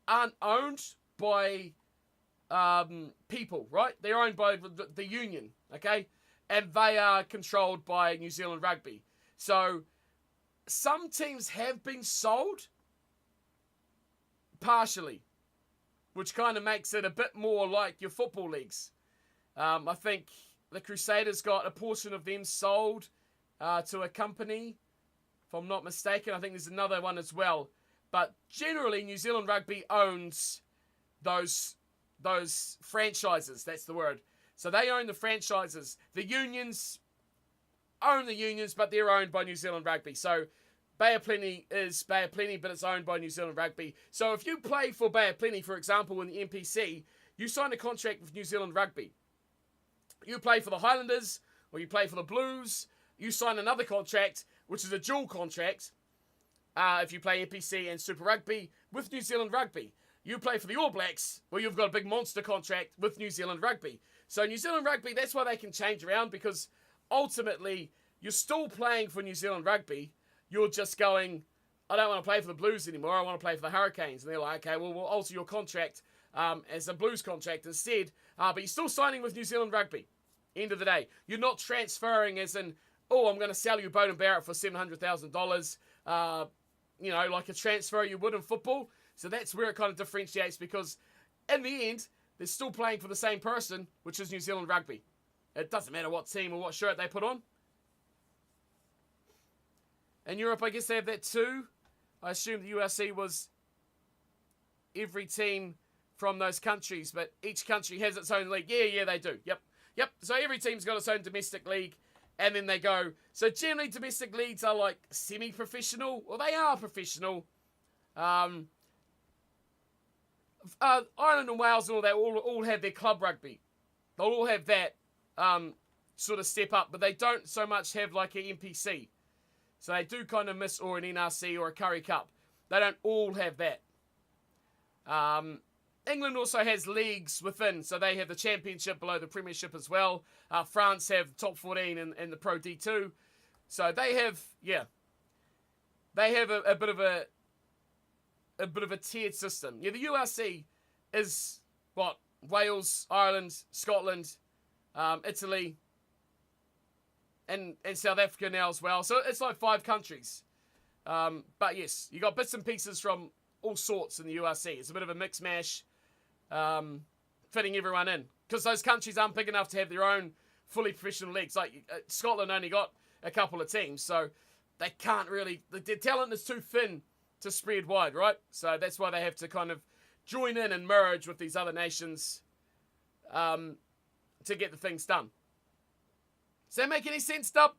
aren't owned by people, right? They're owned by the union, okay? and they are controlled by New Zealand Rugby. So some teams have been sold partially, which kind of makes it a bit more like your football leagues. I think the Crusaders got a portion of them sold to a company, if I'm not mistaken. I think there's another one as well. But generally, New Zealand Rugby owns those franchises. That's the word. So they own the franchises. The unions own the unions, but they're owned by New Zealand Rugby. So Bay of Plenty is Bay of Plenty, but it's owned by New Zealand Rugby. So if you play for Bay of Plenty, for example, in the NPC, you sign a contract with New Zealand Rugby. You play for the Highlanders, or you play for the Blues, you sign another contract, which is a dual contract, if you play NPC and Super Rugby, with New Zealand Rugby. You play for the All Blacks, well, you've got a big monster contract with New Zealand Rugby. So New Zealand Rugby, that's why they can change around, because ultimately, you're still playing for New Zealand Rugby. You're just going, I don't want to play for the Blues anymore, I want to play for the Hurricanes. And they're like, okay, well, we'll alter your contract as a Blues contract instead. But you're still signing with New Zealand Rugby. End of the day. You're not transferring as in, oh, I'm going to sell you Bowden Barrett for $700,000, like a transfer you would in football. So that's where it kind of differentiates, because in the end, they're still playing for the same person, which is New Zealand Rugby. It doesn't matter what team or what shirt they put on. In Europe, I guess they have that too. I assume the URC was every team from those countries, but each country has its own league. Yeah, they do. Yep. So every team's got its own domestic league, and then they go. So generally, domestic leagues are like semi-professional, or they are professional. Ireland and Wales and all that all have their club rugby. They'll all have that sort of step up, but they don't so much have like an NPC. So they do kind of miss, or an NRC or a Curry Cup. They don't all have that. England also has leagues within, so they have the Championship below the Premiership as well. France have top 14 and the Pro D2. So they have, they have a bit of a tiered system. Yeah, the URC is what? Wales, Ireland, Scotland, Italy, and South Africa now as well. So it's like 5 countries. But yes, you got bits and pieces from all sorts in the URC. It's a bit of a mix mash, fitting everyone in, because those countries aren't big enough to have their own fully professional leagues. Like Scotland only got a couple of teams, so they can't really. Their talent is too thin to spread wide, right? So that's why they have to kind of join in and merge with these other nations to get the things done. Does that make any sense, Dub?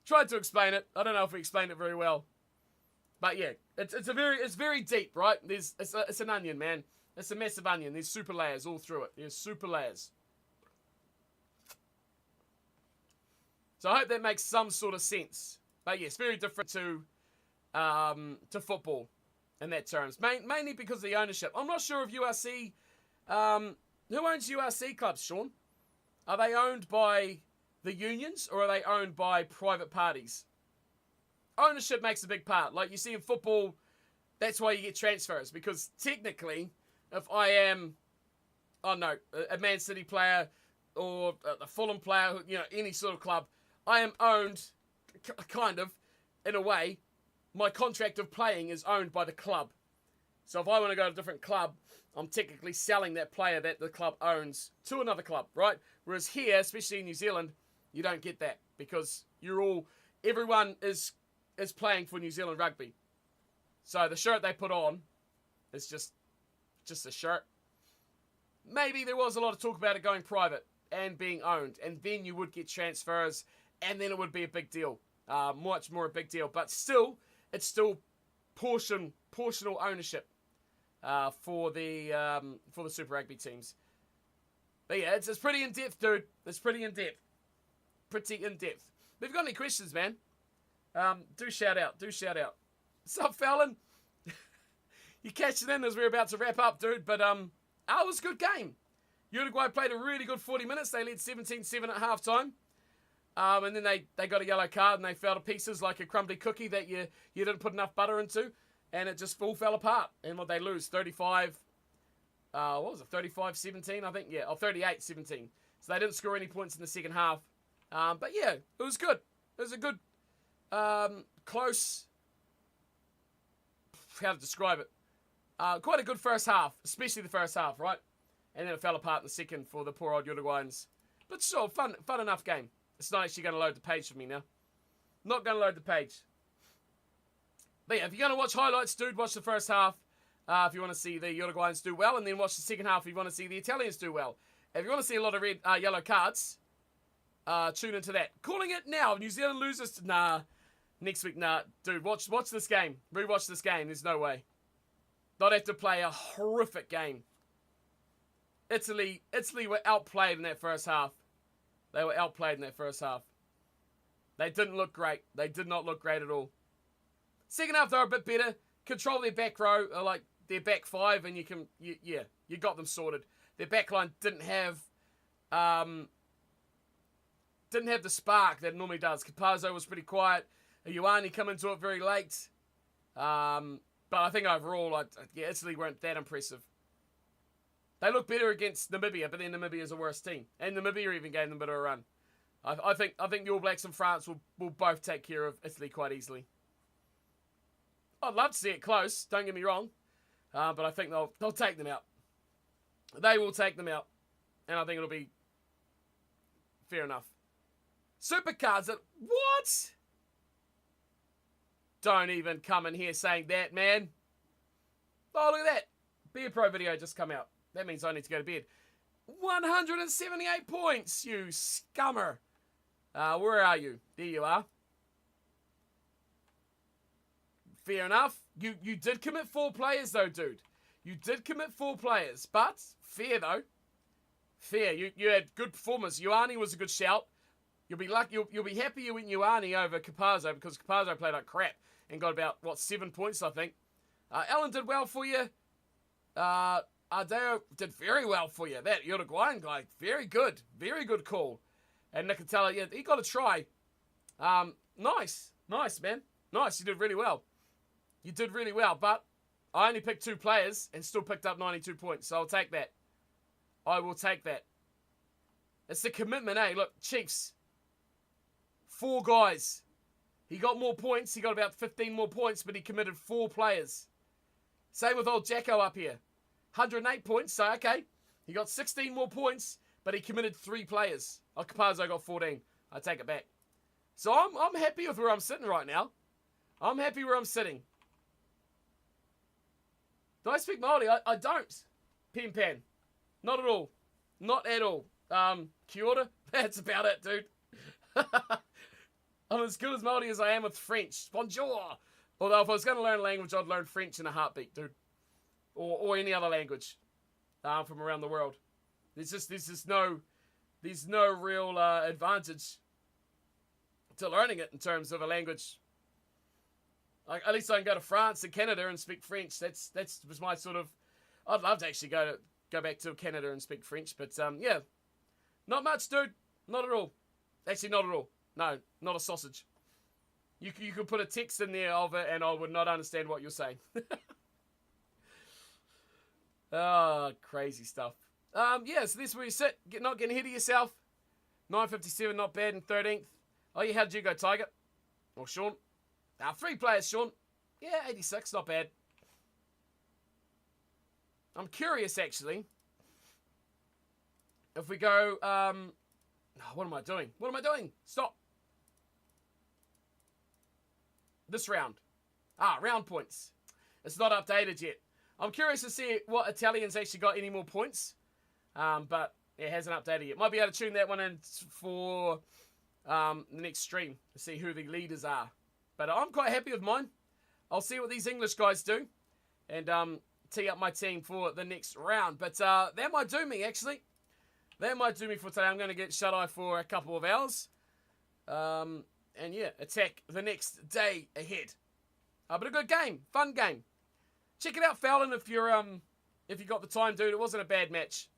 Tried to explain it. I don't know if we explained it very well. But yeah, it's very deep, right? It's an onion, man. It's a massive onion. There's super layers all through it. There's super layers. So I hope that makes some sort of sense. But yes, very different to football in that terms. Mainly because of the ownership. I'm not sure if URC... who owns URC clubs, Sean? Are they owned by the unions, or are they owned by private parties? Ownership makes a big part. Like you see in football, that's why you get transfers. Because technically, if I am, a Man City player or a Fulham player, any sort of club, I am owned, kind of, in a way. My contract of playing is owned by the club. So if I want to go to a different club, I'm technically selling that player that the club owns to another club, right? Whereas here, especially in New Zealand, you don't get that, because everyone is playing for New Zealand Rugby. So the shirt they put on is just a shirt. Maybe there was a lot of talk about it going private and being owned, and then you would get transfers, and then it would be a big deal. Much more a big deal. But still, it's still portional ownership for the Super Rugby teams. But yeah, it's pretty in depth, dude. It's pretty in depth. Pretty in depth. If you've got any questions, man, do shout out. What's up, Fallon? You catching in as we're about to wrap up, dude. But it was a good game. Uruguay played a really good 40 minutes. They led 17-7 at halftime. And then they got a yellow card and they fell to pieces like a crumbly cookie that you didn't put enough butter into. And it just all fell apart. And what they lose, 35... what was it, 35-17, I think? Yeah, or 38-17. So they didn't score any points in the second half. But yeah, it was good. It was a good, close, how to describe it. Quite a good first half, especially the first half, right? And then it fell apart in the second for the poor old Uruguayans. But sure, fun enough game. It's not actually going to load the page for me now. Not going to load the page. But yeah, if you're going to watch highlights, dude, watch the first half. If you want to see the Uruguayans do well, and then watch the second half if you want to see the Italians do well. If you want to see a lot of yellow cards, tune into that. Calling it now. New Zealand loses. Nah. Next week, nah. Dude, watch this game. Rewatch this game. There's no way. Not have to play a horrific game. Italy were outplayed in that first half. They were outplayed in that first half. They didn't look great. They did not look great at all. Second half, they were a bit better. Control their back row, like their back five, and you got them sorted. Their back line didn't have the spark that it normally does. Capazzo was pretty quiet. Ioane come into it very late. But I think overall, Italy weren't that impressive. They look better against Namibia, but then Namibia's a worse team. And Namibia even gave them a bit of a run. I think the All Blacks and France will both take care of Italy quite easily. I'd love to see it close, don't get me wrong. But I think they'll take them out. They will take them out. And I think it'll be fair enough. Supercards, what? Don't even come in here saying that, man. Oh, look at that. Beer Pro video just come out. That means I need to go to bed. 178 points, you scummer. Where are you? There you are. Fair enough. You did commit 4 players, though, dude. You did commit 4 players, but fair, though. Fair. You had good performers. Ioane was a good shout. You'll be lucky. You'll be happy you went Ioane over Capazzo because Capazzo played like crap and got about 7 points, I think. Alan did well for you. Ardeo did very well for you. That Uruguayan guy, very good call. And Nicotella, yeah, he got a try. Nice, man. Nice, you did really well. You did really well, but I only picked 2 players and still picked up 92 points, so I'll take that. I will take that. It's the commitment, eh? Look, Chiefs. 4 guys. He got more points. He got about 15 more points, but he committed 4 players. Same with old Jacko up here. 108 points, so okay. He got 16 more points, but he committed 3 players. Oh, Capazzo got 14. I take it back. So I'm happy with where I'm sitting right now. I'm happy where I'm sitting. Do I speak Māori? I don't. Pen pan. Not at all. Not at all. Kia ora. That's about it, dude. I'm as good as Māori as I am with French. Bonjour. Although if I was going to learn a language, I'd learn French in a heartbeat, dude. Or any other language from around the world. There's no real advantage to learning it in terms of a language. Like, at least I can go to France and Canada and speak French. That's was my sort of. I'd love to actually go back to Canada and speak French, but yeah, not much, dude. Not at all. Actually, not at all. No, not a sausage. You could put a text in there of it, and I would not understand what you're saying. Oh, crazy stuff. Yeah, so this is where you sit. Not getting ahead of yourself. 9:57, not bad in 13th. Oh, yeah, how did you go, Tiger? Or Sean? 3 players, Sean. Yeah, 86, not bad. I'm curious, actually. If we go, what am I doing? What am I doing? Stop. This round. Round points. It's not updated yet. I'm curious to see what Italians actually got any more points. But it hasn't updated yet. Might be able to tune that one in for the next stream to see who the leaders are. But I'm quite happy with mine. I'll see what these English guys do. And tee up my team for the next round. But that might do me, actually. That might do me for today. I'm going to get shut-eye for a couple of hours. And yeah, attack the next day ahead. But a good game. Fun game. Check it out, Fallon, if you got the time, dude. It wasn't a bad match.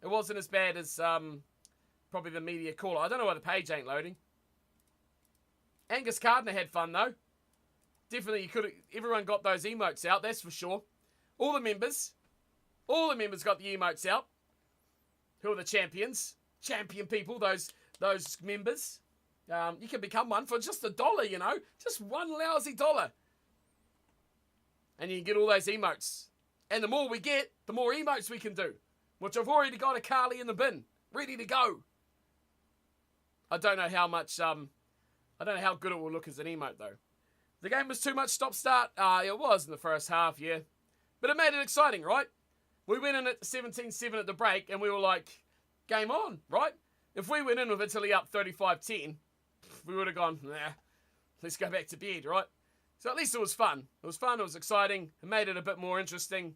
It wasn't as bad as probably the media caller. I don't know why the page ain't loading. Angus Gardner had fun, though. Definitely, everyone got those emotes out, that's for sure. All the members got the emotes out. Who are the champions? champion people, those members. You can become one for just $1, you know, just one lousy $1. And you can get all those emotes. And the more we get, the more emotes we can do. Which I've already got a Carly in the bin, ready to go. I don't know how much, I don't know how good it will look as an emote though. The game was too much stop-start. It was in the first half, yeah. But it made it exciting, right? We went in at 17-7 at the break and we were like, game on, right? If we went in with Italy up 35-10, we would have gone, nah, let's go back to bed, right? So at least it was fun. It was fun, it was exciting. It made it a bit more interesting,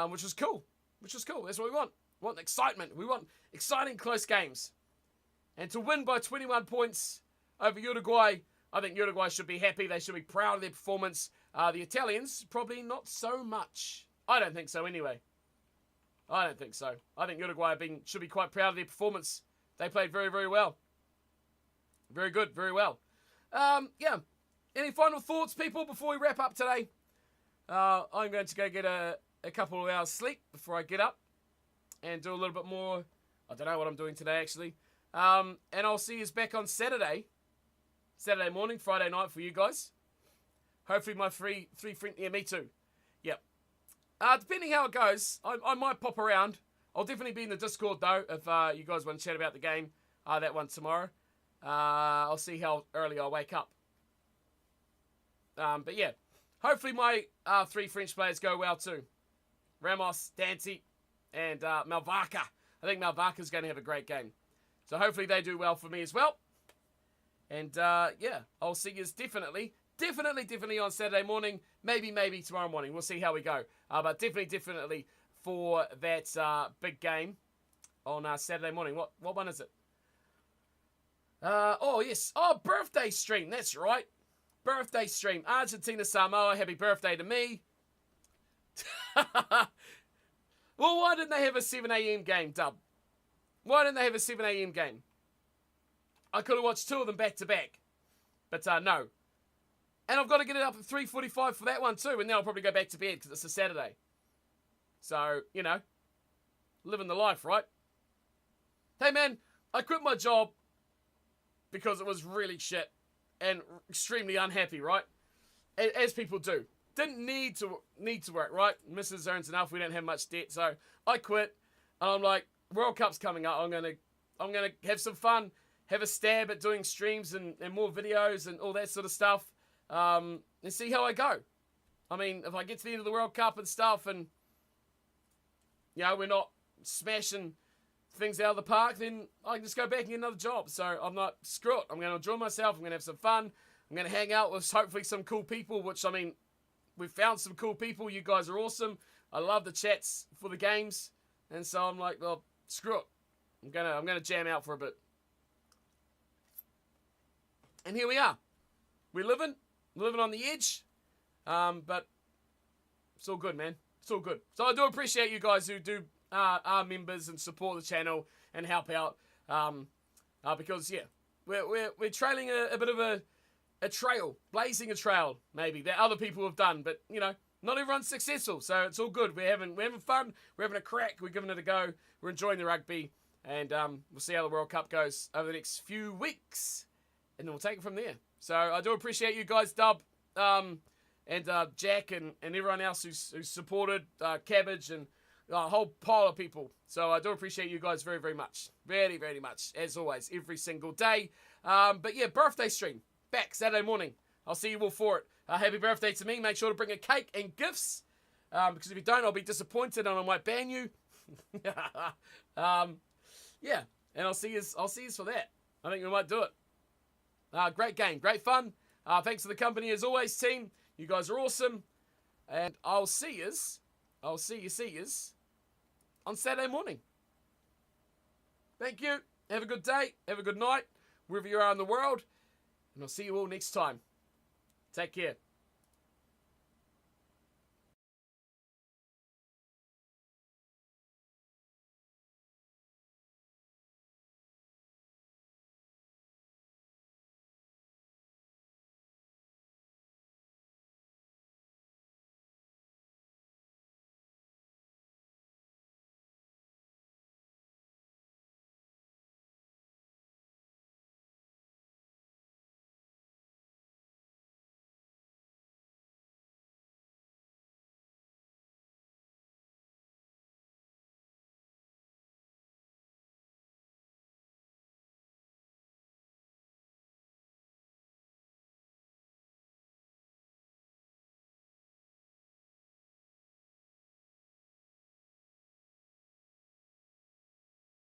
which was cool. That's what we want. We want excitement. We want exciting, close games. And to win by 21 points over Uruguay, I think Uruguay should be happy. They should be proud of their performance. The Italians, probably not so much. I don't think so anyway. I don't think so. I think Uruguay should be quite proud of their performance. They played very, very well. Very good, very well. Yeah. Any final thoughts, people, before we wrap up today? I'm going to go get a couple of hours sleep before I get up and do a little bit more. I don't know what I'm doing today, actually. And I'll see you back on Saturday morning, Friday night for you guys. Hopefully my three friend, yeah, me too. Yep. Depending how it goes, I might pop around. I'll definitely be in the Discord though, if you guys want to chat about the game, that one tomorrow. I'll see how early I wake up. But yeah, hopefully my 3 French players go well too. Ramos, Dante, and Malvaca. I think Malvaca's going to have a great game. So hopefully they do well for me as well. And yeah, I'll see you definitely on Saturday morning. Maybe tomorrow morning. We'll see how we go. But definitely for that big game on Saturday morning. What one is it? Oh, yes. Oh, birthday stream. That's right. Birthday stream. Argentina, Samoa. Happy birthday to me. Well, why didn't they have a 7 a.m. game, Dub? Why didn't they have a 7 a.m. game? I could have watched 2 of them back to back. But no. And I've got to get it up at 3:45 for that one too. And then I'll probably go back to bed because it's a Saturday. So, you know. Living the life, right? Hey, man. I quit my job because it was really shit. And extremely unhappy, right? As people do. Didn't need to work, right? Mrs. earns enough. We don't have much debt. So I quit. And I'm like, World Cup's coming up. I'm gonna have some fun. Have a stab at doing streams and more videos and all that sort of stuff. And see how I go. I mean, if I get to the end of the World Cup and stuff and, you know, we're not smashing things out of the park, then I can just go back and get another job. So I'm not, screw it. I'm going to enjoy myself. I'm going to have some fun. I'm going to hang out with hopefully some cool people, which, I mean, we've found some cool people. You guys are awesome. I love the chats for the games. And so I'm like, well, screw it. I'm gonna jam out for a bit. And here we are. We're living on the edge. But it's all good, man. It's all good. So I do appreciate you guys who do are members and support the channel and help out. Because yeah, we're trailing a bit of a trail, blazing a trail maybe that other people have done, but you know, not everyone's successful, so it's all good. We're having fun. We're having a crack. We're giving it a go. We're enjoying the rugby, and we'll see how the World Cup goes over the next few weeks, and then we'll take it from there. So I do appreciate you guys, Dub, and Jack, and everyone else who's supported, Cabbage, and a whole pile of people. So I do appreciate you guys very, very much. Very, very much, as always, every single day. But yeah, birthday stream, back Saturday morning. I'll see you all for it. Happy birthday to me. Make sure to bring a cake and gifts. Because if you don't, I'll be disappointed and I might ban you. Yeah, and I'll see you for that. I think we might do it. Great game, great fun. Thanks for the company as always, team. You guys are awesome. And I'll see yous on Saturday morning. Thank you. Have a good day. Have a good night, wherever you are in the world. And I'll see you all next time. Take care.